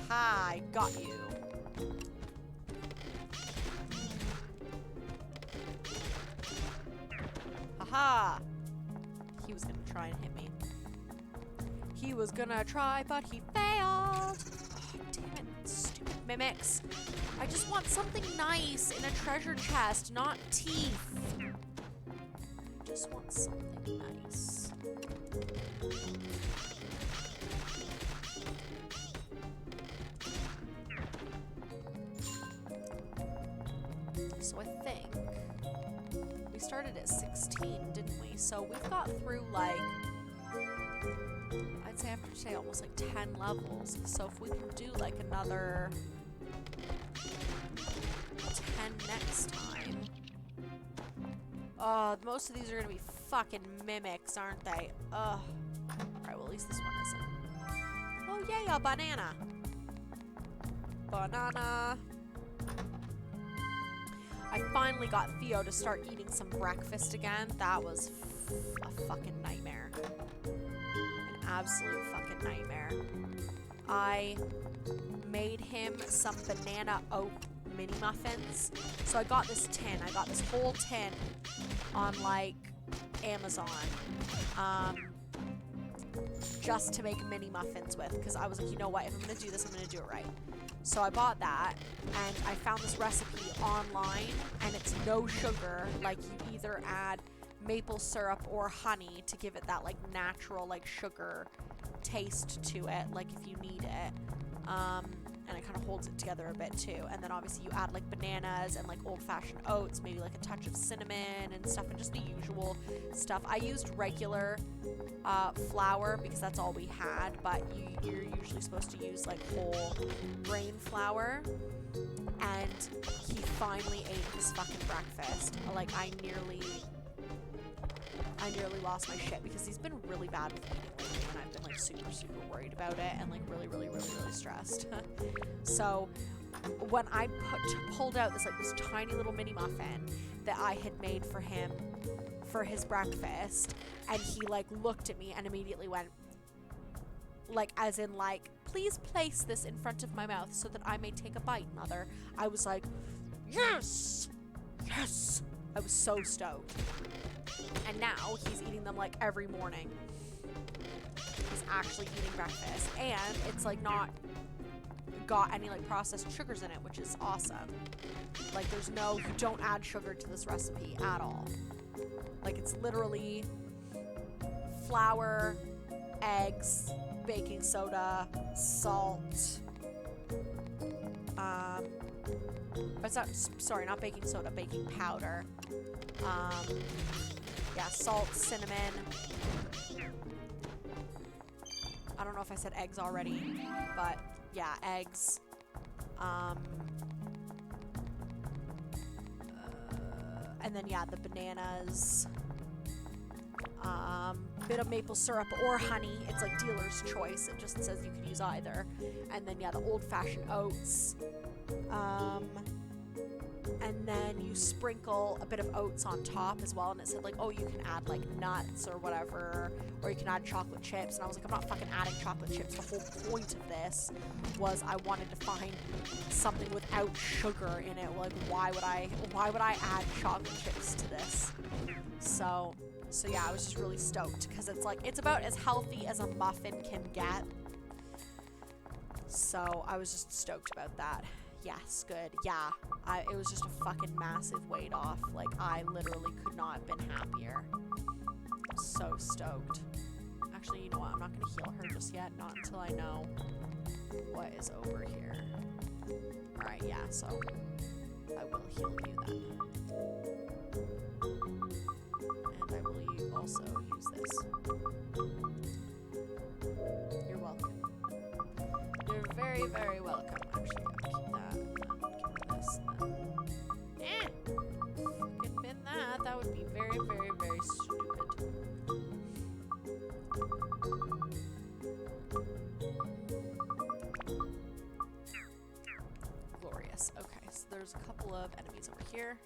[SPEAKER 1] Ha, I got you. Haha! He was gonna try and hit me. He was gonna try, but he failed! Oh, damn it, stupid mimics. I just want something nice in a treasure chest, not teeth. I just want something nice. So I think we started at 16, didn't we? So we've got through, like, I'd say after today almost like 10 levels. So if we can do like another 10 next time. Most of these are gonna be fucking mimics, aren't they? Ugh. Alright, well at least this one isn't. Oh yay, a banana. Banana. I finally got Theo to start eating some breakfast again. That was a fucking nightmare. An absolute fucking nightmare. I made him some banana oat mini muffins. So I got this tin. I got this whole tin on, like, Amazon. Just to make mini muffins with. Because I was like, you know what? If I'm going to do this, I'm going to do it right. So I bought that, and I found this recipe online, and it's no sugar. Like, you either add maple syrup or honey to give it that, like, natural, like, sugar taste to it, like, if you need it. And it kind of holds it together a bit, too. And then, obviously, you add, like, bananas and, like, old-fashioned oats, maybe, like, a touch of cinnamon and stuff, and just the usual stuff. I used regular flour because that's all we had, but you're usually supposed to use, like, whole grain flour. And he finally ate his fucking breakfast. Like, I nearly lost my shit because he's been really bad with eating lately, and I've been, like, super, super worried about it and, like, really, really, really, really stressed. So when I pulled out this tiny little mini muffin that I had made for him for his breakfast, and he, like, looked at me and immediately went, like, as in, like, please place this in front of my mouth so that I may take a bite, mother. I was like, yes! Yes! I was so stoked. And now he's eating them, like, every morning. He's actually eating breakfast. And it's, like, not got any, like, processed sugars in it, which is awesome. Like, you don't add sugar to this recipe at all. Like, it's literally flour, eggs, baking soda, salt. It's not, sorry, not baking soda, baking powder. Yeah, salt, cinnamon. I don't know if I said eggs already, but yeah, eggs. And then yeah, the bananas. Bit of maple syrup or honey. It's like dealer's choice. It just says you can use either. And then yeah, the old-fashioned oats. And then you sprinkle a bit of oats on top as well, and it said like, oh, you can add like nuts or whatever, or you can add chocolate chips. And I was like, I'm not fucking adding chocolate chips. The whole point of this was I wanted to find something without sugar in it. Like, why would I add chocolate chips to this? So yeah, I was just really stoked because it's like, it's about as healthy as a muffin can get. So I was just stoked about that. Yes, good. Yeah, it was just a fucking massive weight off. Like, I literally could not have been happier. So stoked. Actually, you know what? I'm not going to heal her just yet. Not until I know what is over here. Alright, yeah, so I will heal you then. And I will also use this. You're welcome. You're very, very welcome. Actually, I'll keep that. Give her this then. Fucking bin that. That would be very, very, very stupid. Glorious. Okay, so there's a couple of enemies over here.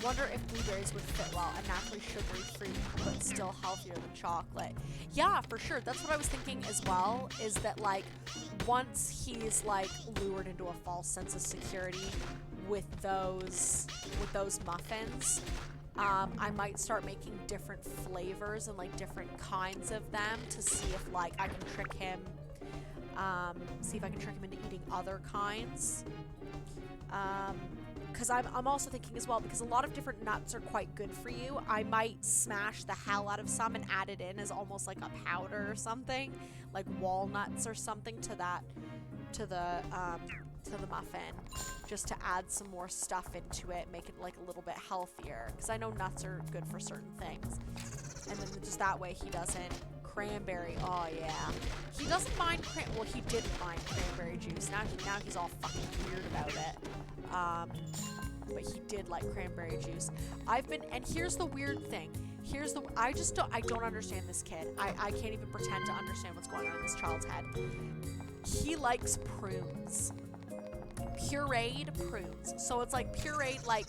[SPEAKER 1] Wonder if blueberries would fit well, a naturally sugary fruit, but still healthier than chocolate. Yeah, for sure. That's what I was thinking as well, is that, like, once he's, like, lured into a false sense of security with those muffins, I might start making different flavors and, like, different kinds of them to see if, like, I can trick him, into eating other kinds. Because I'm also thinking as well, because a lot of different nuts are quite good for you, I might smash the hell out of some and add it in as almost like a powder or something, like walnuts or something to the muffin, just to add some more stuff into it, make it like a little bit healthier, because I know nuts are good for certain things. And then just that way he doesn't. Cranberry, oh yeah. He doesn't mind well, he didn't mind cranberry juice. Now he's all fucking weird about it. But he did like cranberry juice. And here's the weird thing. I don't understand this kid. I can't even pretend to understand what's going on in this child's head. He likes prunes. Pureed prunes. So it's like pureed, like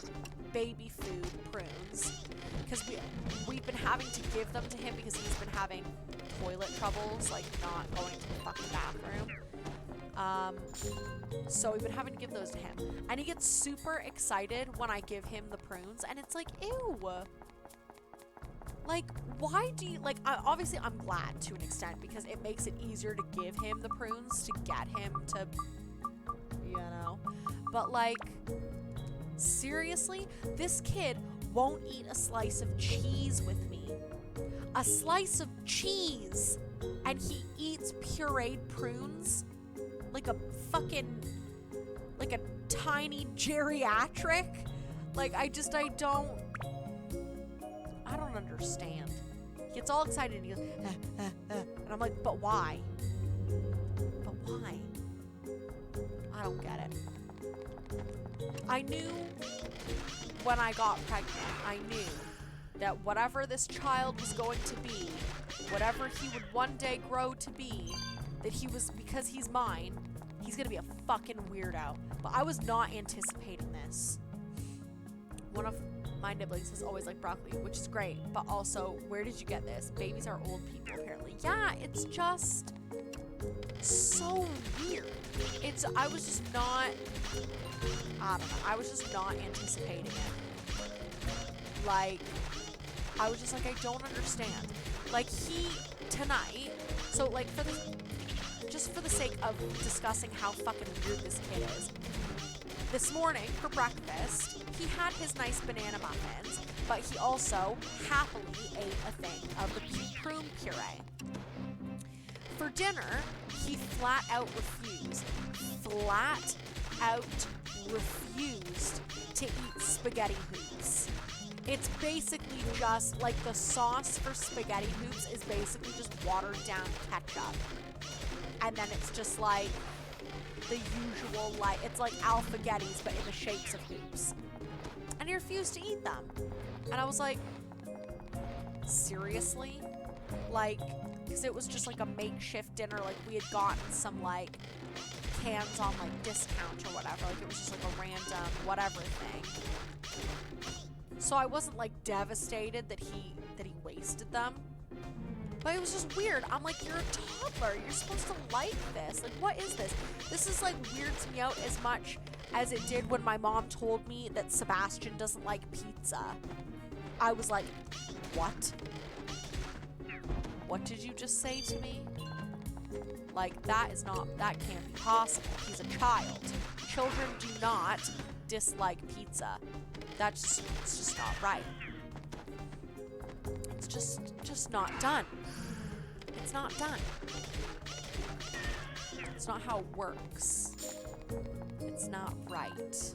[SPEAKER 1] baby food prunes. Because we've been having to give them to him because he's been having toilet troubles, like not going to the fucking bathroom. So we've been having to give those to him. And he gets super excited when I give him the prunes, and it's like, ew. Like, why do you, like, obviously I'm glad to an extent because it makes it easier to give him the prunes to get him to, you know. But like, seriously, this kid won't eat a slice of cheese with me. A slice of cheese! And he eats pureed prunes? Like a fucking, like a tiny geriatric? Like, I don't understand. He gets all excited and he goes, and I'm like, but why? But why? I don't get it. I knew when I got pregnant, I knew that whatever this child was going to be, whatever he would one day grow to be, that he was, because he's mine, he's gonna be a fucking weirdo. But I was not anticipating this. One of my nibblings is always like broccoli, which is great, but also, where did you get this? Babies are old people, apparently. Yeah, it's just so weird. I was just not, I don't know, I was just not anticipating it. Like, I was just like, I don't understand. Like, tonight, so like, just for the sake of discussing how fucking weird this kid is, this morning for breakfast, he had his nice banana muffins, but he also happily ate a thing of the prune puree. For dinner, he flat out refused to eat spaghetti hoops. It's basically just like the sauce for spaghetti hoops is basically just watered down ketchup. And then it's just like the usual, like, it's like alphagettis, but in the shapes of hoops. And he refused to eat them. And I was like, seriously? Like, because it was just like a makeshift dinner. Like, we had gotten some, like, cans on, like, discount or whatever. Like, it was just like a random whatever thing. So I wasn't, like, devastated that he wasted them. But it was just weird. I'm like, you're a toddler. You're supposed to like this. Like, what is this? This is, like, weirds me out as much as it did when my mom told me that Sebastian doesn't like pizza. I was like, what? What did you just say to me? Like, that can't be possible. He's a child. Children do not dislike pizza. It's just not right. It's just not done. It's not done. It's not how it works. It's not right.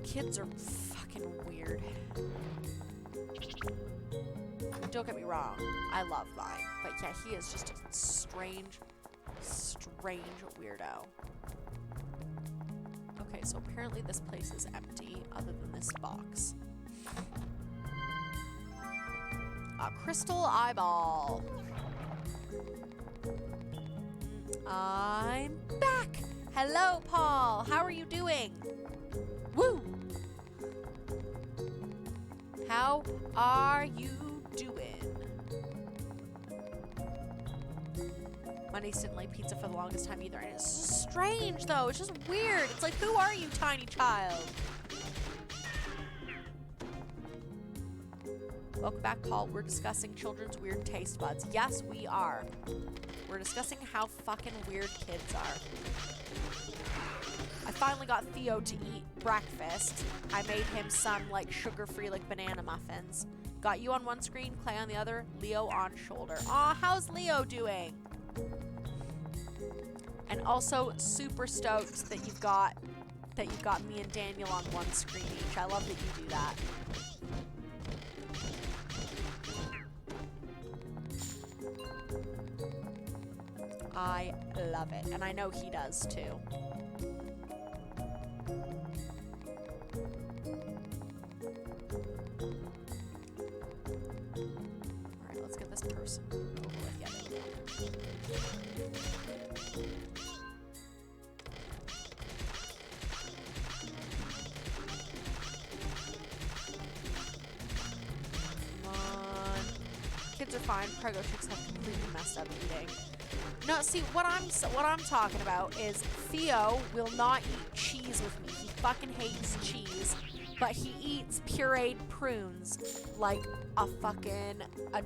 [SPEAKER 1] Kids are fucking weird. Don't get me wrong, I love mine. But yeah, he is just a strange weirdo. Okay, so apparently this place is empty, other than this box. A crystal eyeball. I'm back! Hello, Paul! How are you doing? Woo! How are you doing? My niece didn't like pizza for the longest time either, and it's so strange, though. It's just weird. It's like, who are you, tiny child? Welcome back, Paul. We're discussing children's weird taste buds. Yes, we are. We're discussing how fucking weird kids are. I finally got Theo to eat breakfast. I made him some, like, sugar-free, like, banana muffins. Got you on one screen, Clay on the other, Leo on shoulder. Aw, how's Leo doing? And also super stoked that you've got me and Daniel on one screen each. I love that you do that. I love it, and I know he does too. Alright, let's get this person over with. Yeah, there we go. Come on. Kids are fine. Prego chicks have completely messed up eating. No, see, what I'm talking about is Theo will not eat cheese with me. He fucking hates cheese, but he eats pureed prunes like a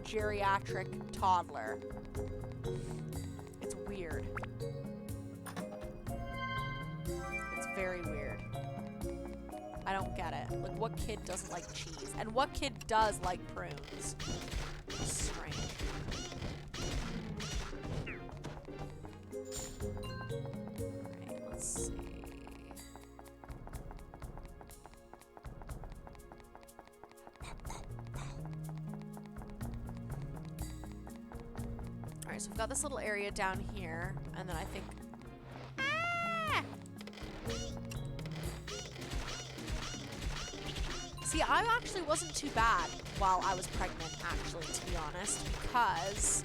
[SPEAKER 1] geriatric toddler. It's weird. It's very weird. I don't get it. Like, what kid doesn't like cheese? And what kid does like prunes? It's strange. Let's see. Alright, so we've got this little area down here, and then I think... Ah! See, I actually wasn't too bad while I was pregnant, actually, to be honest, because...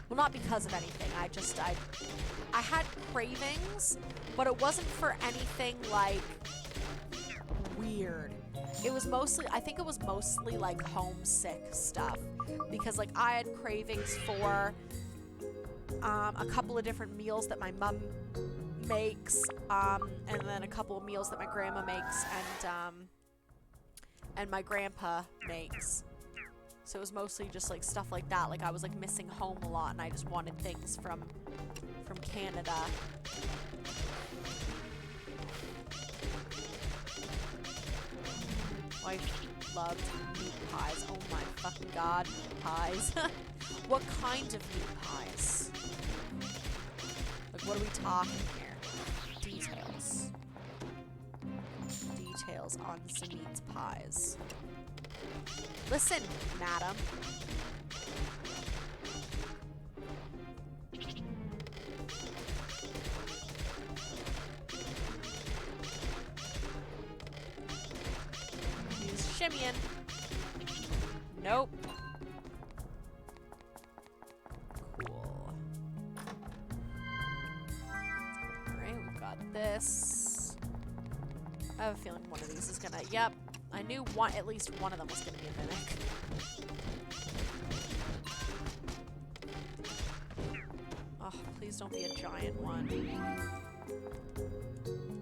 [SPEAKER 1] Well, not because of anything, I had cravings, but it wasn't for anything, like, weird. It was mostly, I think it was mostly, like, homesick stuff. Because, like, I had cravings for a couple of different meals that my mom makes, and then a couple of meals that my grandma makes, and my grandpa makes. So it was mostly just, like, stuff like that. Like, I was, like, missing home a lot, and I just wanted things from Canada. Wife loved meat pies. Oh my fucking god, pies. What kind of meat pies? Like, what are we talking here? Details. Details on the meat pies. Listen, madam. He's shimmying. Nope. Cool. Alright, we've got this. I have a feeling one of these is gonna... Yep. I knew at least one of them was gonna be a mimic. Oh, please don't be a giant one.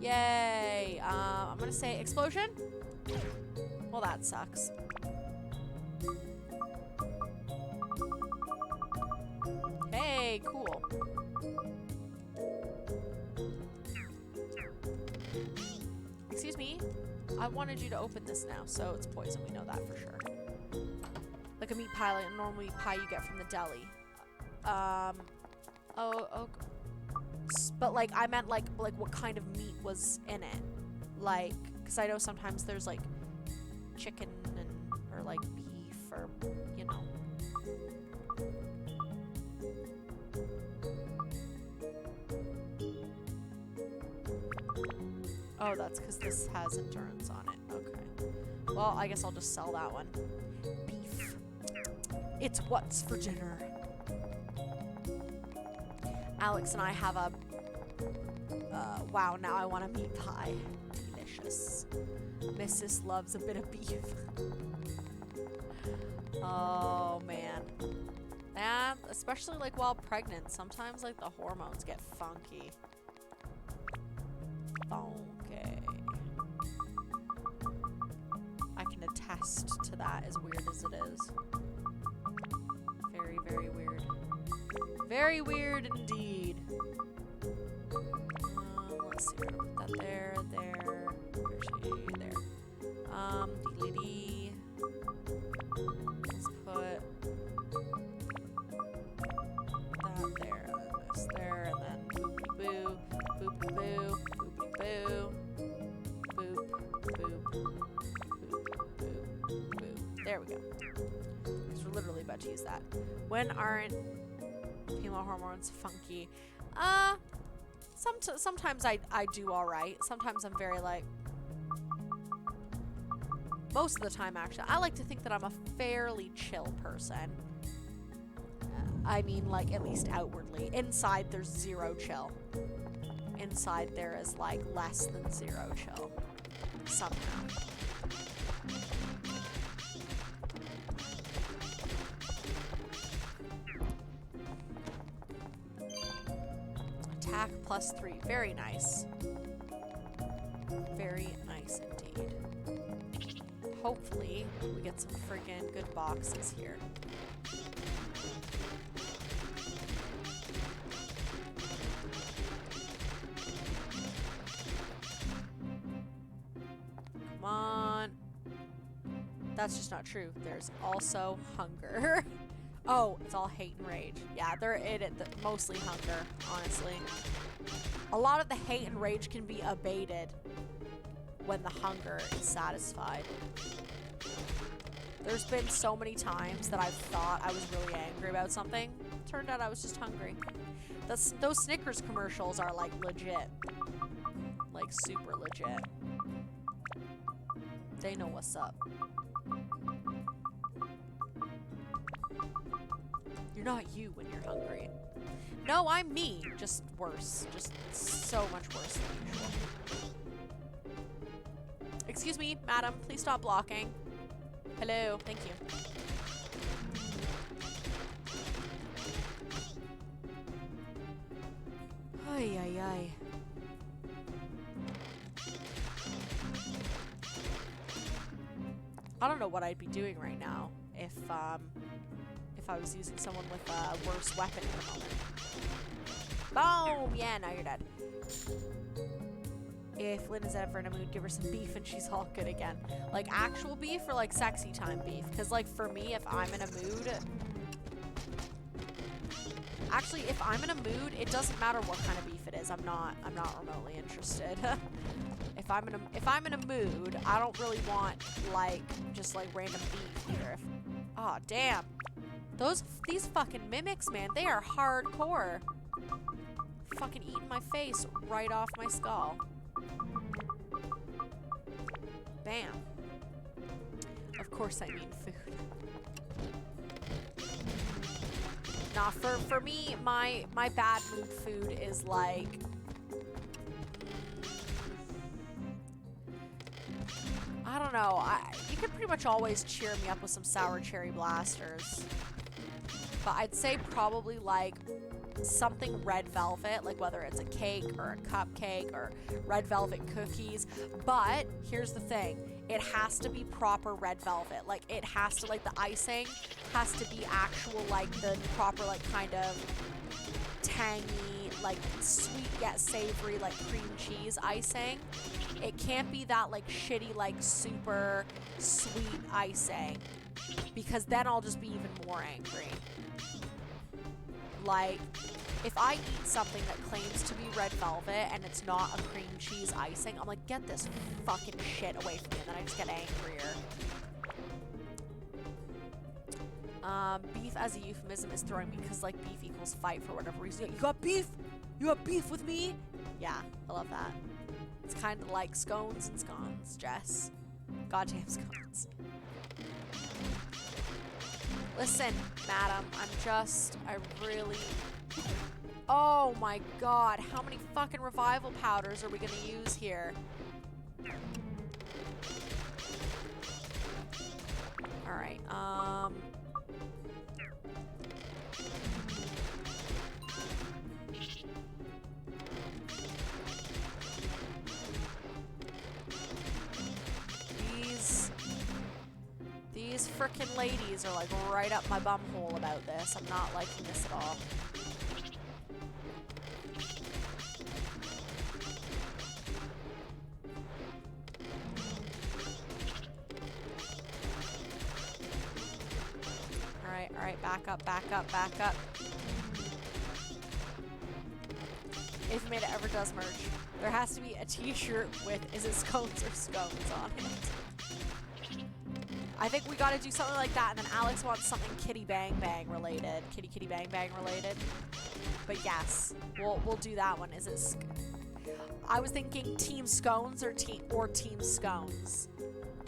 [SPEAKER 1] Yay! I'm gonna say explosion? Well, that sucks. Hey, cool. Excuse me? I wanted you to open this now, so it's poison. We know that for sure. Like a meat pie, like a normal meat pie you get from the deli. But like, I meant like what kind of meat was in it. Like, because I know sometimes there's like chicken or like beef or, you know. Oh, that's because this has endurance on it. Okay. Well, I guess I'll just sell that one. Beef. It's what's for dinner. Alex and I have a... wow, now I want a meat pie. Delicious. Mrs. loves a bit of beef. Oh, man. And especially, like, while pregnant, sometimes, like, the hormones get funky. Okay. I can attest to that, as weird as it is. Very, very weird. Very weird indeed. Let's see, we're gonna put that there, there. Where's she? There. Dee. Let's put that there, and then this there, and then boop-boo, boop-boo, boop-boo, boop, boop, boop, boop. There we go. Because we're literally about to use that. When aren't female hormones funky? Sometimes I do alright. Sometimes I'm very like... Most of the time, actually. I like to think that I'm a fairly chill person. I mean, like, at least outwardly. Inside, there's zero chill. Inside, there is, like, less than zero chill. Somehow. Attack +3. Very nice. Very nice indeed. Hopefully, we get some friggin' good boxes here. Come on. That's just not true. There's also hunger. Oh, it's all hate and rage. Yeah, mostly hunger, honestly. A lot of the hate and rage can be abated when the hunger is satisfied. There's been so many times that I've thought I was really angry about something. Turned out I was just hungry. Those Snickers commercials are like legit. Like super legit. They know what's up. You're not you when you're hungry. No, I'm me. Just worse. Just so much worse than usual. Excuse me, madam. Please stop blocking. Hello. Thank you. Ay, ay, ay. I don't know what I'd be doing right now if I was using someone with a worse weapon at the moment. Boom! Yeah, now you're dead. If Lynn is ever in a mood, give her some beef and she's all good again. Like actual beef or like sexy time beef? Because like for me, if I'm in a mood... Actually, if I'm in a mood, it doesn't matter what kind of beef it is. I'm not remotely interested. If I'm in a mood, I don't really want like just like random beef either. Oh damn. These fucking mimics, man, they are hardcore. Fucking eating my face right off my skull. Bam. Of course I mean food. Nah, for me, my bad mood food is like... I don't know. You can pretty much always cheer me up with some sour cherry blasters. But I'd say probably like something red velvet, like whether it's a cake or a cupcake or red velvet cookies. But here's the thing. It has to be proper red velvet. Like it has to, like the icing has to be actual, like the proper, like kind of tangy, like sweet yet savory, like cream cheese icing. It can't be that like shitty, like super sweet icing, because then I'll just be even more angry. Like, if I eat something that claims to be red velvet and it's not a cream cheese icing, I'm like, get this fucking shit away from me, and then I just get angrier. Beef as a euphemism is throwing me because, like, beef equals fight for whatever reason. You got beef? You got beef with me? Yeah, I love that. It's kind of like scones and scones, Jess. Goddamn scones. Listen, madam, I really... Oh my god, how many fucking revival powders are we gonna use here? Alright, These frickin' ladies are like right up my bumhole about this. I'm not liking this at all. Alright, back up, back up, back up. If Made It Ever does merch, there has to be a t-shirt with is it scones or scones on it. I think we gotta do something like that, and then Alex wants something Kitty Bang Bang related. Kitty Bang Bang related. But yes, we'll do that one. Is it I was thinking Team Scones or Team Scones.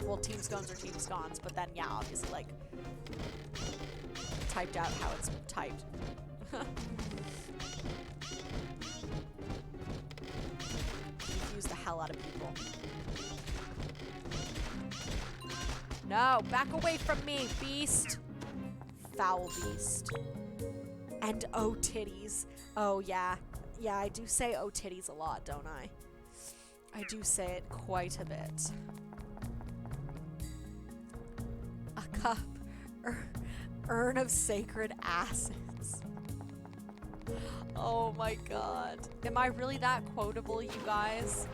[SPEAKER 1] Well, Team Scones or Team Scones, but then yeah, obviously like typed out how it's typed. Confuse the hell out of people. No, back away from me, beast. Foul beast. And oh titties. Oh yeah. Yeah, I do say oh titties a lot, don't I? I do say it quite a bit. A cup. Urn of sacred acids. Oh my god. Am I really that quotable, you guys?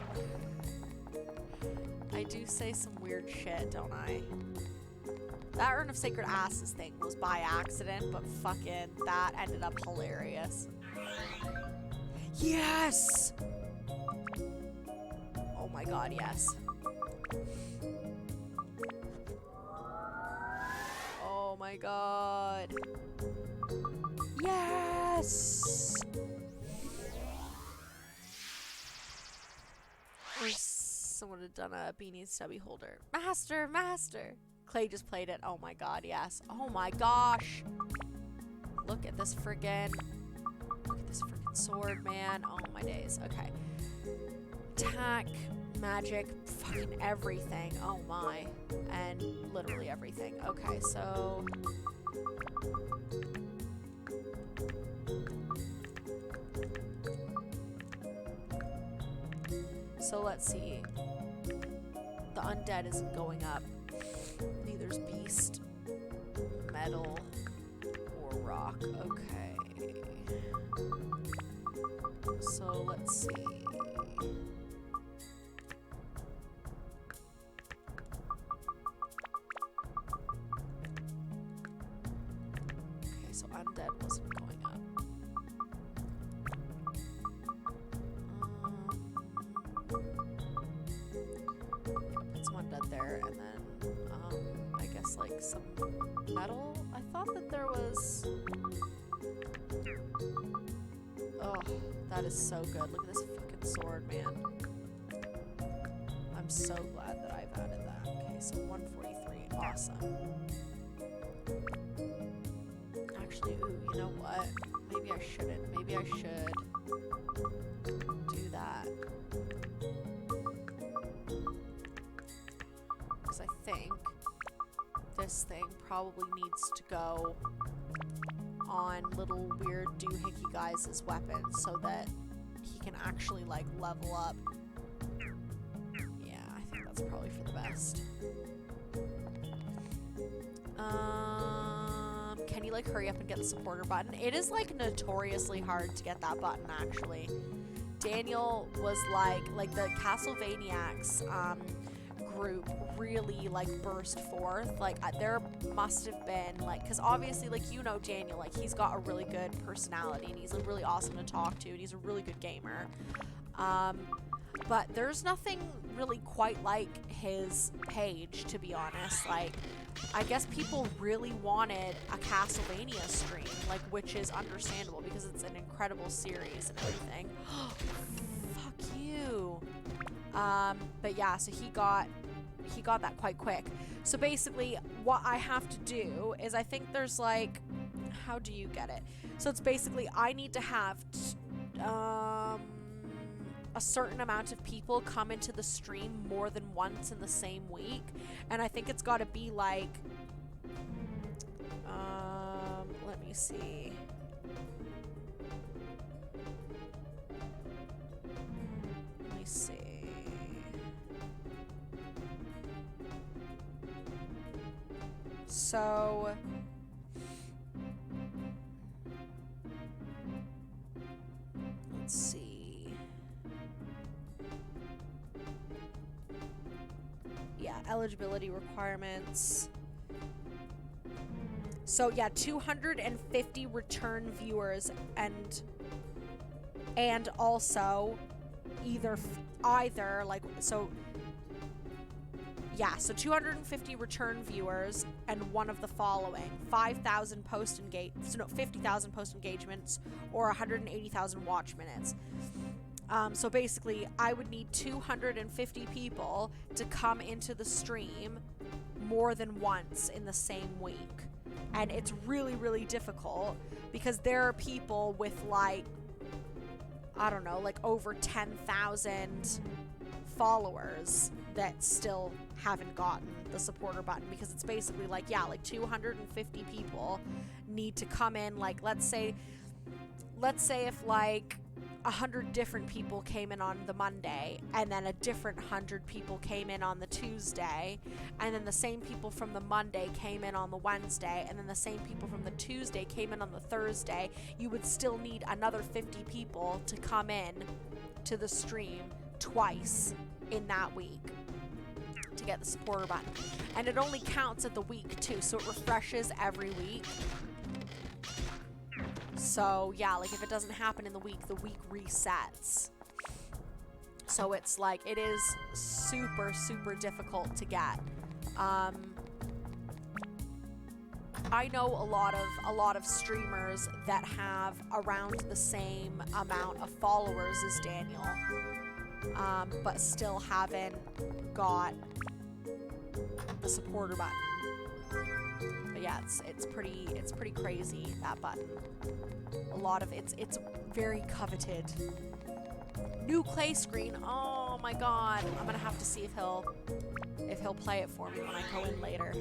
[SPEAKER 1] I do say some weird shit, don't I? That Urn of Sacred Asses thing was by accident, but fucking that ended up hilarious. Yes! Oh my god, yes. Oh my god. Yes! Wish someone had done a Beanie Stubby holder. Master! Clay just played it. Oh my god, yes. Oh my gosh! Look at this friggin' sword, man. Oh my days. Okay. Attack, magic, fucking everything. Oh my. And literally everything. Okay, so... So let's see. The undead isn't going up. Neither's beast, metal, or rock. Okay. So let's see. so undead wasn't going up. Yeah, put some undead there, and then, I guess, like, some metal? I thought that there was... Oh, that is so good. Look at this fucking sword, man. I'm so glad that I've added that. Okay, so 143. Awesome. Actually, ooh, you know what? Maybe I shouldn't. Maybe I should do that. Because I think this thing probably needs to go on little weird doohickey guys' weapons so that he can actually, like, level up. Yeah, I think that's probably for the best. Can you, like, hurry up and get the supporter button? It is, like, notoriously hard to get that button, actually. Daniel was, like, the Castlevaniacs, group really, like, burst forth. Like, there must have been, like, because obviously, like, you know Daniel, like, he's got a really good personality, and he's, like, really awesome to talk to, and he's a really good gamer. But there's nothing really quite like his page, to be honest. Like, I guess people really wanted a Castlevania stream, like, which is understandable because it's an incredible series and everything. Fuck you. But yeah, so he got that quite quick. So basically, what I have to do is, I think there's, like, how do you get it? So it's basically, I need to have a certain amount of people come into the stream more than once in the same week, and I think it's got to be like, let me see. Let me see. So let's see. Yeah, eligibility requirements. So yeah, 250 return viewers and also either like, so yeah, so 250 return viewers and one of the following: 50,000 50,000 post engagements or 180,000 watch minutes. So basically, I would need 250 people to come into the stream more than once in the same week. And it's really, really difficult because there are people with, like, I don't know, like over 10,000 followers that still haven't gotten the supporter button, because it's basically like, yeah, like 250 people need to come in. Like, let's say if like 100 different people came in on the Monday, and then a different 100 people came in on the Tuesday, and then the same people from the Monday came in on the Wednesday, and then the same people from the Tuesday came in on the Thursday, you would still need another 50 people to come in to the stream twice in that week to get the supporter button. And it only counts at the week too, so it refreshes every week. So yeah, like if it doesn't happen in the week resets. So it's like, it is super, super difficult to get. I know a lot of streamers that have around the same amount of followers as Daniel, but still haven't got the supporter button. But yeah, it's pretty crazy, that button. A lot of it's very coveted. New clay screen. Oh my god. I'm gonna have to see if he'll play it for me when I go in later.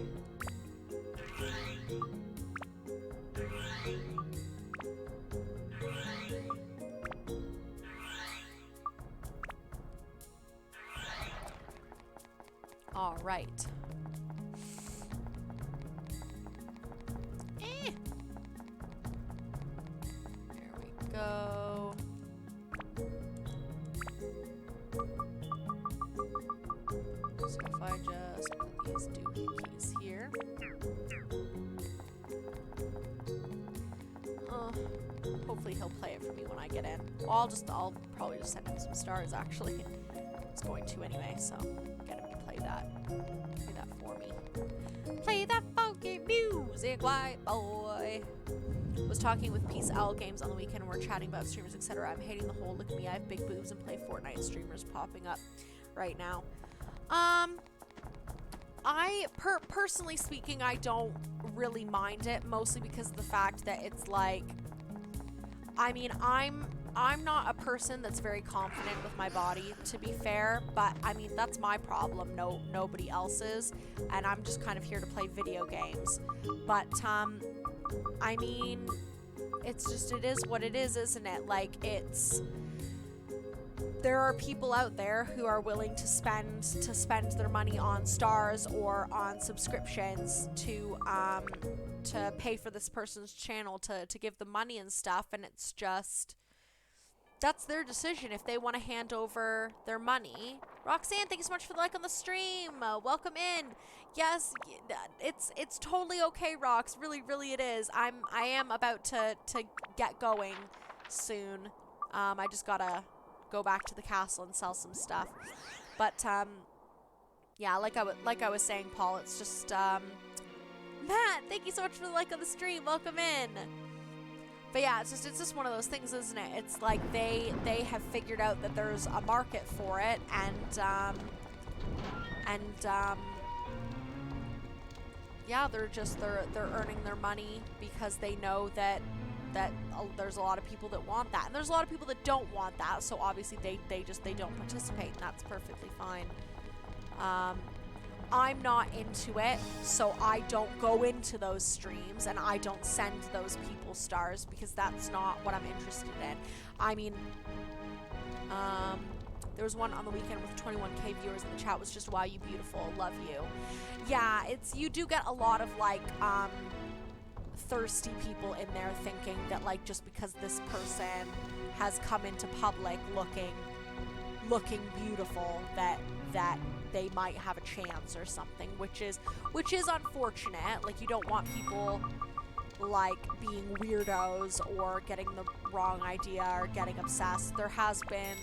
[SPEAKER 1] All right. There we go. So if I just put these doohickeys here. Hopefully he'll play it for me when I get in. Well, I'll probably just send him some stars, actually. He's going to anyway, so get him to play that. Play that for me. Play that funky music, white boy. Was talking with Peace Owl Games on the weekend, and we're chatting about streamers, etc. I'm hating the whole look at me, I have big boobs and play Fortnite streamers popping up right now. Personally speaking, I don't really mind it, mostly because of the fact that it's like, I mean, I'm not a person that's very confident with my body, to be fair, but I mean, that's my problem, nobody else's, and I'm just kind of here to play video games. But I mean, it's just, it is what it is, isn't it? Like, there are people out there who are willing to spend their money on stars or on subscriptions to pay for this person's channel to give them money and stuff, and it's just, that's their decision if they want to hand over their money. Roxanne, thank you so much for the like on the stream. Welcome in. Yes, it's totally okay, Rox. Really, really it is. I am about to get going soon. I just gotta go back to the castle and sell some stuff. But yeah, like I was saying, Paul, it's just Matt, thank you so much for the like on the stream. Welcome in. But yeah, it's just one of those things, isn't it? It's like they have figured out that there's a market for it, and yeah, they're earning their money because they know that there's a lot of people that want that, and there's a lot of people that don't want that, so obviously they don't participate, and that's perfectly fine. I'm not into it, so I don't go into those streams, and I don't send those people stars, because that's not what I'm interested in. I mean, there was one on the weekend with 21k viewers in the chat, was just, wow, you beautiful, love you. Yeah, you do get a lot of, like, thirsty people in there thinking that, like, just because this person has come into public looking beautiful, that they might have a chance or something, which is unfortunate. Like, you don't want people, like, being weirdos or getting the wrong idea or getting obsessed. There has been,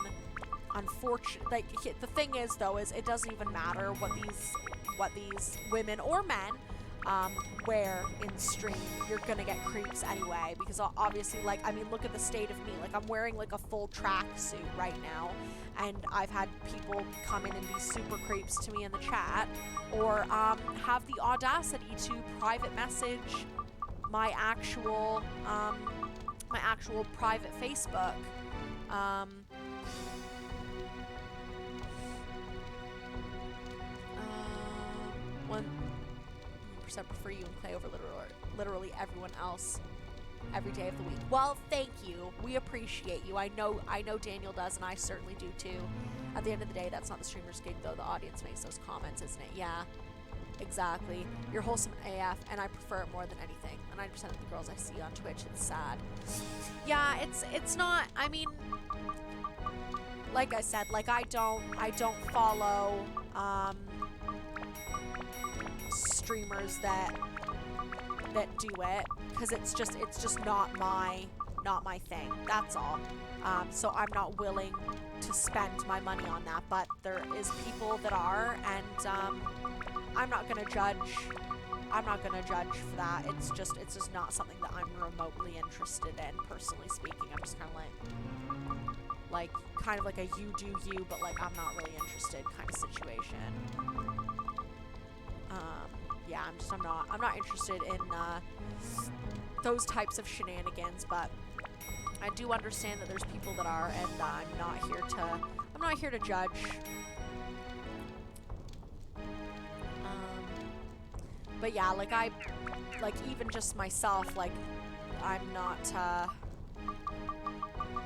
[SPEAKER 1] unfortunate, like, the thing is, though, is it doesn't even matter what these women or men wear in stream. You're gonna get creeps anyway, because obviously, like, I mean, look at the state of me. Like, I'm wearing, like, a full tracksuit right now, and I've had people come in and be super creeps to me in the chat, or have the audacity to private message my actual private Facebook. 1% prefer you and Clay over literally everyone else every day of the week. Well, thank you. We appreciate you. I know Daniel does, and I certainly do too. At the end of the day, that's not the streamer's gig, though. The audience makes those comments, isn't it? Yeah, exactly. You're wholesome AF, and I prefer it more than anything. 90% of the girls I see on Twitch, it's sad. Yeah, it's not, I mean, like I said, like, I don't follow streamers that do it, because it's just not my thing, that's all. So I'm not willing to spend my money on that, but there is people that are, and I'm not gonna judge for that. It's just not something that I'm remotely interested in, personally speaking. I'm just kind of like a you do you, but like, I'm not really interested kind of situation. Yeah, I'm not interested in those types of shenanigans, but I do understand that there's people that are, and I'm not here to judge. But yeah, like, even just myself, like, I'm not,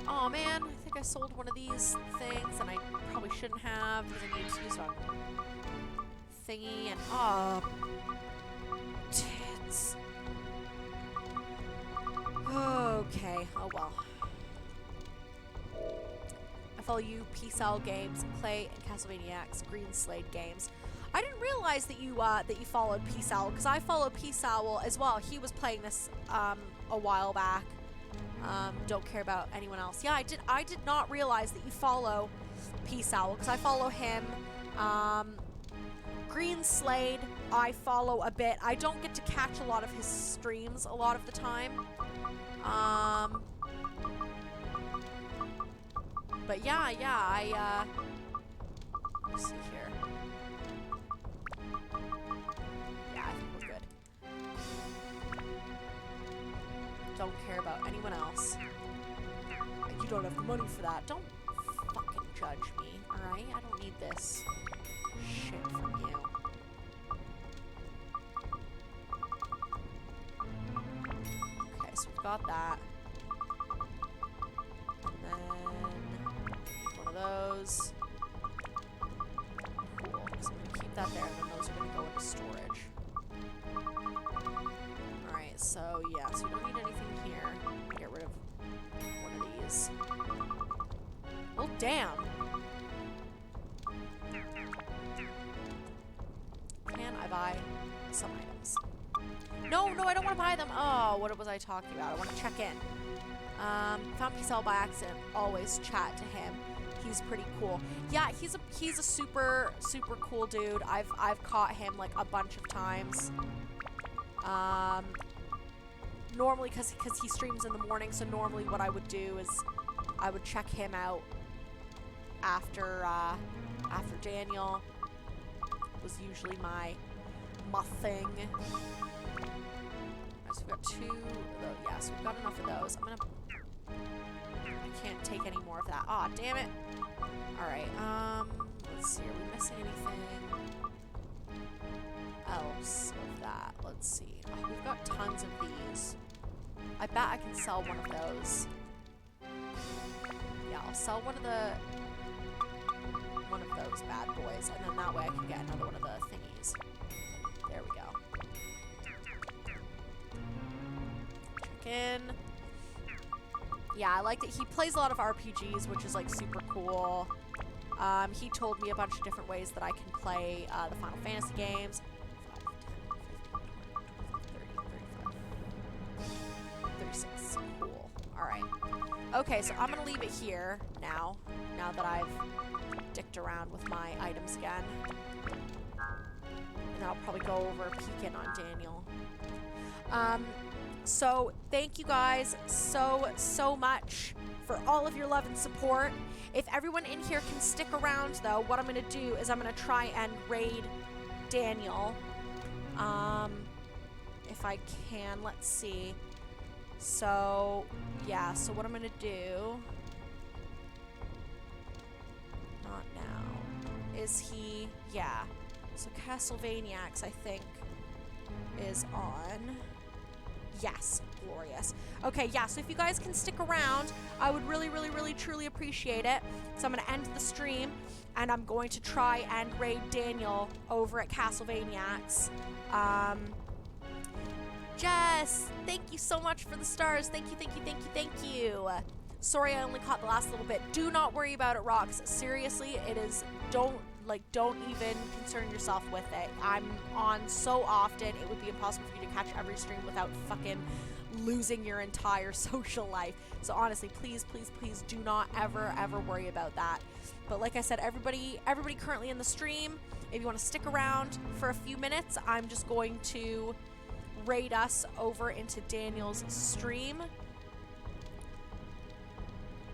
[SPEAKER 1] oh man, I think I sold one of these things, and I probably shouldn't have, because I need to use it on thingy, and, oh, tits. Okay, oh well. I follow you, Peace Owl Games, Clay, and Castlevaniacs, Green Slade Games. I didn't realize that you followed Peace Owl, because I follow Peace Owl as well. He was playing this a while back, Don't care about anyone else. Yeah, I did not realize that you follow Peace Owl, because I follow him. Green Slade, I follow a bit. I don't get to catch a lot of his streams a lot of the time. But yeah, let's see here. Yeah, I think we're good. Don't care about anyone else. You don't have the money for that. Don't fucking judge me, alright? I don't need this shit from you. Okay, so we've got that. And then one of those. Cool. So I'm gonna keep that there, and then those are gonna go into storage. Alright, so yeah, so we don't need anything here. Get rid of one of these. Well, damn. Can I buy some items? No, I don't want to buy them. Oh, what was I talking about? I want to check in. Found Peace Owl by accident. Always chat to him. He's pretty cool. Yeah, he's a super cool dude. I've caught him like a bunch of times. Normally, because he streams in the morning, so normally what I would do is I would check him out after Daniel. Was usually my thing. Alright, so we've got two of those. Yeah, so we've got enough of those. I can't take any more of that. Aw, damn it. Alright, let's see. Are we missing anything else of that? Let's see. Oh, we've got tons of these. I bet I can sell one of those. Yeah, I'll sell one of those bad boys, and then that way I can get another one of the thingies. There we go. Check in. Yeah, I like that he plays a lot of RPGs, which is like super cool. He told me a bunch of different ways that I can play the Final Fantasy games. 36. Cool. Alright. Okay, so I'm gonna leave it here now that I've dicked around with my items again. And I'll probably go over peeking on Daniel. So thank you guys so much for all of your love and support. If everyone in here can stick around, though, what I'm gonna do is I'm gonna try and raid Daniel. If I can, let's see. So, yeah, so what I'm gonna do... Not now. Is he... Yeah. So Castlevaniacs, I think, is on... Yes, glorious. Okay, yeah, so if you guys can stick around, I would really, truly appreciate it. So I'm going to end the stream, and I'm going to try and raid Daniel over at Castlevaniacs. Jess, thank you so much for the stars. Thank you. Sorry I only caught the last little bit. Do not worry about it, Rox. Seriously, it is... Don't even concern yourself with it. I'm on so often, it would be impossible for you to catch every stream without fucking losing your entire social life. So honestly, please do not ever worry about that. But like I said, everybody currently in the stream, if you want to stick around for a few minutes, I'm just going to raid us over into Daniel's stream.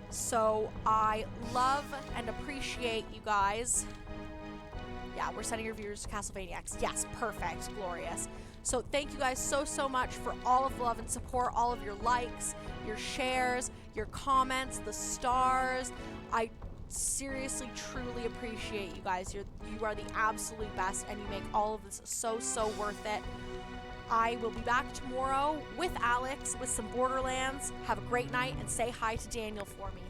[SPEAKER 1] So I love and appreciate you guys. Yeah, we're sending your viewers to Castlevaniacs. Yes, perfect, glorious. So thank you guys so much for all of the love and support, all of your likes, your shares, your comments, the stars. I seriously, truly appreciate you guys. You are the absolute best, and you make all of this so worth it. I will be back tomorrow with Alex with some Borderlands. Have a great night, and say hi to Daniel for me.